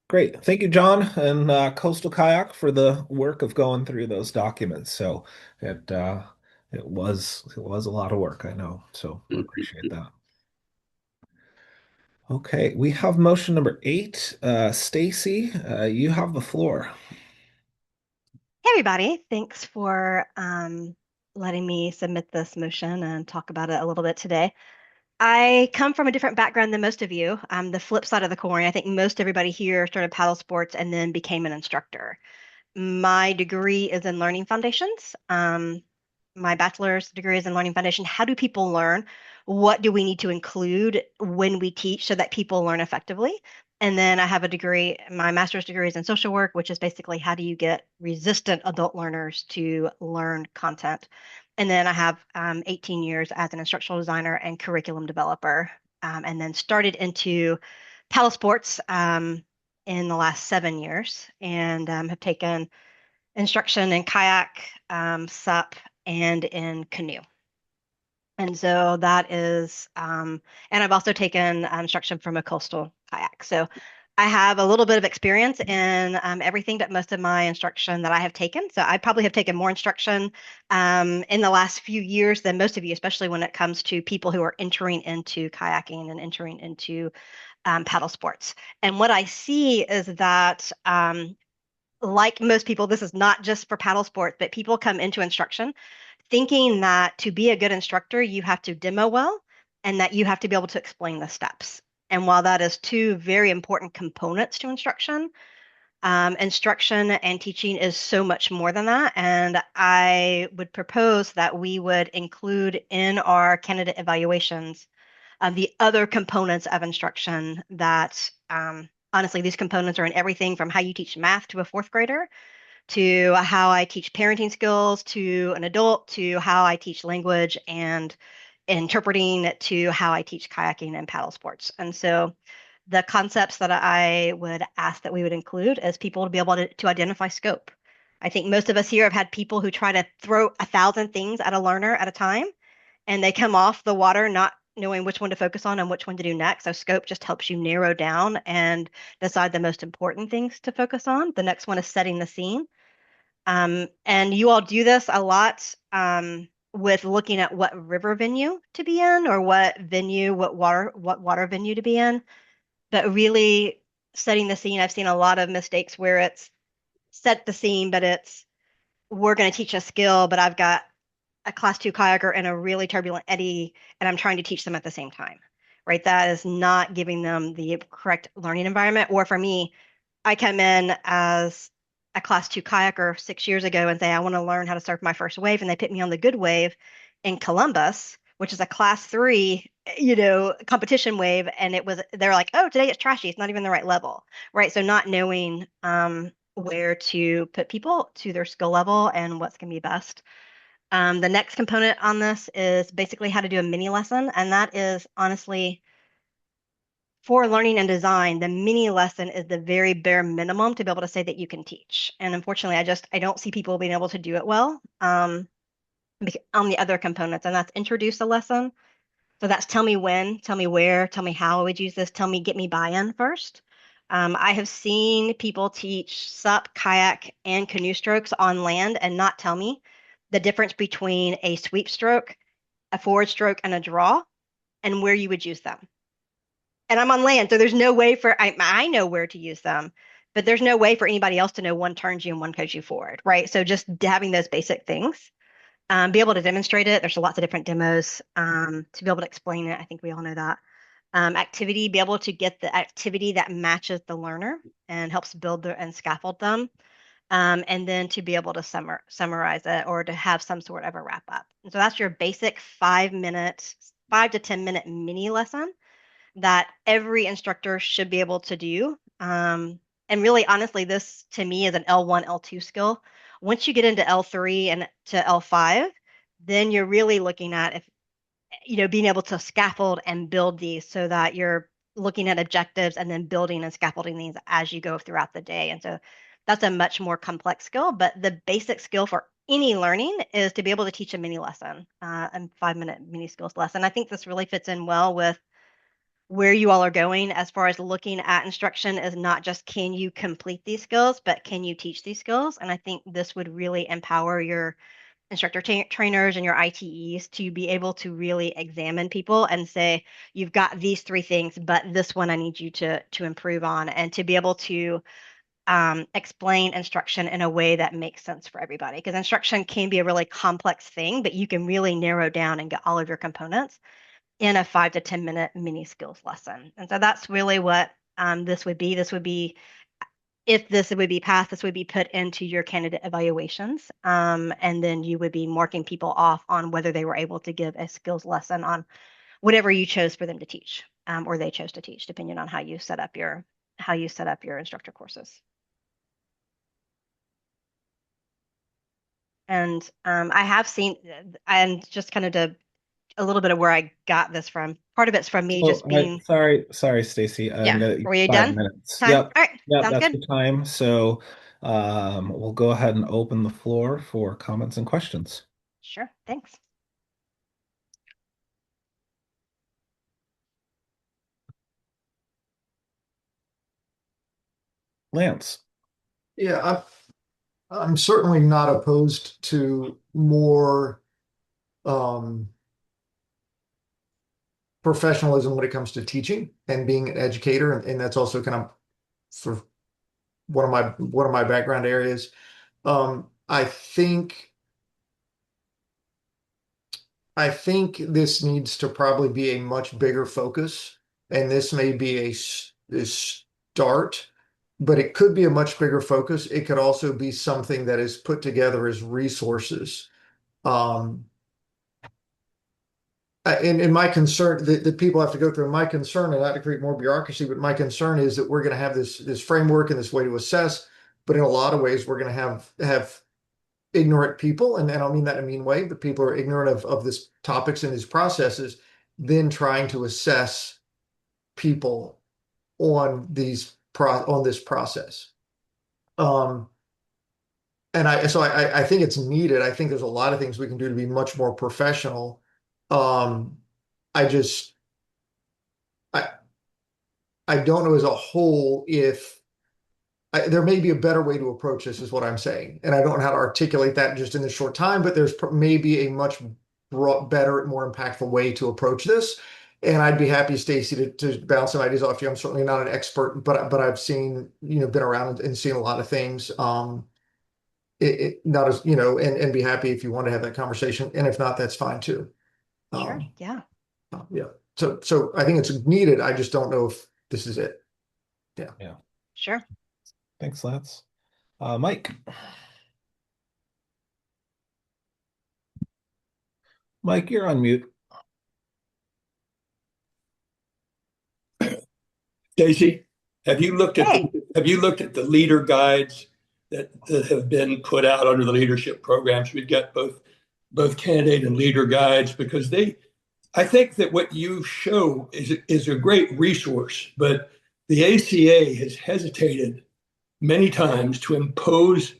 Great. Thank you, John and Coastal Kayak for the work of going through those documents. So it was a lot of work, I know. So I appreciate that. Okay, we have motion number 8. Stacy, you have the floor. Hey, everybody. Thanks for letting me submit this motion and talk about it a little bit today. I come from a different background than most of you. I'm the flip side of the coin. I think most everybody here started paddle sports and then became an instructor. My degree is in learning foundations. My bachelor's degree is in learning foundation. How do people learn? What do we need to include when we teach so that people learn effectively? And then I have a degree, my master's degree is in social work, which is basically how do you get resistant adult learners to learn content? And then I have 18 years as an instructional designer and curriculum developer, and then started into paddle sports in the last 7 years, and have taken instruction in kayak, SUP, and in canoe. And so that is, and I've also taken instruction from a coastal kayak. So I have a little bit of experience in everything, but most of my instruction that I have taken. So I probably have taken more instruction in the last few years than most of you, especially when it comes to people who are entering into kayaking and entering into paddle sports. And what I see is that like most people, this is not just for paddle sports, but people come into instruction thinking that to be a good instructor, you have to demo well and that you have to be able to explain the steps. And while that is 2 very important components to instruction, instruction and teaching is so much more than that. And I would propose that we would include in our candidate evaluations the other components of instruction that honestly, these components are in everything from how you teach math to a 4th grader, to how I teach parenting skills to an adult, to how I teach language and interpreting, to how I teach kayaking and paddle sports. And so the concepts that I would ask that we would include is people to be able to identify scope. I think most of us here have had people who try to throw 1,000 things at a learner at a time, and they come off the water not knowing which one to focus on and which one to do next. So scope just helps you narrow down and decide the most important things to focus on. The next one is setting the scene. And you all do this a lot with looking at what river venue to be in, or what water venue to be in. But really setting the scene, I've seen a lot of mistakes where it's set the scene, but it's we're going to teach a skill, but I've got a class 2 kayaker in a really turbulent eddy, and I'm trying to teach them at the same time, right? That is not giving them the correct learning environment. Or for me, I come in as a class 2 kayaker 6 years ago and say, I want to learn how to surf my first wave. And they put me on the good wave in Columbus, which is a class 3, competition wave. And they're like, oh, today it's trashy. It's not even the right level, right? So not knowing where to put people to their skill level and what's going to be best. The next component on this is basically how to do a mini lesson. And that is honestly, for learning and design, the mini lesson is the very bare minimum to be able to say that you can teach. And unfortunately, I don't see people being able to do it well on the other components, and that's introduce a lesson. So that's tell me when, tell me where, tell me how I would use this, get me buy-in first. I have seen people teach SUP, kayak, and canoe strokes on land and not tell me the difference between a sweep stroke, a forward stroke, and a draw, and where you would use them. and I'm on land, so there's no way for I know where to use them, but there's no way for anybody else to know one turns you and one goes you forward, right? So just having those basic things, be able to demonstrate it. There's lots of different demos to be able to explain it. I think we all know that. Activity, be able to get the activity that matches the learner and helps build and scaffold them. And then to be able to summarize it or to have some sort of a wrap up. And so that's your basic 5 to 10 minute mini lesson that every instructor should be able to do. And really, honestly, this to me is an L1, L2 skill. Once you get into L3 and to L5, then you're really looking at being able to scaffold and build these so that you're looking at objectives and then building and scaffolding these as you go throughout the day. And so that's a much more complex skill, but the basic skill for any learning is to be able to teach a mini lesson, a 5-minute mini skills lesson. I think this really fits in well with where you all are going as far as looking at instruction is not just can you complete these skills, but can you teach these skills? And I think this would really empower your instructor trainers and your ITEs to be able to really examine people and say, you've got these 3 things, but this one I need you to improve on, and to be able to explain instruction in a way that makes sense for everybody. Because instruction can be a really complex thing, but you can really narrow down and get all of your components in a 5 to 10 minute mini skills lesson. And so that's really what this would be. This would be, if this would be passed, this would be put into your candidate evaluations. And then you would be marking people off on whether they were able to give a skills lesson on whatever you chose for them to teach, or they chose to teach, depending on how you set up your instructor courses. And I have seen, and just kind of a little bit of where I got this from. Part of it's from me just being. Sorry, Stacy. Yeah. Were you 5 done? minutes. Time? Yep. All right. Yep. Sounds That's good. the time. So we'll go ahead and open the floor for comments and questions. Sure. Thanks. Lance. Yeah, I'm certainly not opposed to more professionalism when it comes to teaching and being an educator, and that's also kind of sort of one of my background areas. I think this needs to probably be a much bigger focus, and this may be a start, but it could be a much bigger focus. It could also be something that is put together as resources. And my concern that people have to go through, my concern, and not to create more bureaucracy, but my concern is that we're going to have this framework and this way to assess, but in a lot of ways, we're going to have ignorant people, and I don't mean that in a mean way, but people are ignorant of this topics and these processes, then trying to assess people on this process. And I think it's needed. I think there's a lot of things we can do to be much more professional. I don't know as a whole if there may be a better way to approach this, is what I'm saying. And I don't know how to articulate that just in this short time, but there's maybe a much better, more impactful way to approach this. And I'd be happy, Stacy, to bounce some ideas off you. I'm certainly not an expert, but I've seen, been around and seen a lot of things. Not as, and be happy if you want to have that conversation. And if not, that's fine too. Sure. Yeah. Yeah. So I think it's needed. I just don't know if this is it. Yeah. Yeah. Sure. Thanks, Lance. Mike. Mike, you're on mute. Stacy, have you looked at the leader guides that have been put out under the leadership programs? We've got both candidate and leader guides, because I think that what you show is a great resource, but the ACA has hesitated many times to impose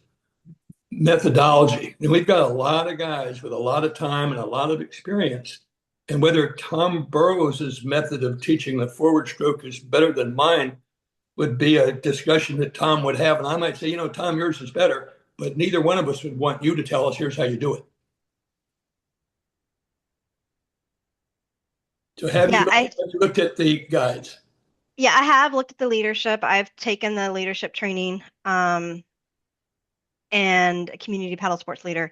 methodology. And we've got a lot of guys with a lot of time and a lot of experience. And whether Tom Burrows's method of teaching the forward stroke is better than mine would be a discussion that Tom would have. And I might say, Tom, yours is better, but neither one of us would want you to tell us, here's how you do it. So have you looked at the guides? Yeah, I have looked at the leadership. I've taken the leadership training, and a community paddle sports leader.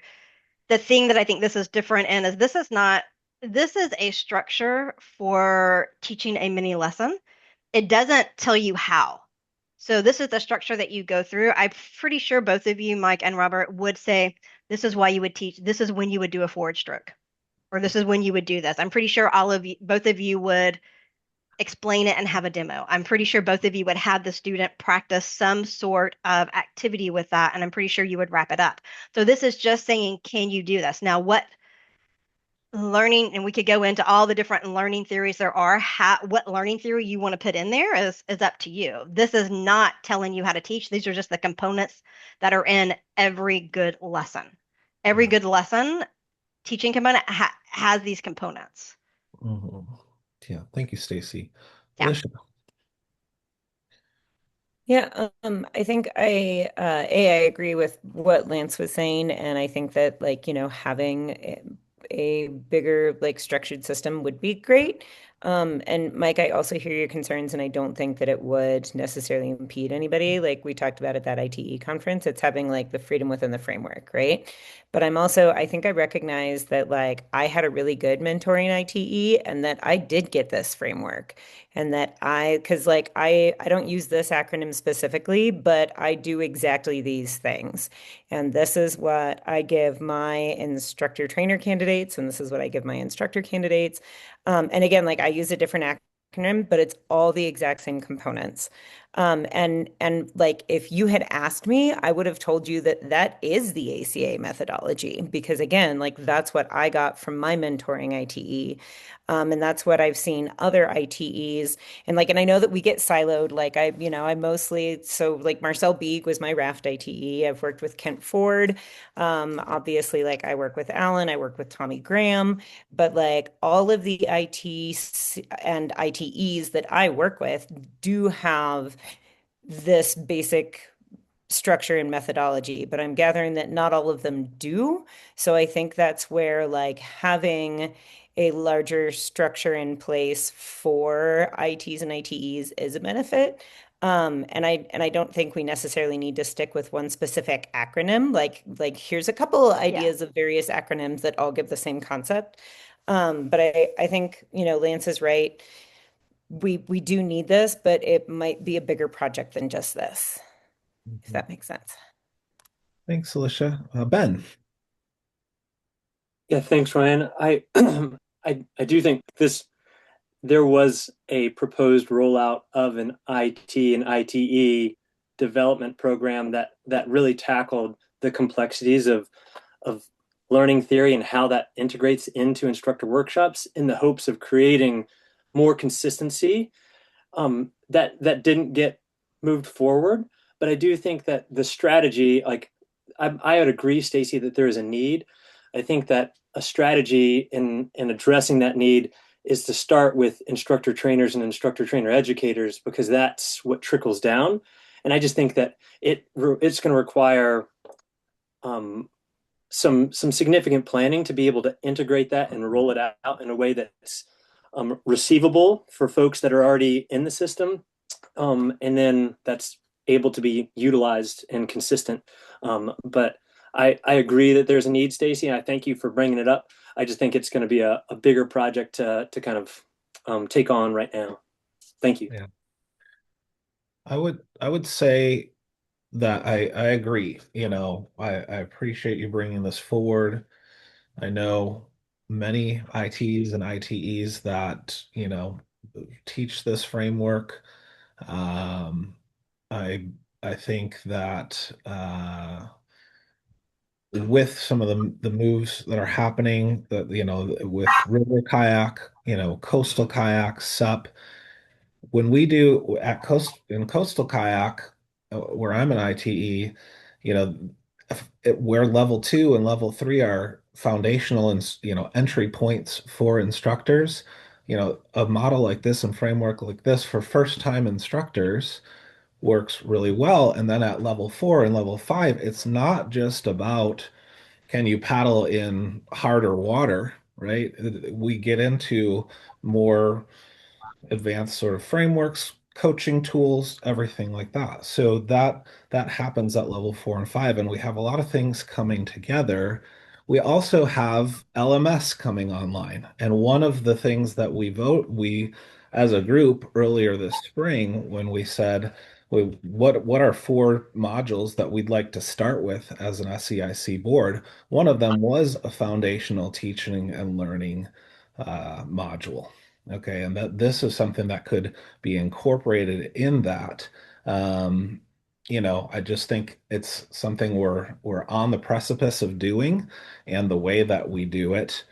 The thing that I think this is different in is this is a structure for teaching a mini lesson. It doesn't tell you how. So this is the structure that you go through. I'm pretty sure both of you, Mike and Robert, would say this is why you would teach. This is when you would do a forward stroke, or this is when you would do this. I'm pretty sure both of you would explain it and have a demo. I'm pretty sure both of you would have the student practice some sort of activity with that, and I'm pretty sure you would wrap it up. So this is just saying, can you do this? Now, what learning, and we could go into all the different learning theories there are, what learning theory you want to put in there is up to you. This is not telling you how to teach. These are just the components that are in every good lesson. Every good lesson, teaching component has these components. Mm-hmm. Yeah, thank you, Stacy. Yeah. Alicia. Yeah, I think I agree with what Lance was saying, and I think that having a bigger structured system would be great. And Mike, I also hear your concerns, and I don't think that it would necessarily impede anybody. Like we talked about at that ITE conference, it's having the freedom within the framework, right? But I think I recognize that I had a really good mentoring ITE and that I did get this framework and that because I don't use this acronym specifically, but I do exactly these things. And this is what I give my instructor trainer candidates, and this is what I give my instructor candidates. And again, I use a different acronym, but it's all the exact same components. And if you had asked me, I would have told you that that is the ACA methodology because again, that's what I got from my mentoring ITE. And that's what I've seen other ITEs and I know that we get siloed. I mostly, so Marcel Beeg was my raft ITE. I've worked with Kent Ford. Obviously, I work with Alan, I work with Tommy Graham, but all of the ITs and ITEs that I work with do have this basic structure and methodology, but I'm gathering that not all of them do. So I think that's where having a larger structure in place for ITs and ITEs is a benefit. And I don't think we necessarily need to stick with one specific acronym. Here's a couple ideas of various acronyms that all give the same concept. But I think, Lance is right. We do need this, but it might be a bigger project than just this, if that makes sense. Thanks, Alicia. Ben. Yeah, thanks, Ryan. I do think there was a proposed rollout of an IT and ITE development program that really tackled the complexities of learning theory and how that integrates into instructor workshops in the hopes of creating more consistency. That didn't get moved forward, but I do think that the strategy, I would agree, Stacy, that there is a need. I think that a strategy in addressing that need is to start with instructor trainers and instructor trainer educators because that's what trickles down. And I just think that it's going to require some significant planning to be able to integrate that and roll it out in a way that's receivable for folks that are already in the system, and then that's able to be utilized and consistent. But I agree that there's a need, Stacy, and I thank you for bringing it up. I just think it's going to be a bigger project to kind of take on right now. Thank you. Yeah. I would say that I agree. I appreciate you bringing this forward. I know many ITs and ITEs that, teach this framework. I think that with some of the moves that are happening, that with river kayak, coastal kayak, SUP, when we do in coastal kayak, where I'm an ITE, where level 2 and level 3 are foundational and entry points for instructors, a model like this and framework like this for first time instructors works really well. And then at level 4 and level 5, it's not just about can you paddle in harder water, right? We get into more advanced sort of frameworks, coaching tools, everything like that. So that happens at level 4 and 5, and we have a lot of things coming together. We also have LMS coming online, and one of the things that we as a group earlier this spring when we said what are 4 modules that we'd like to start with as an SEIC board. One of them was a foundational teaching and learning module. Okay, and that this is something that could be incorporated in that. I just think it's something we're on the precipice of doing, and the way that we do it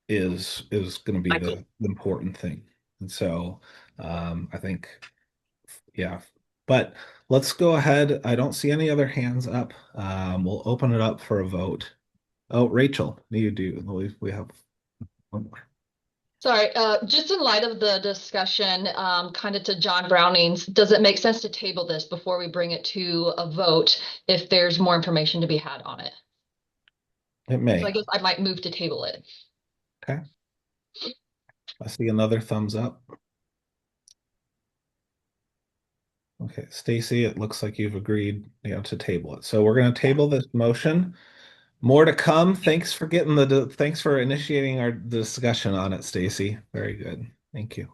is going to be the important thing. And so I think, yeah. But let's go ahead. I don't see any other hands up. We'll open it up for a vote. Oh, Rachel, you do. We have one more. Sorry, just in light of the discussion, kind of to John Browning's, does it make sense to table this before we bring it to a vote if there's more information to be had on it? It may. So I guess I might move to table it. Okay. I see another thumbs up. Okay, Stacy, it looks like you've agreed, to table it. So we're going to table this motion. More to come. Thanks for initiating our discussion on it, Stacy. Very good. Thank you.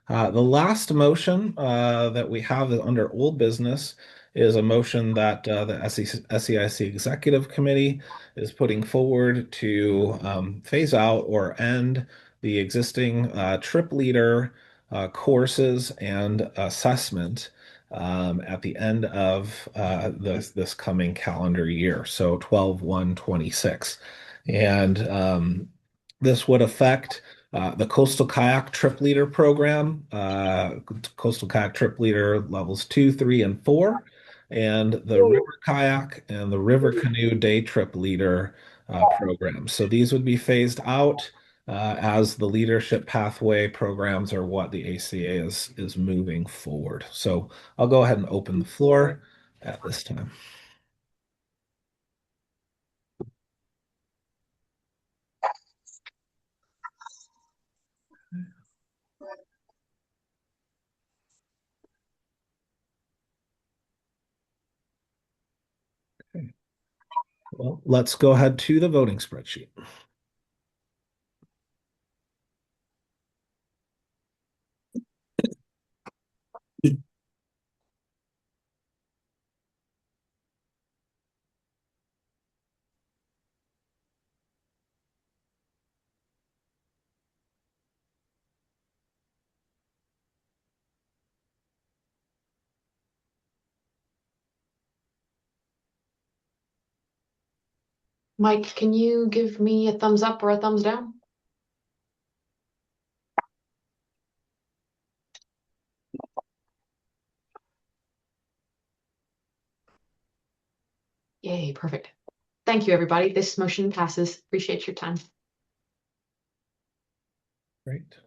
The last motion that we have under old business is a motion that the SEIC Executive Committee is putting forward to phase out or end the existing trip leader courses and assessment at the end of this coming calendar year, so 12/1/26. And this would affect the Coastal Kayak Trip Leader program, Coastal Kayak Trip Leader levels 2, 3, and 4, and the River Kayak and the River Canoe Day Trip Leader program. So these would be phased out as the leadership pathway programs are what the ACA is moving forward. So I'll go ahead and open the floor at this time. Okay. Well, let's go ahead to the voting spreadsheet. Mike, can you give me a thumbs up or a thumbs down? Yay, perfect. Thank you, everybody. This motion passes. Appreciate your time. Great.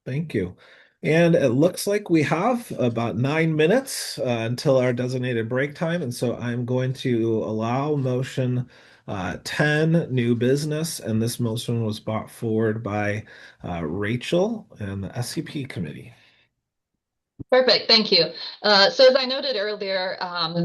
Thank you. And it looks like we have about 9 minutes until our designated break time. And so I'm going to allow motion 10, new business. And this motion was brought forward by Rachel and the SCP committee. Perfect, thank you. So as I noted earlier,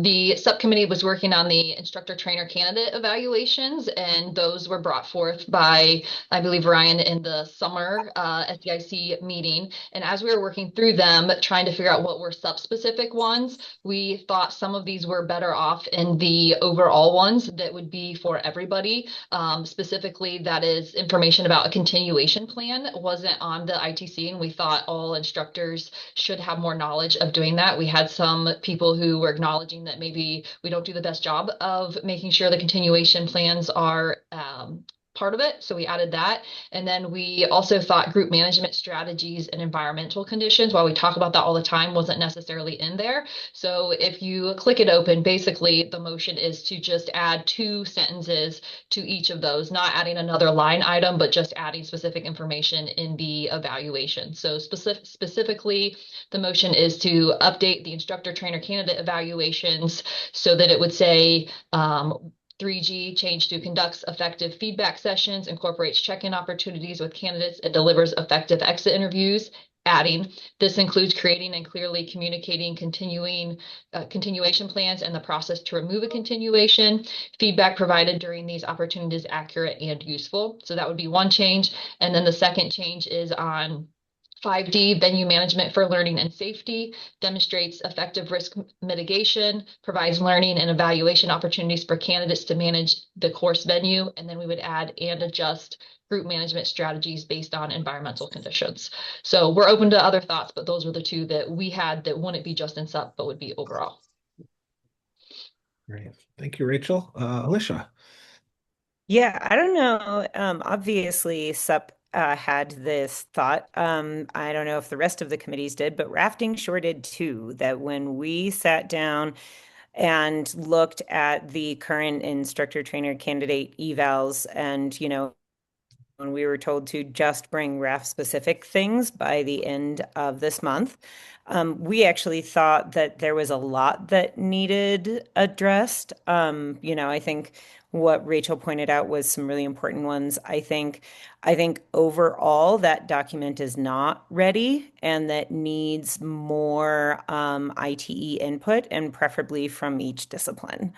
the subcommittee was working on the instructor trainer candidate evaluations, and those were brought forth by, I believe, Ryan in the summer SEIC meeting. And as we were working through them, trying to figure out what were sub-specific ones, we thought some of these were better off in the overall ones that would be for everybody. Specifically, that is information about a continuation plan wasn't on the ITC, and we thought all instructors should have more knowledge of doing that. We had some people who were acknowledging that maybe we don't do the best job of making sure the continuation plans are part of it. So we added that. And then we also thought group management strategies and environmental conditions, while we talk about that all the time, wasn't necessarily in there. So if you click it open, basically the motion is to just add 2 sentences to each of those, not adding another line item, but just adding specific information in the evaluation. So specifically, the motion is to update the instructor trainer candidate evaluations so that it would say 3G change to conducts effective feedback sessions, incorporates check-in opportunities with candidates, and delivers effective exit interviews. adding. This includes creating and clearly communicating continuation plans and the process to remove a continuation. Feedback provided during these opportunities accurate and useful. So that would be one change. And then the second change is on 5D, venue management for learning and safety, demonstrates effective risk mitigation, provides learning and evaluation opportunities for candidates to manage the course venue. And then we would add and adjust group management strategies based on environmental conditions. So we're open to other thoughts, but those were the two that we had that wouldn't be just in SUP, but would be overall. Great. Thank you, Rachel. Alicia. Yeah, I don't know. Obviously, SUP had this thought. I don't know if the rest of the committees did, but rafting sure did too. That when we sat down and looked at the current instructor trainer candidate evals, and when we were told to just bring raft specific things by the end of this month, we actually thought that there was a lot that needed addressed. I think what Rachel pointed out was some really important ones. I think overall that document is not ready and that needs more ITE input and preferably from each discipline.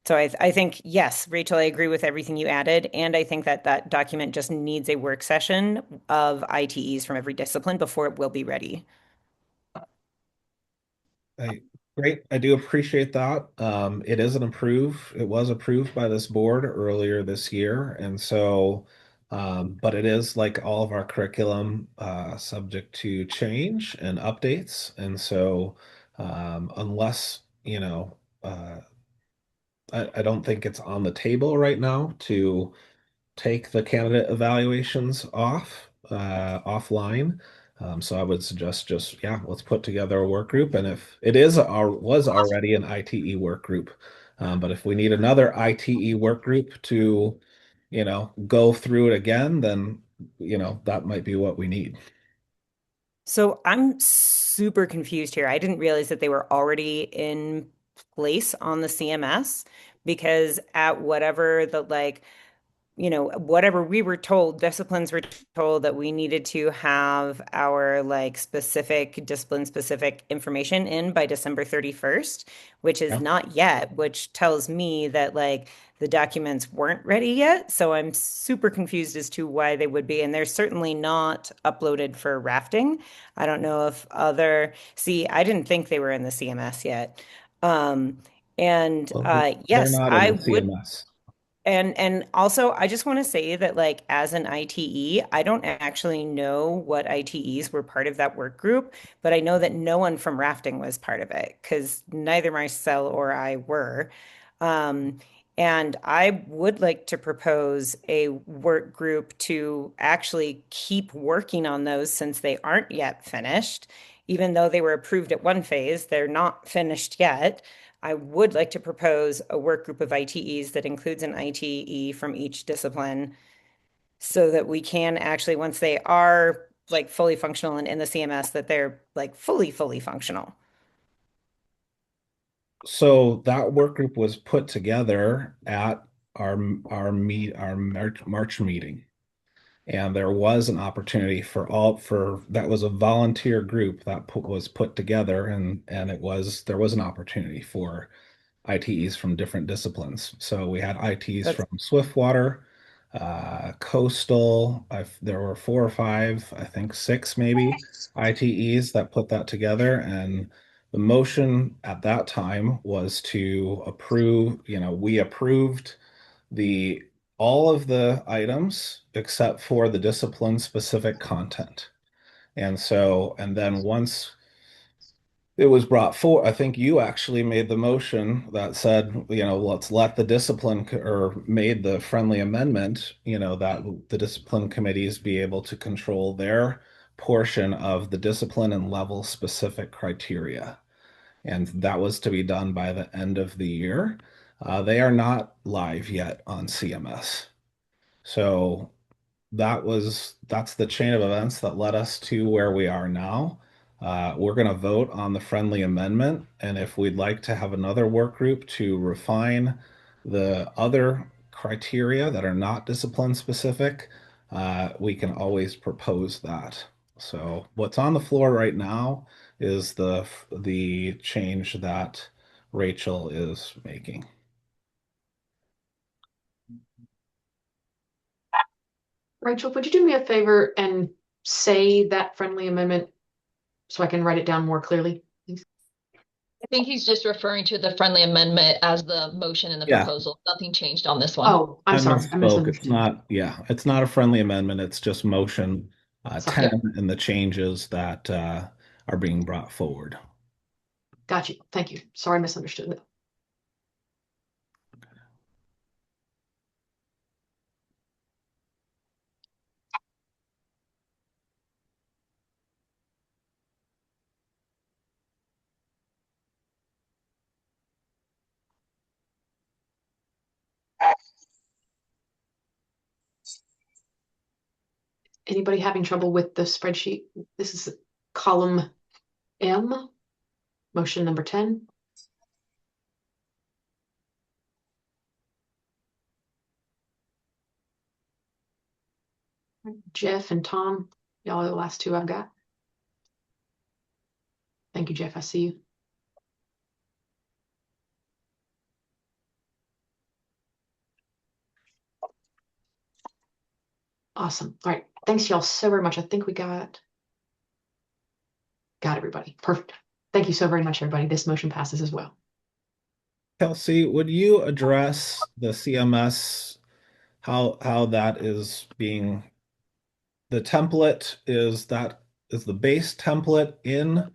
So I think, yes, Rachel, I agree with everything you added. And I think that that document just needs a work session of ITEs from every discipline before it will be ready. Great. I do appreciate that. It was approved by this board earlier this year. And so, but it is like all of our curriculum, subject to change and updates. And so, unless, I don't think it's on the table right now to take the candidate evaluations offline. So I would suggest let's put together a work group. And if it was already an ITE work group, but if we need another ITE work group to, go through it again, then, that might be what we need. So I'm super confused here. I didn't realize that they were already in place on the CMS because at whatever whatever we were told, disciplines were told that we needed to have our specific discipline specific information in by December 31st, which is not yet, which tells me that the documents weren't ready yet. So I'm super confused as to why they would be. And they're certainly not uploaded for rafting. I don't know if I didn't think they were in the CMS yet. Yes, they're not I in the would. CMS. And also, I just want to say that as an ITE, I don't actually know what ITEs were part of that work group, but I know that no one from rafting was part of it because neither Marcel or I were. And I would like to propose a work group to actually keep working on those since they aren't yet finished. Even though they were approved at one phase, they're not finished yet. I would like to propose a work group of ITEs that includes an ITE from each discipline so that we can actually, once they are fully functional and in the CMS, that they're fully functional. So that work group was put together at our March meeting. And there was an opportunity that was a volunteer group that was put together and there was an opportunity for ITEs from different disciplines. So we had ITEs from Swiftwater, Coastal. There were 4 or 5, I think 6 maybe ITEs that put that together. And the motion at that time was to approve, we approved all of the items except for the discipline specific content. And then once it was brought forward, I think you actually made the motion that said, let's let the discipline or made the friendly amendment, that the discipline committees be able to control their portion of the discipline and level specific criteria. And that was to be done by the end of the year. They are not live yet on CMS. So that's the chain of events that led us to where we are now. We're going to vote on the friendly amendment. And if we'd like to have another work group to refine the other criteria that are not discipline specific, we can always propose that. So what's on the floor right now is the change that Rachel is making. Rachel, would you do me a favor and say that friendly amendment so I can write it down more clearly, please? I think he's just referring to the friendly amendment as the motion in the Yeah. proposal. Nothing changed on this one. Oh, I'm sorry. I misspoke. misunderstood. It's not, it's not a friendly amendment. It's just motion 10 and the changes that are being brought forward. Got you. Thank you. Sorry, I misunderstood that. Anybody having trouble with the spreadsheet? This is column M, motion number 10. Jeff and Tom, y'all are the last two I've got. Thank you, Jeff. I see you. Awesome. All right. Thanks y'all so very much. I think we got everybody. Perfect. Thank you so very much, everybody. This motion passes as well. Kelsey, would you address the CMS, how that is being, the template is the base template in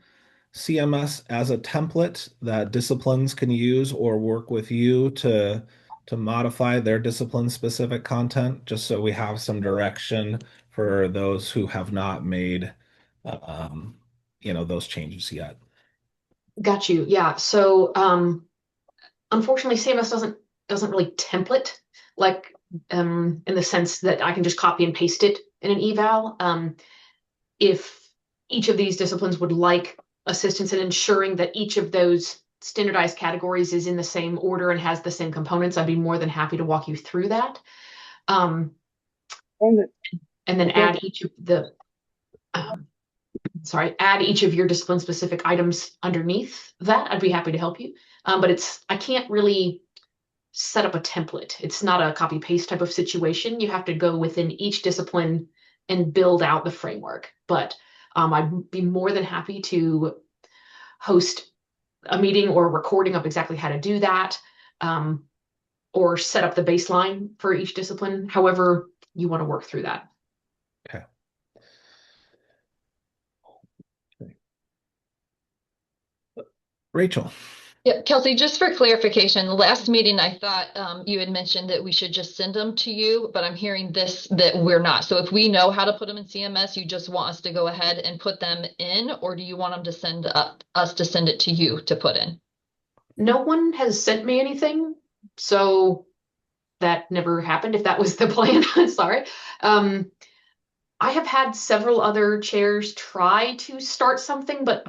CMS as a template that disciplines can use or work with you to modify their discipline specific content, just so we have some direction for those who have not made those changes yet. Got you. Yeah. So unfortunately, CMS doesn't really template like in the sense that I can just copy and paste it in an eval. If each of these disciplines would like assistance in ensuring that each of those standardized categories is in the same order and has the same components, I'd be more than happy to walk you through that. And then add each of the add each of your discipline specific items underneath that. I'd be happy to help you. But I can't really set up a template. It's not a copy paste type of situation. You have to go within each discipline and build out the framework. But I'd be more than happy to host a meeting or a recording of exactly how to do that, or set up the baseline for each discipline, however you want to work through that. Okay. Rachel. Yeah, Kelsey, just for clarification, the last meeting I thought you had mentioned that we should just send them to you, but I'm hearing that we're not. So if we know how to put them in CMS, you just want us to go ahead and put them in, or do you want them to send us to send it to you to put in? No one has sent me anything, so that never happened if that was the plan. Sorry. I have had several other chairs try to start something, but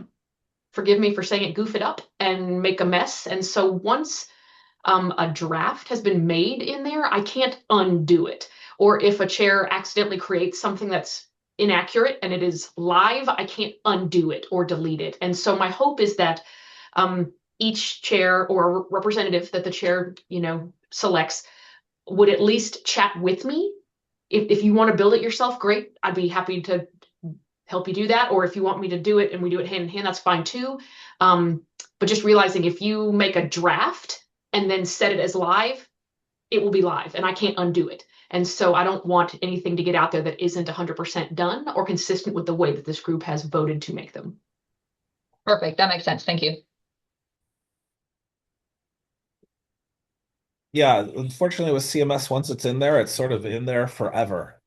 forgive me for saying it, goof it up and make a mess. And so once a draft has been made in there, I can't undo it. Or if a chair accidentally creates something that's inaccurate and it is live, I can't undo it or delete it. And so my hope is that each chair or representative that the chair, selects would at least chat with me. If you want to build it yourself, great. I'd be happy to help you do that. Or if you want me to do it and we do it hand in hand, that's fine too. But just realizing if you make a draft and then set it as live, it will be live and I can't undo it. And so I don't want anything to get out there that isn't 100% done or consistent with the way that this group has voted to make them. Perfect. That makes sense. Thank you. Yeah, unfortunately with CMS, once it's in there, it's sort of in there forever.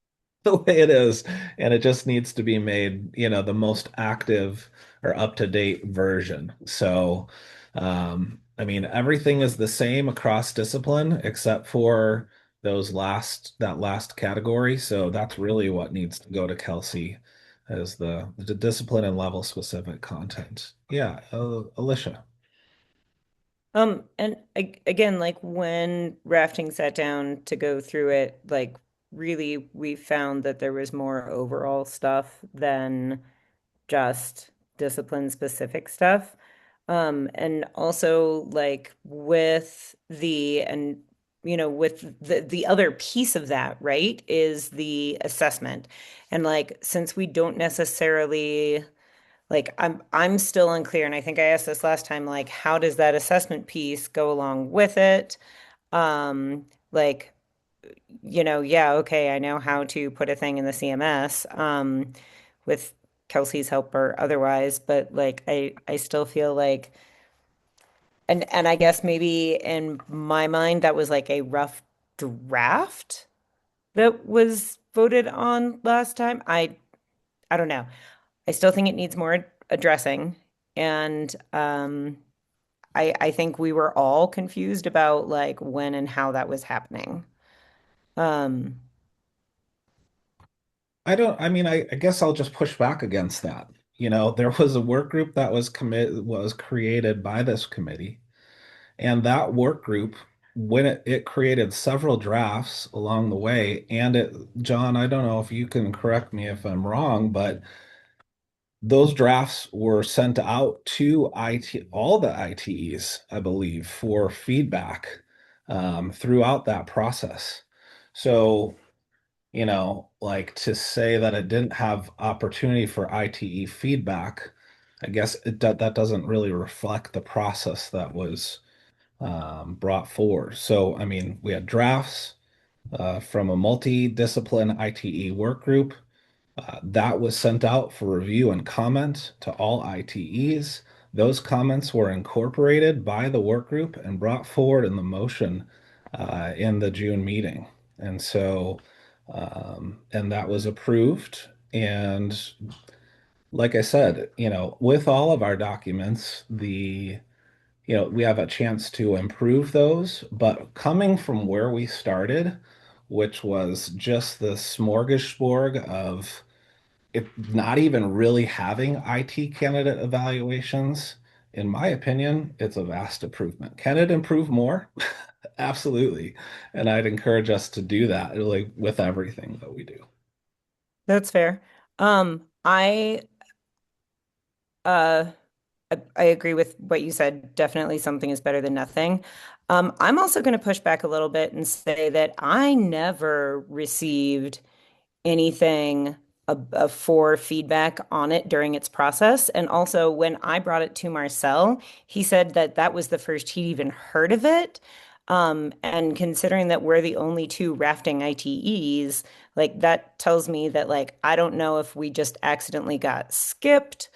The way it is, and it just needs to be made, the most active or up-to-date version. So, everything is the same across discipline except for that last category. So that's really what needs to go to Kelsey as the discipline and level specific content. Yeah, Alicia. And again, like when Rafting sat down to go through it, like really we found that there was more overall stuff than just discipline specific stuff. And also like with the and with the other piece of that, right, is the assessment. And like since we don't necessarily like I'm still unclear, and I think I asked this last time, like how does that assessment piece go along with it? Like yeah, okay, I know how to put a thing in the CMS with Kelsey's help or otherwise, but like I still feel like and I guess maybe in my mind that was like a rough draft that was voted on last time. I don't know. I still think it needs more addressing, and I think we were all confused about like when and how that was happening. Um, I mean, I guess I'll just push back against that. There was a work group that was created by this committee, and that work group, when it created several drafts along the way, and John, I don't know if you can correct me if I'm wrong, but those drafts were sent out to all the ITEs, I believe, for feedback throughout that process. So, like to say that it didn't have opportunity for ITE feedback, I guess that doesn't really reflect the process that was brought forward. So, I mean, we had drafts from a multidiscipline ITE work group. That was sent out for review and comment to all ITEs. Those comments were incorporated by the work group and brought forward in the motion in the June meeting. And so, and that was approved. And like I said, with all of our documents, we have a chance to improve those. But coming from where we started, which was just the smorgasbord of it not even really having IT candidate evaluations, in my opinion, it's a vast improvement. Can it improve more? Absolutely. And I'd encourage us to do that like with everything that we do. that's fair. I uh I agree with what you said. Definitely something is better than nothing. I'm also going to push back a little bit and say that I never received anything for feedback on it during its process. And also, when I brought it to Marcel, he said that that was the first he'd even heard of it. And considering that we're the only two rafting ITEs, like that tells me that like I don't know if we just accidentally got skipped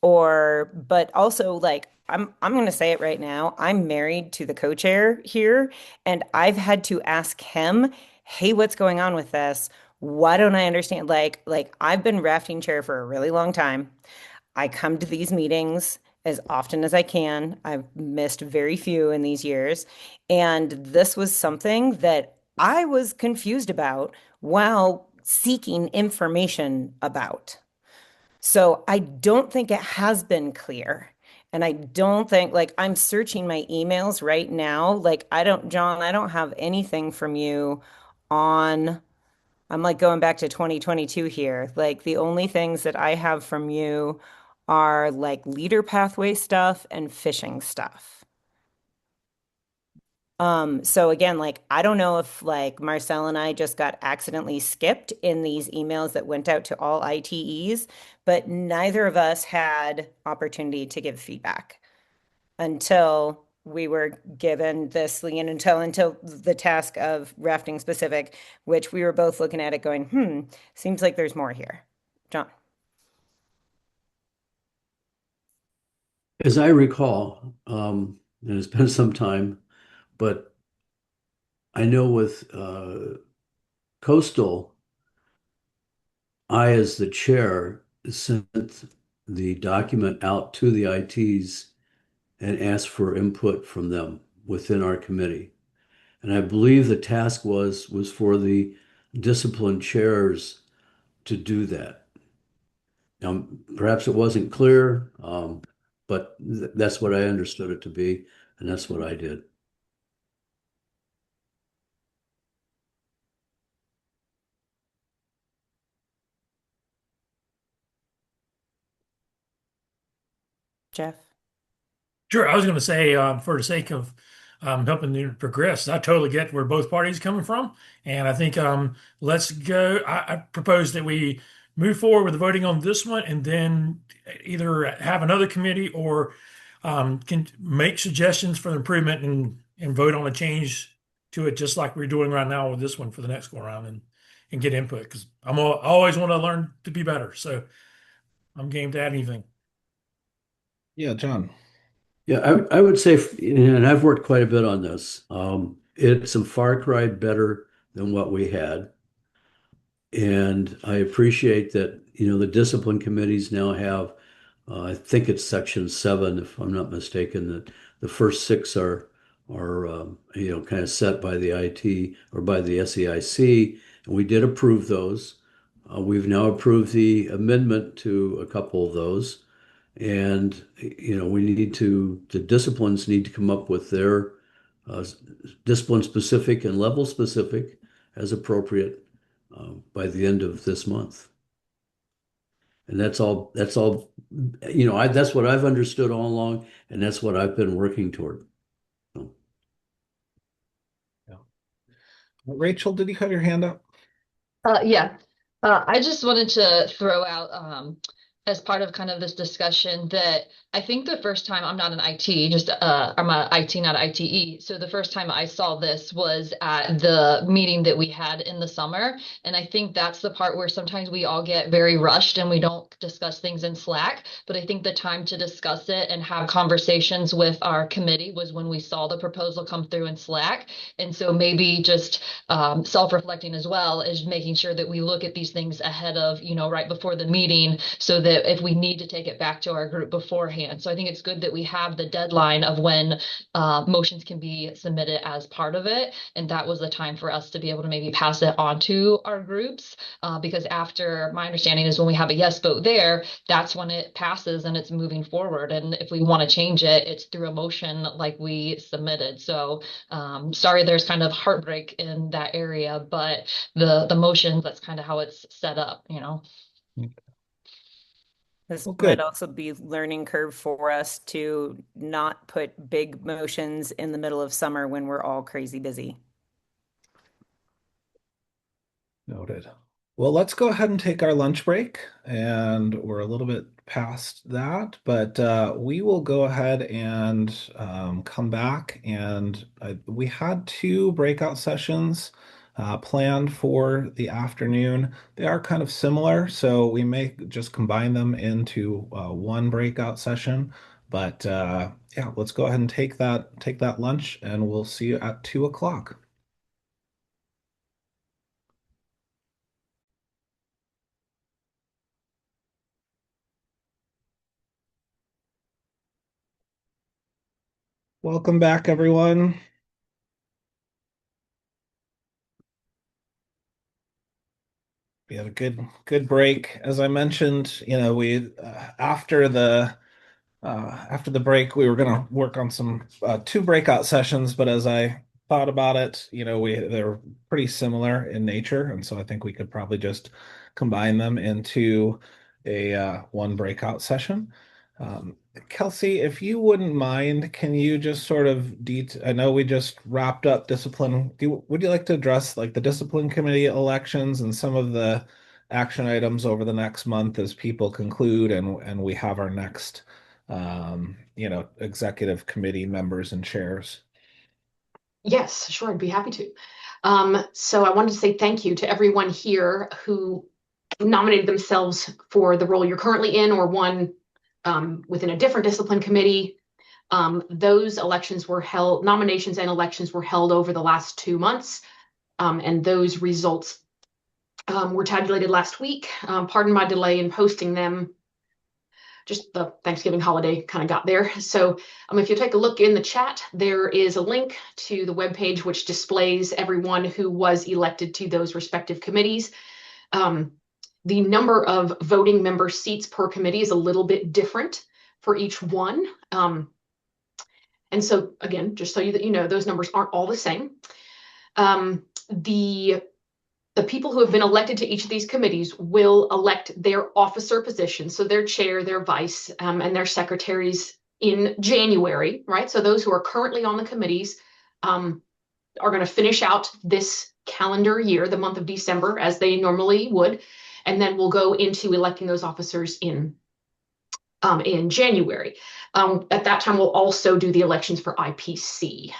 or but also like I'm going to say it right now. I'm married to the co-chair here, and I've had to ask him, "Hey, what's going on with this? Why don't I understand?" Like I've been rafting chair for a really long time. I come to these meetings as often as I can. I've missed very few in these years, and this was something that I was confused about while seeking information about. So I don't think it has been clear. And I don't think, like, I'm searching my emails right now. Like, John, I don't have anything from you on, I'm like going back to 2022 here. Like, the only things that I have from you are like leader pathway stuff and fishing stuff. So again, like I don't know if like Marcel and I just got accidentally skipped in these emails that went out to all ITEs, but neither of us had opportunity to give feedback until we were given this, until the task of rafting specific, which we were both looking at it going, seems like there's more here. John. As I recall, and it's been some time, but I know with Coastal, I, as the chair, sent the document out to the ITs and asked for input from them within our committee. And I believe the task was for the discipline chairs to do that. Now, perhaps it wasn't clear, but that's what I understood it to be, and that's what I did. Jeff? Sure. I was going to say, for the sake of helping you progress, I totally get where both parties are coming from. And I think let's go. I propose that we move forward with voting on this one and then either have another committee or can make suggestions for improvement and vote on a change to it, just like we're doing right now with this one for the next go around and get input, because I always want to learn to be better. So I'm game to add anything. Yeah, John. Yeah, I would say, and I've worked quite a bit on this. It's a far cry better than what we had. And I appreciate that, the discipline committees now have, I think it's section 7, if I'm not mistaken, that the first 6 are kind of set by the IT or by the SEIC. And we did approve those. We've now approved the amendment to a couple of those. And, the disciplines need to come up with their discipline specific and level specific as appropriate by the end of this month. And that's all, that's what I've understood all along, and that's what I've been working toward. Yeah. Rachel, did you have your hand up? Yeah. I just wanted to throw out as part of kind of this discussion that I think the first time, I'm not an IT, I'm a IT, not an ITE. So the first time I saw this was at the meeting that we had in the summer. And I think that's the part where sometimes we all get very rushed and we don't discuss things in Slack. But I think the time to discuss it and have conversations with our committee was when we saw the proposal come through in Slack. And so maybe just self-reflecting as well is making sure that we look at these things ahead of, right before the meeting, so that if we need to take it back to our group beforehand. So I think it's good that we have the deadline of when motions can be submitted as part of it. And that was the time for us to be able to maybe pass it on to our groups, because after, my understanding is when we have a yes vote there, that's when it passes and it's moving forward. And if we want to change it, it's through a motion like we submitted. So sorry, there's kind of heartbreak in that area, but the motions, that's kind of how it's set up, This might also be learning curve for us to not put big motions in the middle of summer when we're all crazy busy. Noted. Well, let's go ahead and take our lunch break, and we're a little bit past that, but we will go ahead and come back. And we had 2 breakout sessions planned for the afternoon. They are kind of similar, so we may just combine them into one breakout session. But yeah, let's go ahead and take that lunch, and we'll see you at 2 o'clock. Welcome back, everyone. We had a good break. As I mentioned, we after the break, we were going to work on some 2 breakout sessions, but as I thought about it, they're pretty similar in nature, and so I think we could probably just combine them into a one breakout session. Kelsey, if you wouldn't mind, can you just sort of I know we just wrapped up discipline. Would you like to address like the discipline committee elections and some of the action items over the next month as people conclude and we have our next executive committee members and chairs? Yes, sure, I'd be happy to. So I wanted to say thank you to everyone here who nominated themselves for the role you're currently in, or one within a different discipline committee. Those nominations and elections were held over the last 2 months, and those results were tabulated last week. Pardon my delay in posting them. Just the Thanksgiving holiday kind of got there. So if you take a look in the chat, there is a link to the webpage which displays everyone who was elected to those respective committees. The number of voting member seats per committee is a little bit different for each one. And so again, just so that you know, those numbers aren't all the same. The the people who have been elected to each of these committees will elect their officer positions, so their chair, their vice, and their secretaries in January, right? So those who are currently on the committees are going to finish out this calendar year, the month of December, as they normally would, and then we'll go into electing those officers in January. At that time, we'll also do the elections for IPC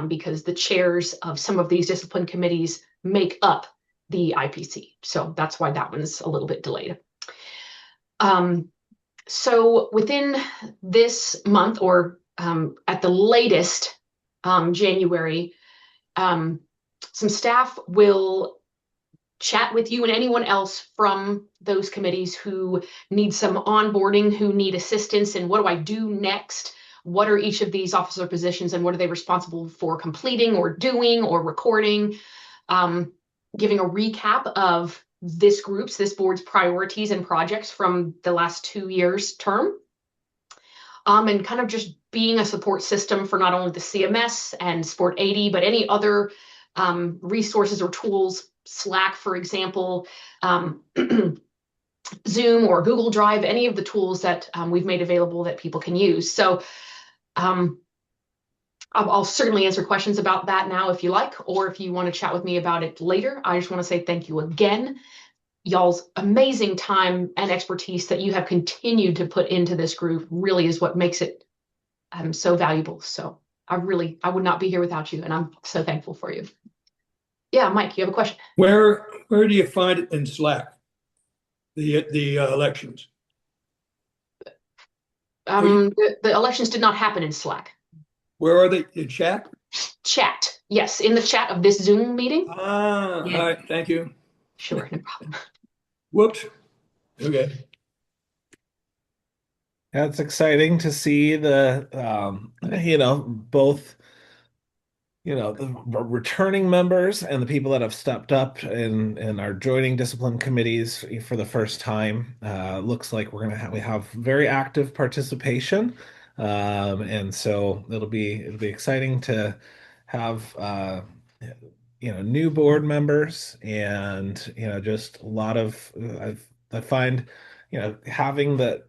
because the chairs of some of these discipline committees make up the IPC. So that's why that one's a little bit delayed. So within this month, or at the latest January, some staff will chat with you and anyone else from those committees who need some onboarding, who need assistance, and what do I do next? What are each of these officer positions and what are they responsible for completing or doing or recording? Giving a recap of this board's priorities and projects from the last 2 years term. And kind of just being a support system for not only the CMS and Sport 80, but any other resources or tools, Slack, for example, Zoom or Google Drive, any of the tools that we've made available that people can use. So I'll certainly answer questions about that now if you like, or if you want to chat with me about it later. I just want to say thank you again. Y'all's amazing time and expertise that you have continued to put into this group really is what makes it so valuable. So I would not be here without you, and I'm so thankful for you. Yeah, Mike, you have a question? Where do you find it in Slack? The elections. The elections did not happen in Slack. Where are they? In chat? Chat, yes, in the chat of this Zoom meeting. Ah, Yeah. all right, thank you. Sure, no problem. Whoops. Okay. Yeah, it's exciting to see the both the returning members and the people that have stepped up and are joining discipline committees for the first time. Looks like we have very active participation, and so it'll be exciting to have new board members and just a lot of I find having that.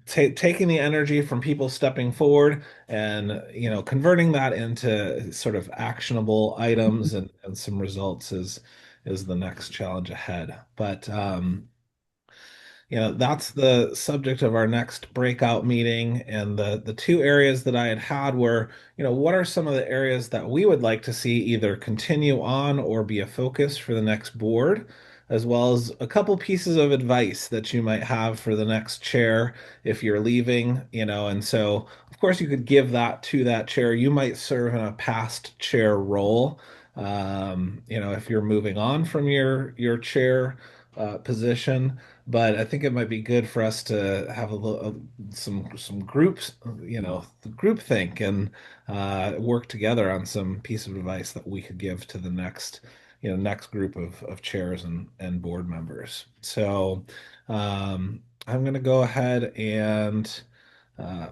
Taking the energy from people stepping forward and converting that into sort of actionable items and some results is the next challenge ahead. But that's the subject of our next breakout meeting. And the two areas that I had were, what are some of the areas that we would like to see either continue on or be a focus for the next board, as well as a couple pieces of advice that you might have for the next chair if you're leaving, and so of course you could give that to that chair. You might serve in a past chair role, if you're moving on from your chair position. But I think it might be good for us to have some groups, group think and work together on some piece of advice that we could give to the next group of chairs and board members. So I'm going to go ahead and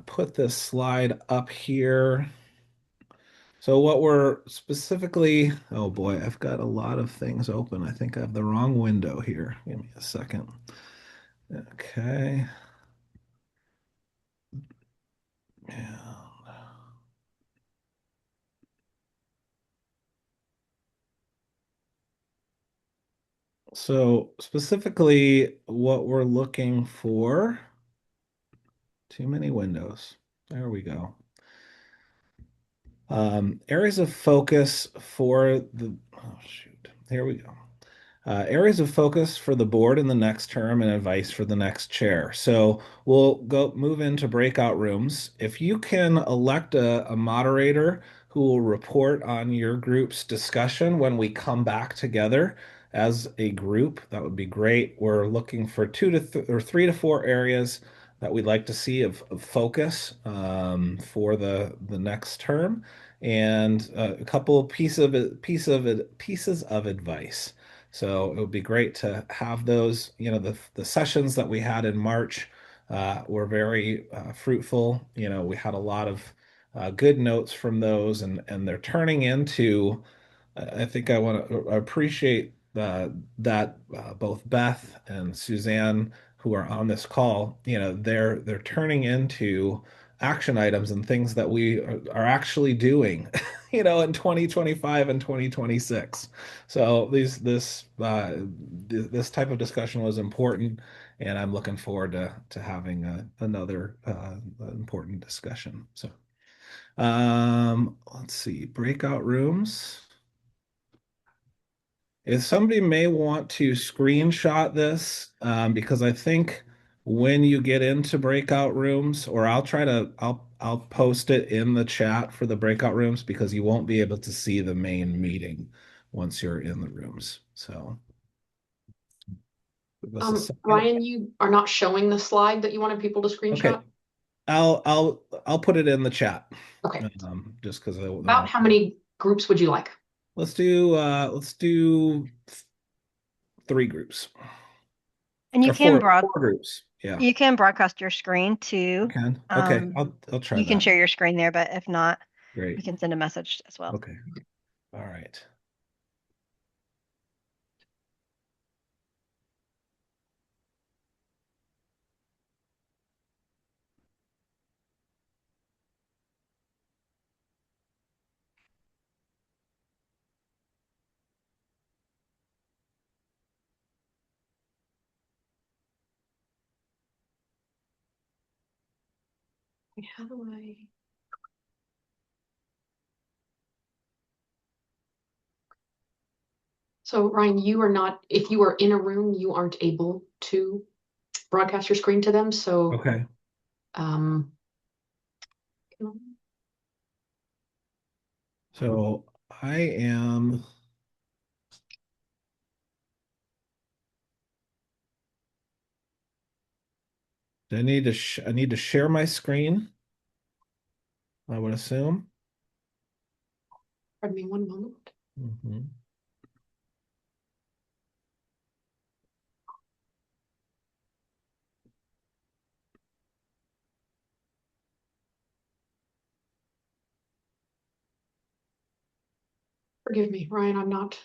put this slide up here. So what we're specifically, oh boy, I've got a lot of things open. I think I have the wrong window here. Give me a second. Okay. Yeah. So specifically what we're looking for, too many windows. There we go. Areas of focus for here we go. Areas of focus for the board in the next term and advice for the next chair. So we'll move into breakout rooms. If you can elect a moderator who will report on your group's discussion when we come back together as a group, that would be great. We're looking for 3 to 4 areas that we'd like to see of focus for the next term, and a couple pieces of advice. So it would be great to have those. The sessions that we had in March were very fruitful. We had a lot of good notes from those, and they're turning into. I think I want to appreciate that both Beth and Suzanne, who are on this call, they're turning into action items and things that we are actually doing, in 2025 and 2026. So this type of discussion was important, and I'm looking forward to having another important discussion. So, let's see, breakout rooms. If somebody may want to screenshot this, because I think when you get into breakout rooms, or I'll post it in the chat for the breakout rooms, because you won't be able to see the main meeting once you're in the rooms. So, Ryan, you are not showing the slide that you wanted people to screenshot. Okay, I'll put it in the chat. Okay. Just because About how many groups would you like? Let's do 3 groups. And you Or can four groups. Yeah. You can broadcast your screen too. Okay. I'll try You can that. share your screen there, but if not, Great. you can send a message as well. Okay. All right. How do I? So Ryan, you are not, if you are in a room, you aren't able to broadcast your screen to them. So Okay. So I am. I need to share my screen, I would assume. Pardon me one moment. Mm-hmm. Forgive me, Ryan, I'm not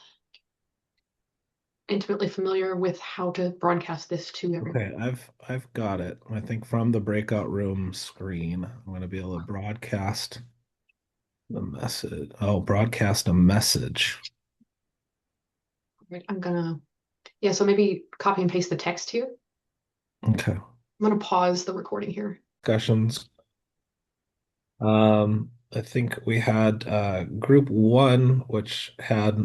intimately familiar with how to broadcast this to everyone. Okay, I've got it. I think from the breakout room screen, I'm going to be able to broadcast the message. Oh, broadcast a message. Right, so maybe copy and paste the text here. Okay. I'm gonna pause the recording here. Discussions. I think we had group 1, which had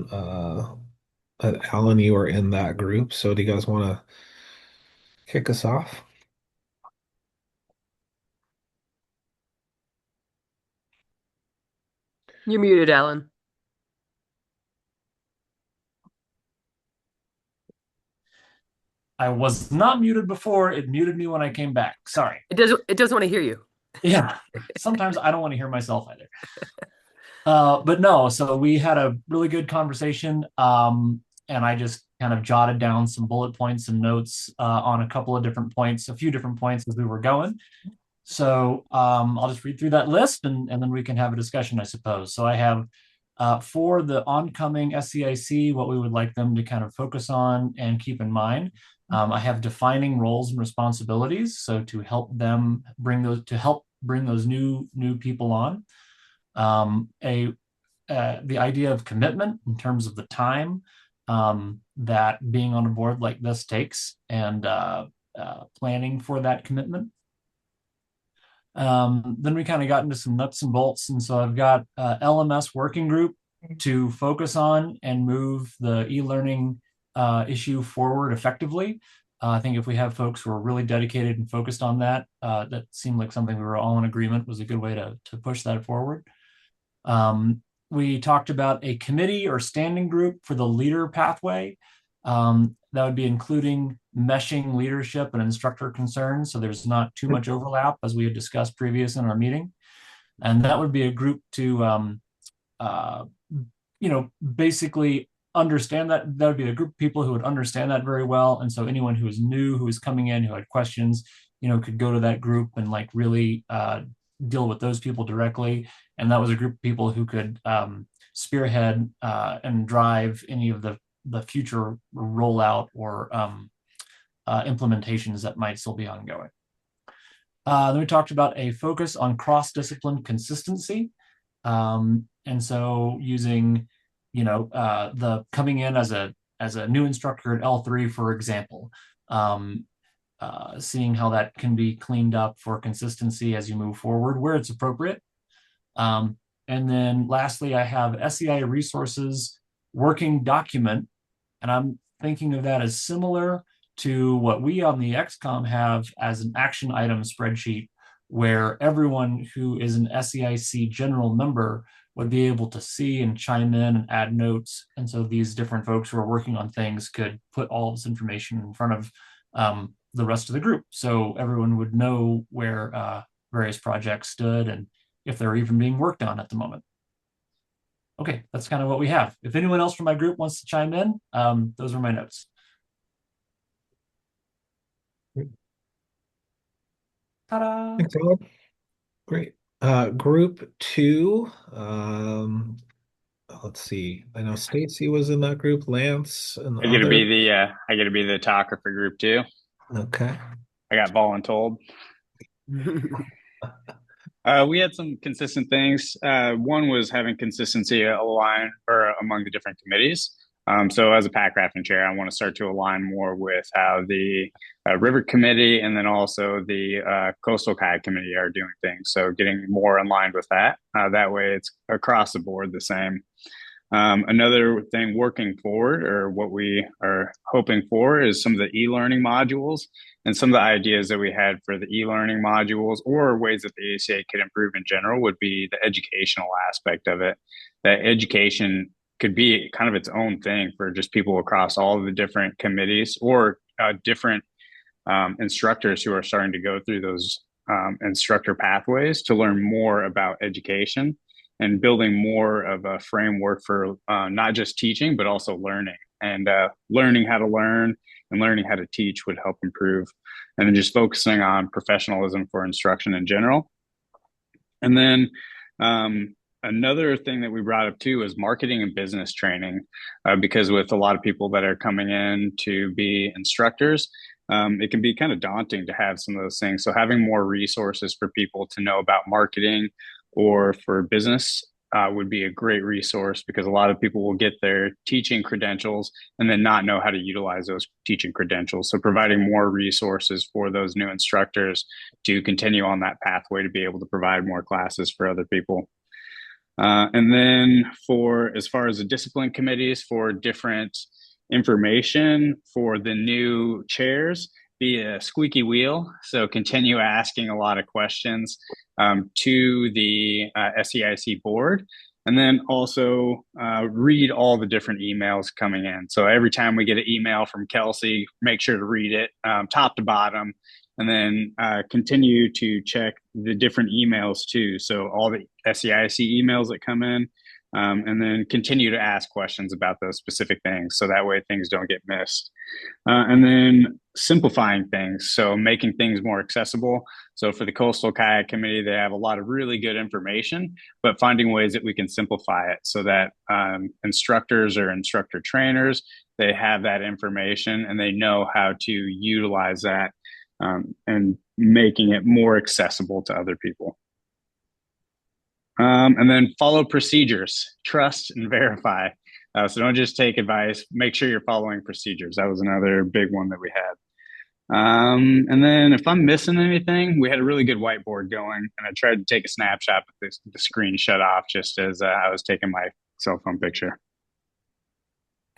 Alan, you were in that group. So do you guys want to kick us off? You're muted, Alan. I was not muted before. It muted me when I came back. Sorry. It doesn't want to hear you. Yeah. Sometimes I don't want to hear myself either. But no, so we had a really good conversation. And I just kind of jotted down some bullet points and notes on a couple of different points, a few different points as we were going. So I'll just read through that list and then we can have a discussion, I suppose. So I have for the oncoming SEIC, what we would like them to kind of focus on and keep in mind. I have defining roles and responsibilities. So to help them bring those new people on. The idea of commitment in terms of the time that being on a board like this takes, and planning for that commitment. Then we kind of got into some nuts and bolts, and so I've got LMS working group to focus on and move the e-learning issue forward effectively. I think if we have folks who are really dedicated and focused on that, that seemed like something we were all in agreement was a good way to push that forward. We talked about a committee or standing group for the leader pathway. That would be including meshing leadership and instructor concerns, so there's not too much overlap, as we had discussed previous in our meeting. And that would be a group to, basically understand that. That would be a group of people who would understand that very well. And so anyone who is new, who is coming in, who had questions, could go to that group and really deal with those people directly. And that was a group of people who could spearhead and drive any of the the future rollout or implementations that might still be ongoing. Then we talked about a focus on cross-discipline consistency. And so using, the coming in as a new instructor at L3, for example, seeing how that can be cleaned up for consistency as you move forward where it's appropriate. And then lastly, I have SEI resources working document, and I'm thinking of that as similar to what we on the XCOM have as an action item spreadsheet, where everyone who is an SEIC general member would be able to see and chime in and add notes. And so these different folks who are working on things could put all this information in front of the rest of the group. So everyone would know where various projects stood and if they're even being worked on at the moment. Okay, that's kind of what we have. If anyone else from my group wants to chime in, those are my notes. Ta-da! Thanks, Rob. Great. Group 2. Let's see. I know Stacy was in that group. Lance and I get to be the talker for group 2. Okay. I got voluntold. We had some consistent things. One was having consistency align or among the different committees. So as a pack rafting chair, I want to start to align more with how the river committee and then also the coastal kayak committee are doing things. So getting more in line with that. That way it's across the board the same. Another thing working forward, or what we are hoping for, is some of the e-learning modules and some of the ideas that we had for the e-learning modules or ways that the ACA could improve in general would be the educational aspect of it. That education could be kind of its own thing for just people across all of the different committees or different instructors who are starting to go through those instructor pathways to learn more about education and building more of a framework for not just teaching, but also learning. And learning how to learn and learning how to teach would help improve. And then just focusing on professionalism for instruction in general. And then another thing that we brought up too is marketing and business training, because with a lot of people that are coming in to be instructors, it can be kind of daunting to have some of those things. So having more resources for people to know about marketing or for business would be a great resource, because a lot of people will get their teaching credentials and then not know how to utilize those teaching credentials. So providing more resources for those new instructors to continue on that pathway to be able to provide more classes for other people. And then for as far as the discipline committees for different information for the new chairs, be a squeaky wheel. So continue asking a lot of questions to the SEIC board, and then also read all the different emails coming in. So every time we get an email from Kelsey, make sure to read it top to bottom, and then continue to check the different emails too. So all the SEIC emails that come in, and then continue to ask questions about those specific things. So that way things don't get missed. And then simplifying things. So making things more accessible. So for the Coastal Kayak Committee, they have a lot of really good information, but finding ways that we can simplify it so that instructors or instructor trainers, they have that information and they know how to utilize that, and making it more accessible to other people. And then follow procedures, trust and verify. So don't just take advice, make sure you're following procedures. That was another big one that we had. And then if I'm missing anything, we had a really good whiteboard going, and I tried to take a snapshot, but the screen shut off just as I was taking my cell phone picture.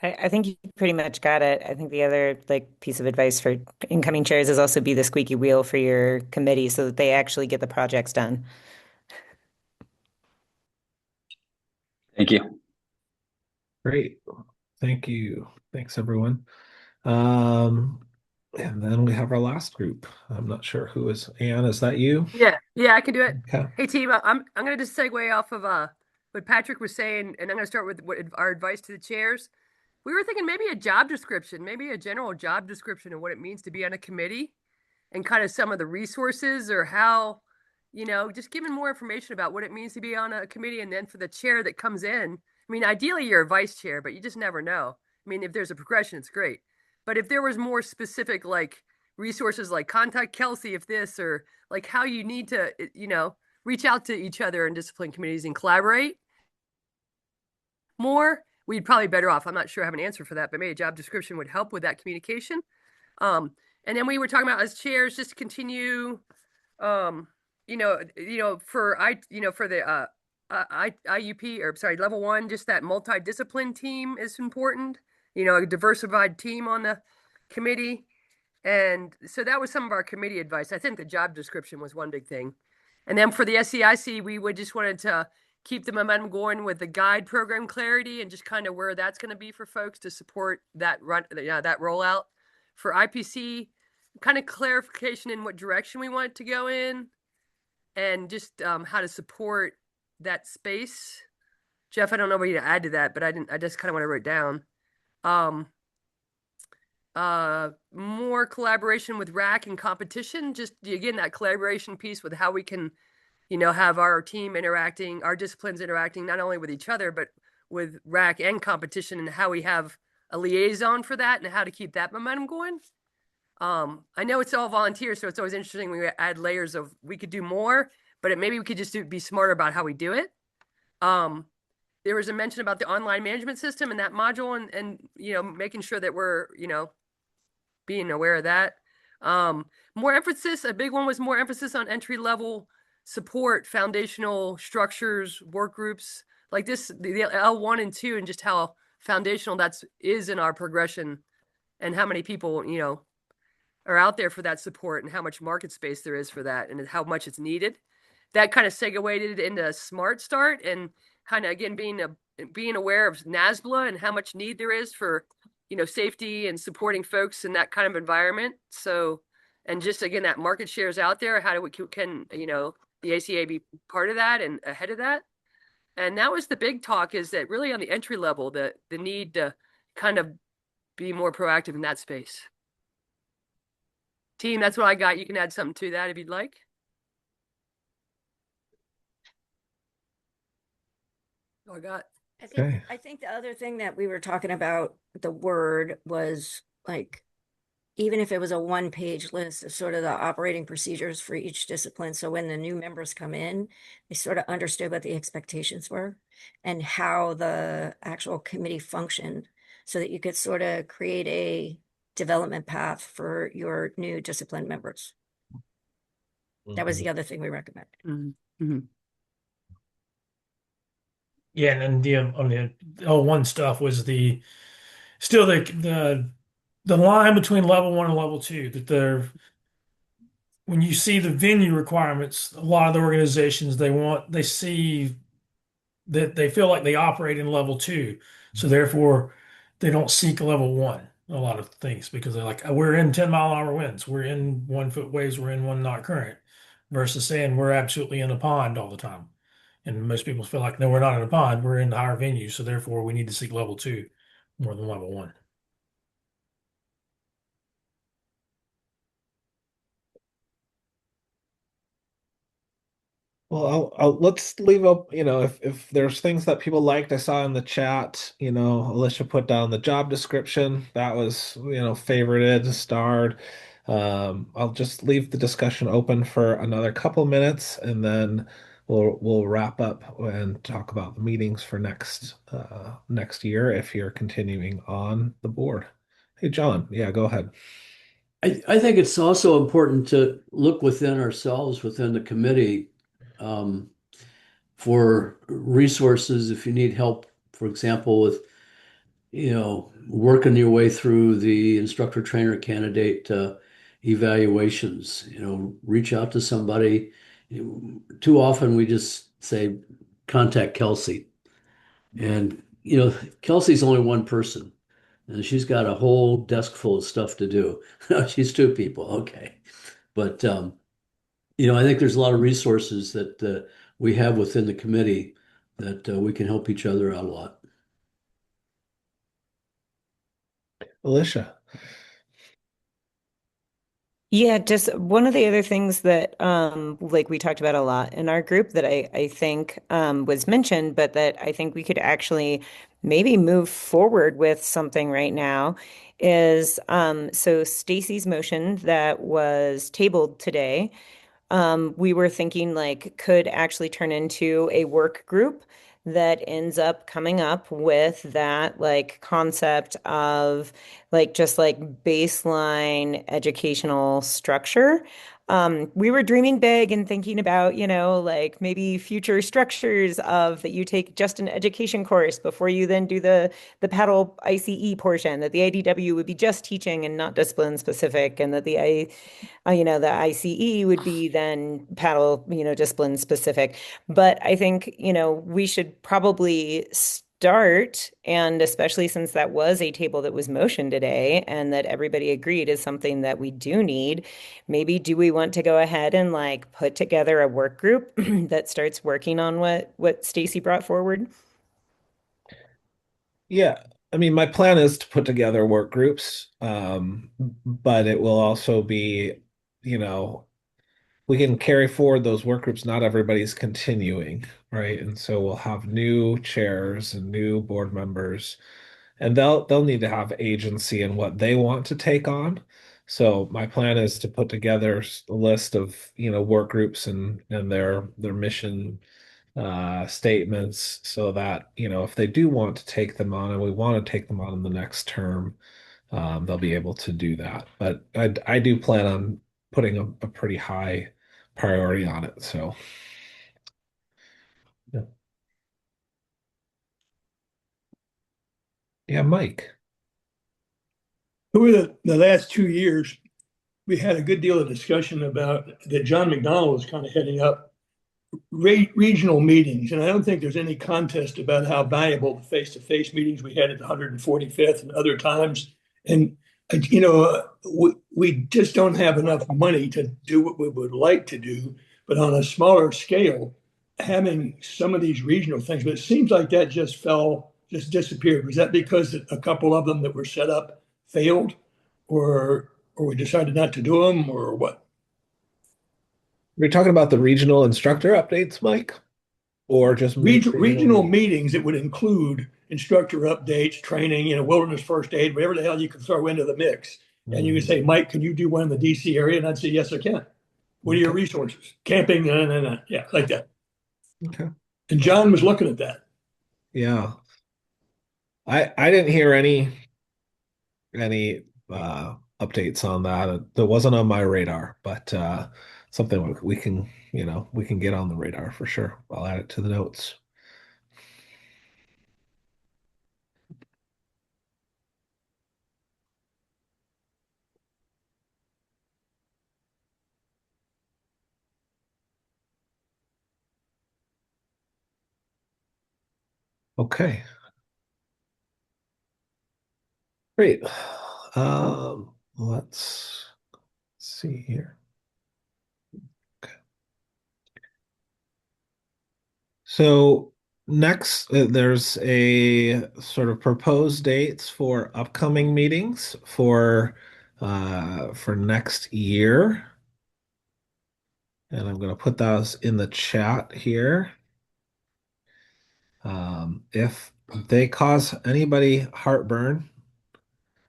I think you pretty much got it. I think the other piece of advice for incoming chairs is also be the squeaky wheel for your committee so that they actually get the projects done. Thank you. Great. Thank you. Thanks, everyone. And then we have our last group. I'm not sure who is. Anne, is that you? Yeah, I can do it. Okay. Hey, team, I'm going to just segue off of what Patrick was saying, and I'm going to start with our advice to the chairs. We were thinking maybe a job description, maybe a general job description of what it means to be on a committee and kind of some of the resources or how, just giving more information about what it means to be on a committee. And then for the chair that comes in, I mean, ideally you're a vice chair, but you just never know. I mean, if there's a progression, it's great. But if there was more specific, like resources like contact Kelsey if this, or like how you need to, reach out to each other in discipline committees and collaborate more, we'd probably be better off. I'm not sure I have an answer for that, but maybe a job description would help with that communication. And then we were talking about as chairs, just continue, for the IUP, or sorry, level 1, just that multidiscipline team is important. A diversified team on the committee. And so that was some of our committee advice. I think the job description was one big thing. And then for the SEIC, we would just wanted to keep the momentum going with the guide program clarity and just kind of where that's going to be for folks to support that that rollout. For IPC, kind of clarification in what direction we want it to go in, and just how to support that space. Jeff, I don't know what you to add to that, but I just kind of want to write down. More collaboration with RAC and competition, just again, that collaboration piece with how we can, have our team interacting, our disciplines interacting, not only with each other, but with RAC and competition, and how we have a liaison for that and how to keep that momentum going. I know it's all volunteer, so it's always interesting when we add layers of, we could do more, but maybe we could just be smarter about how we do it. There was a mention about the online management system and that module, and making sure that we're, being aware of that. More emphasis, a big one was more emphasis on entry level support, foundational structures, work groups like this, the L1 and 2, and just how foundational is in our progression, and how many people, are out there for that support, and how much market space there is for that, and how much it's needed. That kind of segued into Smart Start, and kind of, again, being aware of NASBLA and how much need there is for, safety and supporting folks in that kind of environment. So, and just, again, that market share is out there. How can the ACA be part of that and ahead of that? And that was the big talk, is that really on the entry level, the need to kind of be more proactive in that space. Team, that's what I got. You can add something to that if you'd like. I got. I think the other thing that we were talking about, the word, was like, even if it was a 1-page list of sort of the operating procedures for each discipline. So when the new members come in, they sort of understood what the expectations were and how the actual committee functioned, so that you could sort of create a development path for your new discipline members. That was the other thing we recommended. Mm-hmm. Yeah, and then on the L1 stuff was still the line between level 1 and level 2, that when you see the venue requirements, a lot of the organizations, they see that they feel like they operate in level 2, so therefore they don't seek level 1 a lot of things, because they're like, we're in 10-mile-an-hour winds, we're in 1-foot waves, we're in 1 knot current, versus saying we're absolutely in a pond all the time. And most people feel like, no, we're not in a pond, we're in the higher venue, so therefore we need to seek level 2 more than level 1. Well, let's leave up, if there's things that people liked. I saw in the chat, Alicia put down the job description. That was, favorited, starred. I'll just leave the discussion open for another couple minutes, and then we'll wrap up and talk about the meetings for next year if you're continuing on the board. Hey, John, yeah, go ahead. I think it's also important to look within ourselves, within the committee, for resources if you need help, for example, with working your way through the instructor trainer candidate evaluations. Reach out to somebody. Too often we just say contact Kelsey, and Kelsey's only one person, and she's got a whole desk full of stuff to do. She's 2 people, okay, but I think there's a lot of resources that we have within the committee that we can help each other out a lot. Alicia. Yeah, just one of the other things that like we talked about a lot in our group that I think was mentioned, but that I think we could actually maybe move forward with something right now is so Stacy's motion that was tabled today, we were thinking like could actually turn into a work group that ends up coming up with that like concept of like just like baseline educational structure. We were dreaming big and thinking about, like maybe future structures of that you take just an education course before you then do the paddle ICE portion, that the IDW would be just teaching and not discipline specific, and that the ICE would be then paddle, discipline specific. But I think, we should probably start, and especially since that was a table that was motioned today and that everybody agreed is something that we do need, maybe do we want to go ahead and like put together a work group that starts working on what Stacy brought forward? Yeah, I mean, my plan is to put together work groups, but it will also be, you know, we can carry forward those work groups. Not everybody's continuing, right? And so we'll have new chairs and new board members, and they'll need to have agency in what they want to take on. So my plan is to put together a list of, work groups and their mission statements so that, if they do want to take them on and we want to take them on in the next term, they'll be able to do that. But I do plan on putting a pretty high priority on it. So, yeah. Yeah, Mike. Over the last 2 years, we had a good deal of discussion about that John MacDonald was kind of heading up regional meetings. And I don't think there's any contest about how valuable the face-to-face meetings we had at the 145th and other times. And, we just don't have enough money to do what we would like to do. But on a smaller scale, having some of these regional things, but it seems like that just disappeared. Was that because a couple of them that were set up failed, or we decided not to do them, or what? We're talking about the regional instructor updates, Mike, or just regional meetings that would include instructor updates, training, wilderness first aid, whatever the hell you can throw into the mix. And you would say, Mike, can you do one in the DC area? And I'd say, yes, I can. What are your resources? Camping, yeah, like that. Okay. And John was looking at that. Yeah. I didn't hear any updates on that. That wasn't on my radar, but something we can get on the radar for sure. I'll add it to the notes. Okay. Great. Let's see here. Okay. So next, there's a sort of proposed dates for upcoming meetings for next year. And I'm going to put those in the chat here. If they cause anybody heartburn,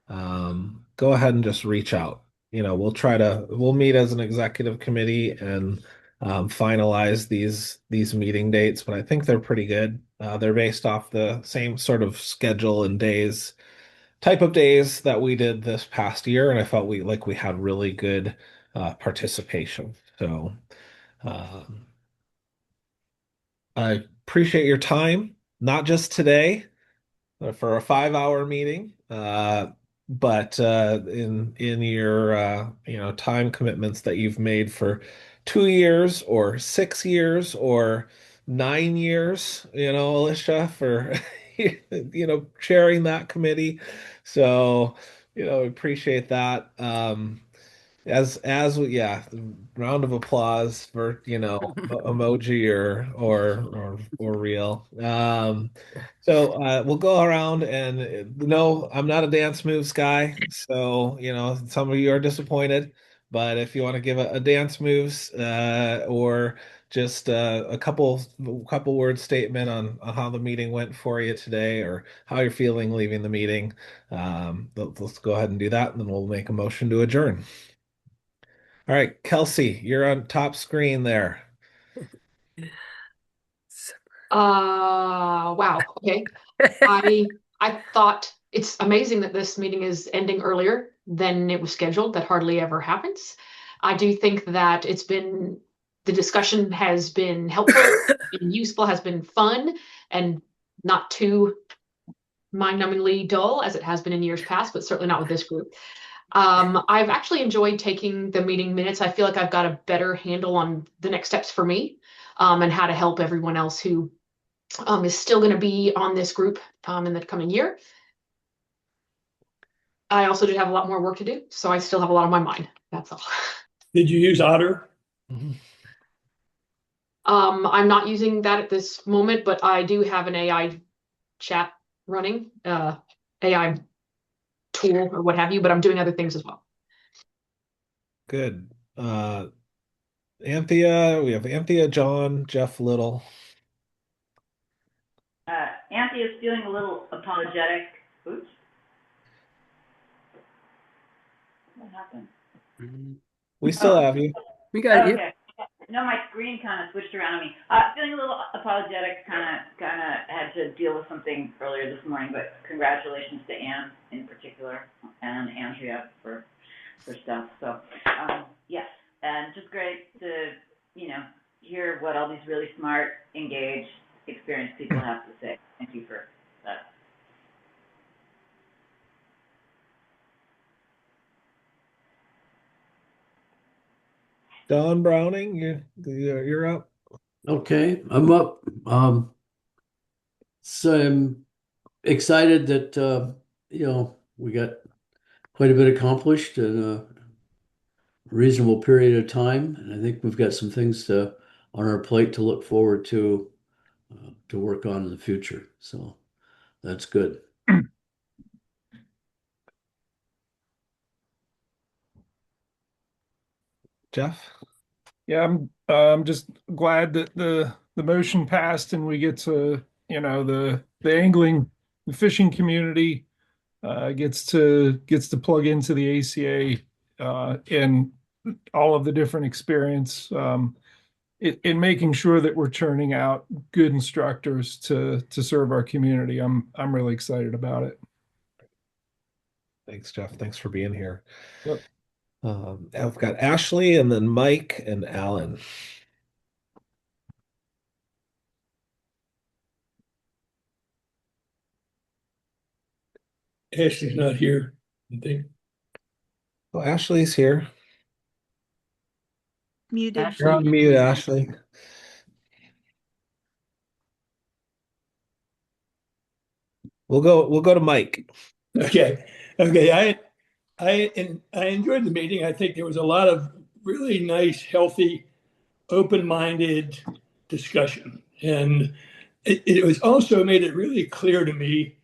go ahead and just reach out. We'll meet as an executive committee and finalize these meeting dates, but I think they're pretty good. They're based off the same sort of schedule and type of days that we did this past year, and I felt we had really good participation. So I appreciate your time, not just today for a 5-hour meeting, but in your time commitments that you've made for 2 years or 6 years or 9 years, Alicia, for chairing that committee. So, appreciate that. Yeah, round of applause for emoji or real. So we'll go around, and no, I'm not a dance moves guy, so some of you are disappointed, but if you want to give a dance moves or just a couple word statement on how the meeting went for you today or how you're feeling leaving the meeting, let's go ahead and do that, and then we'll make a motion to adjourn. All right, Kelsey, you're on top screen there. Wow. Okay. I thought it's amazing that this meeting is ending earlier than it was scheduled. That hardly ever happens. I do think that the discussion has been helpful and useful, has been fun and not too mind-numbingly dull as it has been in years past, but certainly not with this group. I've actually enjoyed taking the meeting minutes. I feel like I've got a better handle on the next steps for me, and how to help everyone else who is still going to be on this group in the coming year. I also did have a lot more work to do, so I still have a lot on my mind. That's all. Did you use Otter? I'm not using that at this moment, but I do have an AI chat running, AI tool or what have you, but I'm doing other things as well. Good. Anthea, we have Anthea, John, Jeff Little. Anthea is feeling a little apologetic. Oops. What happened? We still have you. We got you. Okay. No, my screen kind of switched around on me. Feeling a little apologetic. Kind of had to deal with something earlier this morning. But congratulations to Anne in particular and Andrea for stuff. So yes, and just great to hear what all these really smart, engaged, experienced people have to say. Thank you for that. Don Browning, you're up. Okay, I'm up. So I'm excited that we got quite a bit accomplished in a reasonable period of time, and I think we've got some things on our plate to look forward to work on in the future. So that's good. Jeff? Yeah, I'm just glad that the motion passed and we get to, the angling, the fishing community gets to plug into the ACA and all of the different experience in making sure that we're turning out good instructors to serve our community. I'm really excited about it. Thanks, Jeff. Thanks for being here. Yep. I've got Ashley and then Mike and Alan. Ashley's not here, I think. Well, Ashley's here. Muted. You're on mute, Ashley. We'll go to Mike. Okay. I enjoyed the meeting. I think there was a lot of really nice, healthy, open-minded discussion. And it was also made it really clear to me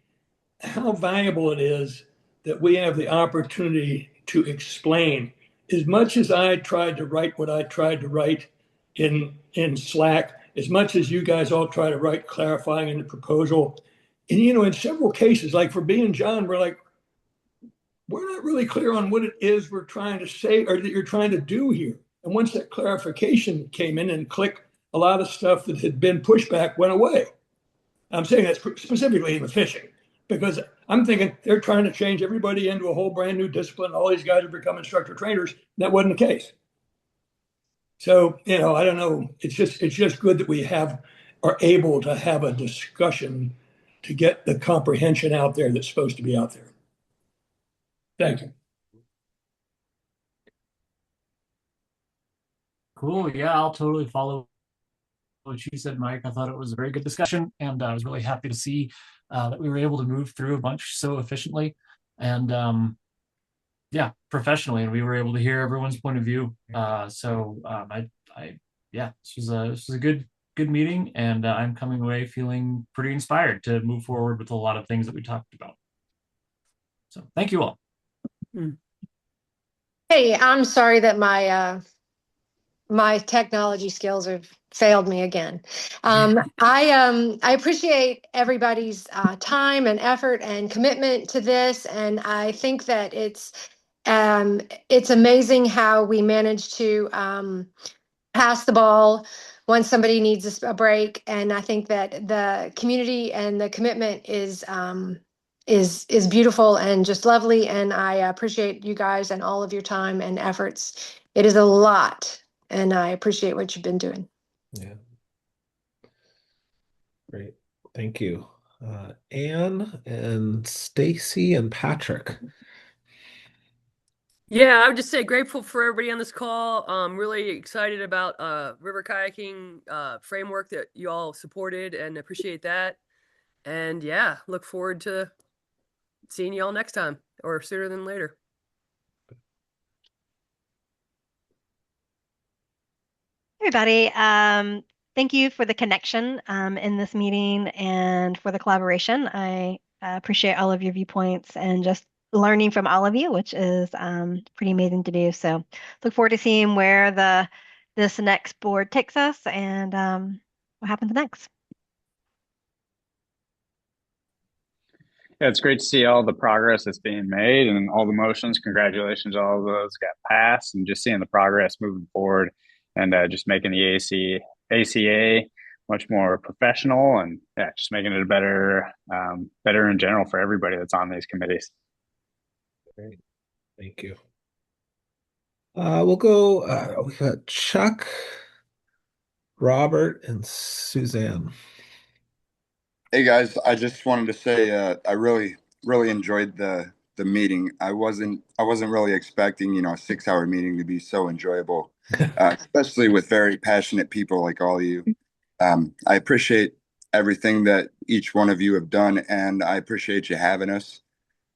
how valuable it is that we have the opportunity to explain. As much as I tried to write what I tried to write in Slack, as much as you guys all try to write clarifying in the proposal, and in several cases, like for B and John, we're not really clear on what it is we're trying to say or that you're trying to do here. And once that clarification came in and click, a lot of stuff that had been pushback went away. I'm saying that specifically in the fishing, because I'm thinking they're trying to change everybody into a whole brand new discipline. All these guys have become instructor trainers. That wasn't the case. So, I don't know. It's just good that we are able to have a discussion to get the comprehension out there that's supposed to be out there. Thank you. Cool. Yeah, I'll totally follow what you said, Mike. I thought it was a very good discussion, and I was really happy to see that we were able to move through a bunch so efficiently and professionally, and we were able to hear everyone's point of view. This was a good meeting, and I'm coming away feeling pretty inspired to move forward with a lot of things that we talked about. So thank you all. Hey, I'm sorry that my technology skills have failed me again. I appreciate everybody's time and effort and commitment to this, and I think that it's amazing how we manage to pass the ball when somebody needs a break. And I think that the community and the commitment is beautiful and just lovely. And I appreciate you guys and all of your time and efforts. It is a lot, and I appreciate what you've been doing. Yeah. Great. Thank you. Anne and Stacy and Patrick. Yeah, I would just say grateful for everybody on this call. Really excited about river kayaking framework that you all supported and appreciate that. And yeah, look forward to seeing you all next time or sooner than later. Everybody, thank you for the connection in this meeting and for the collaboration. I appreciate all of your viewpoints and just learning from all of you, which is pretty amazing to do. So look forward to seeing where this next board takes us and what happens next. Yeah, it's great to see all the progress that's being made and all the motions. Congratulations, all of those got passed, and just seeing the progress moving forward, and just making the ACA much more professional, and yeah, just making it a better in general for everybody that's on these committees. Great, thank you. We'll go. We got Chuck, Robert, and Suzanne. Hey guys, I just wanted to say I really enjoyed the meeting. I wasn't really expecting, a 6-hour meeting to be so enjoyable, especially with very passionate people like all of you. I appreciate everything that each one of you have done, and I appreciate you having us,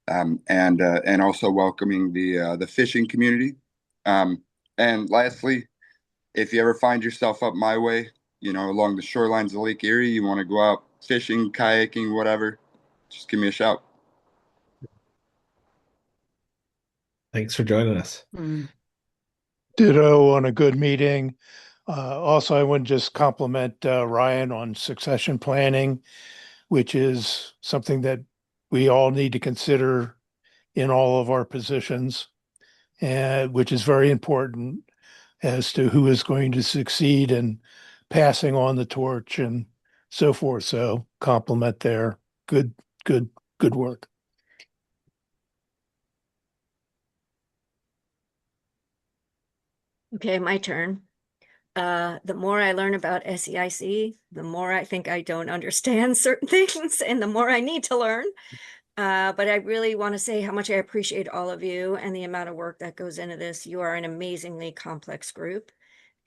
and also welcoming the fishing community. And lastly, if you ever find yourself up my way, along the shorelines of Lake Erie, you want to go out fishing, kayaking, whatever, just give me a shout. Thanks for joining us. Ditto on a good meeting. Also, I would just compliment Ryan on succession planning, which is something that we all need to consider in all of our positions, and which is very important as to who is going to succeed in passing on the torch and so forth. So compliment there. Good work. Okay, my turn. The more I learn about SEIC, the more I think I don't understand certain things and the more I need to learn. But I really want to say how much I appreciate all of you and the amount of work that goes into this. You are an amazingly complex group,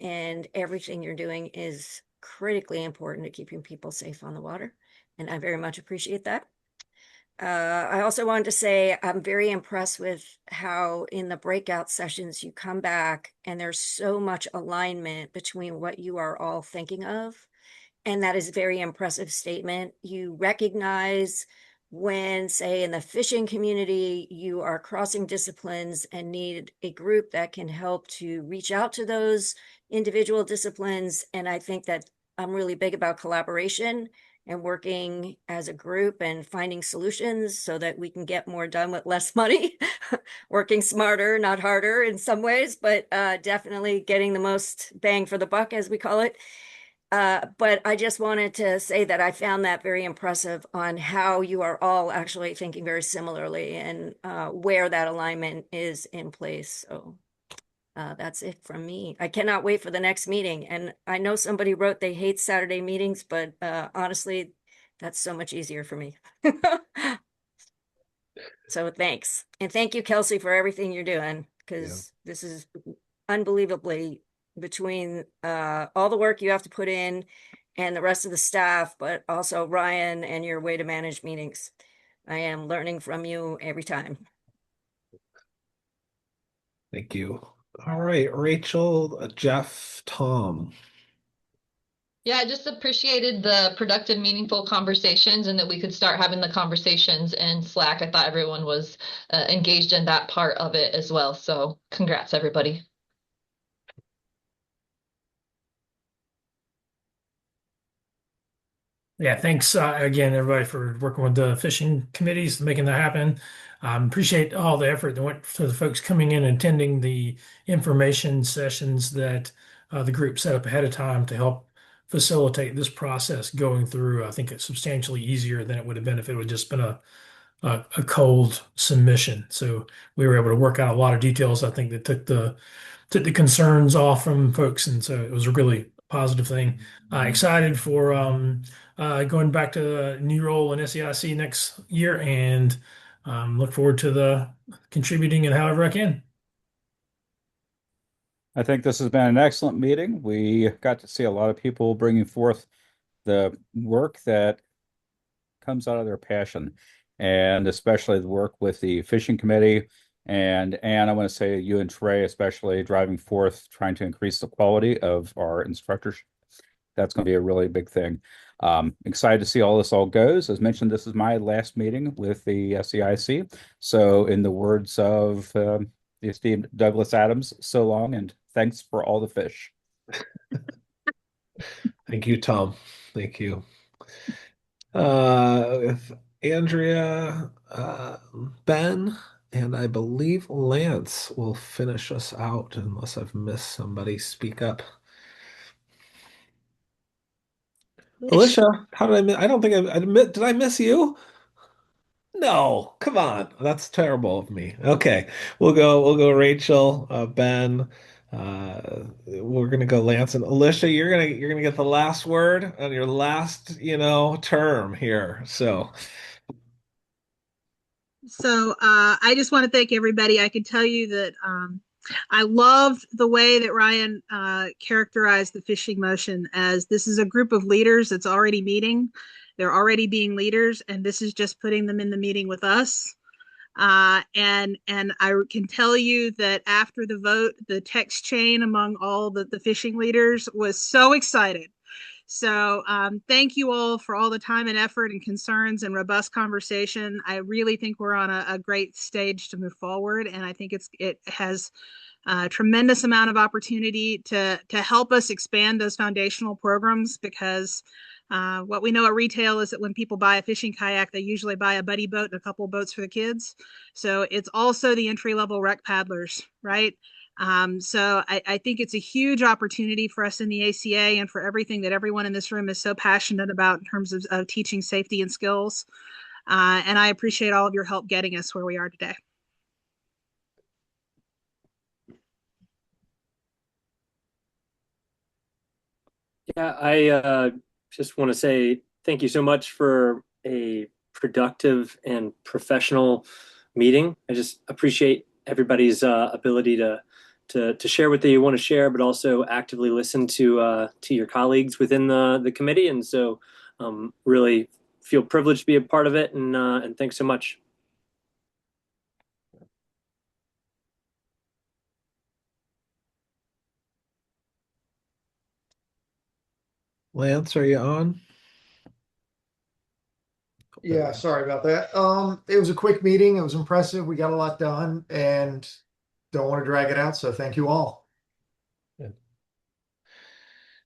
and everything you're doing is critically important to keeping people safe on the water. And I very much appreciate that. I also wanted to say I'm very impressed with how in the breakout sessions you come back and there's so much alignment between what you are all thinking of. And that is a very impressive statement. You recognize when, say, in the fishing community, you are crossing disciplines and need a group that can help to reach out to those individual disciplines. And I think that I'm really big about collaboration and working as a group and finding solutions so that we can get more done with less money, working smarter, not harder in some ways, but definitely getting the most bang for the buck, as we call it. But I just wanted to say that I found that very impressive on how you are all actually thinking very similarly and where that alignment is in place. So that's it from me. I cannot wait for the next meeting. And I know somebody wrote they hate Saturday meetings, but honestly, that's so much easier for me. So thanks. And thank you, Kelsey, for everything you're doing, because this is unbelievably between all the work you have to put in and the rest of the staff, but also Ryan and your way to manage meetings. I am learning from you every time. Thank you. All right, Rachel, Jeff, Tom. Yeah, I just appreciated the productive, meaningful conversations and that we could start having the conversations in Slack. I thought everyone was engaged in that part of it as well. So congrats, everybody. Yeah, thanks again, everybody, for working with the fishing committees, making that happen. Appreciate all the effort that went to the folks coming in and attending the information sessions that the group set up ahead of time to help facilitate this process going through. I think it's substantially easier than it would have been if it would just been a cold submission. So we were able to work out a lot of details. I think that took the concerns off from folks, and so it was a really positive thing. Excited for going back to the new role in SEIC next year, and look forward to the contributing and however I can. I think this has been an excellent meeting. We got to see a lot of people bringing forth the work that comes out of their passion, and especially the work with the fishing committee. And I want to say you and Trey, especially driving forth, trying to increase the quality of our instructors. That's going to be a really big thing. Excited to see all this all goes. As mentioned, this is my last meeting with the SEIC. So in the words of the esteemed Douglas Adams, so long and thanks for all the fish. Thank you, Tom. Thank you. If Andrea, Ben, and I believe Lance will finish us out unless I've missed somebody. Speak up. Alicia, how did I miss? I don't think I admit. Did I miss you? No, come on. That's terrible of me. Okay, we'll go Rachel, Ben. We're gonna go Lance and Alicia. You're gonna get the last word on your last, term here. So. So I just want to thank everybody. I can tell you that I loved the way that Ryan characterized the fishing motion as this is a group of leaders that's already meeting. They're already being leaders, and this is just putting them in the meeting with us. And I can tell you that after the vote, the text chain among all the fishing leaders was so excited. So thank you all for all the time and effort and concerns and robust conversation. I really think we're on a great stage to move forward, and I think it has a tremendous amount of opportunity to help us expand those foundational programs because what we know at retail is that when people buy a fishing kayak, they usually buy a buddy boat and a couple of boats for the kids. So it's also the entry-level rec paddlers, right? So I think it's a huge opportunity for us in the ACA and for everything that everyone in this room is so passionate about in terms of teaching safety and skills. And I appreciate all of your help getting us where we are today. Yeah, I just want to say thank you so much for a productive and professional meeting. I just appreciate everybody's ability to share what they want to share, but also actively listen to your colleagues within the committee. And so really feel privileged to be a part of it. And thanks so much. Lance, are you on? Yeah, sorry about that. It was a quick meeting. It was impressive. We got a lot done and don't want to drag it out. So thank you all.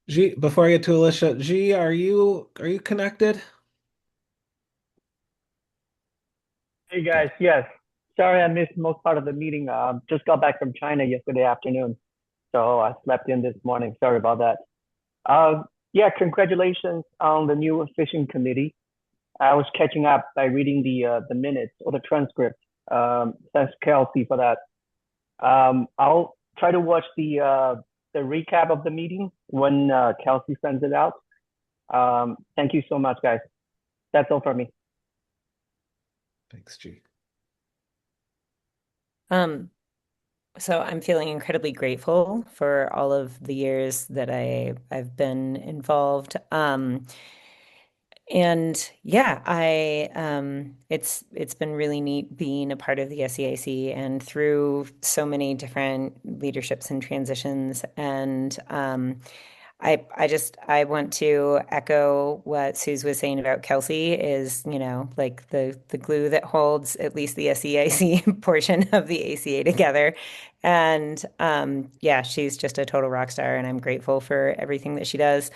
G, before I get to Alicia, G, are you connected? Hey guys, yes. Sorry I missed most part of the meeting. Just got back from China yesterday afternoon, so I slept in this morning. Sorry about that. Yeah, congratulations on the new fishing committee. I was catching up by reading the minutes or the transcript. Thanks, Kelsey, for that. I'll try to watch the recap of the meeting when Kelsey sends it out. Thank you so much, guys. That's all for me. Thanks, G. So I'm feeling incredibly grateful for all of the years that I've been involved. And yeah, it's been really neat being a part of the SEIC and through so many different leaderships and transitions. And I want to echo what Suze was saying about Kelsey is, like the glue that holds at least the SEIC portion of the ACA together. And yeah, she's just a total rock star, and I'm grateful for everything that she does.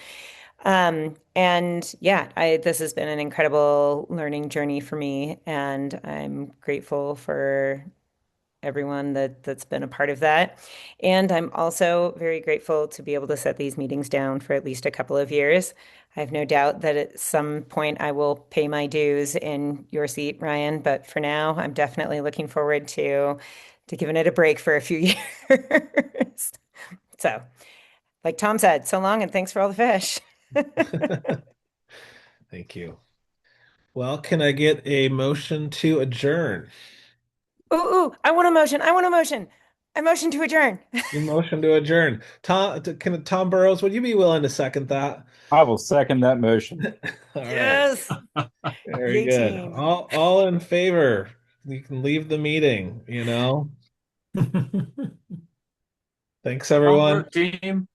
And yeah, this has been an incredible learning journey for me, and I'm grateful for everyone that's been a part of that. And I'm also very grateful to be able to set these meetings down for at least a couple of years. I have no doubt that at some point I will pay my dues in your seat, Ryan, but for now, I'm definitely looking forward to giving it a break for a few years. So, like Tom said, so long and thanks for all the fish. Thank you. Well, can I get a motion to adjourn? Ooh, I want a motion. I want a motion. I motion to adjourn. Your motion to adjourn. Tom Burrows, would you be willing to second that? I will second that motion. All right. Yes. Very Yay, good. team. All in favor. You can leave the meeting, Thanks, everyone. Team.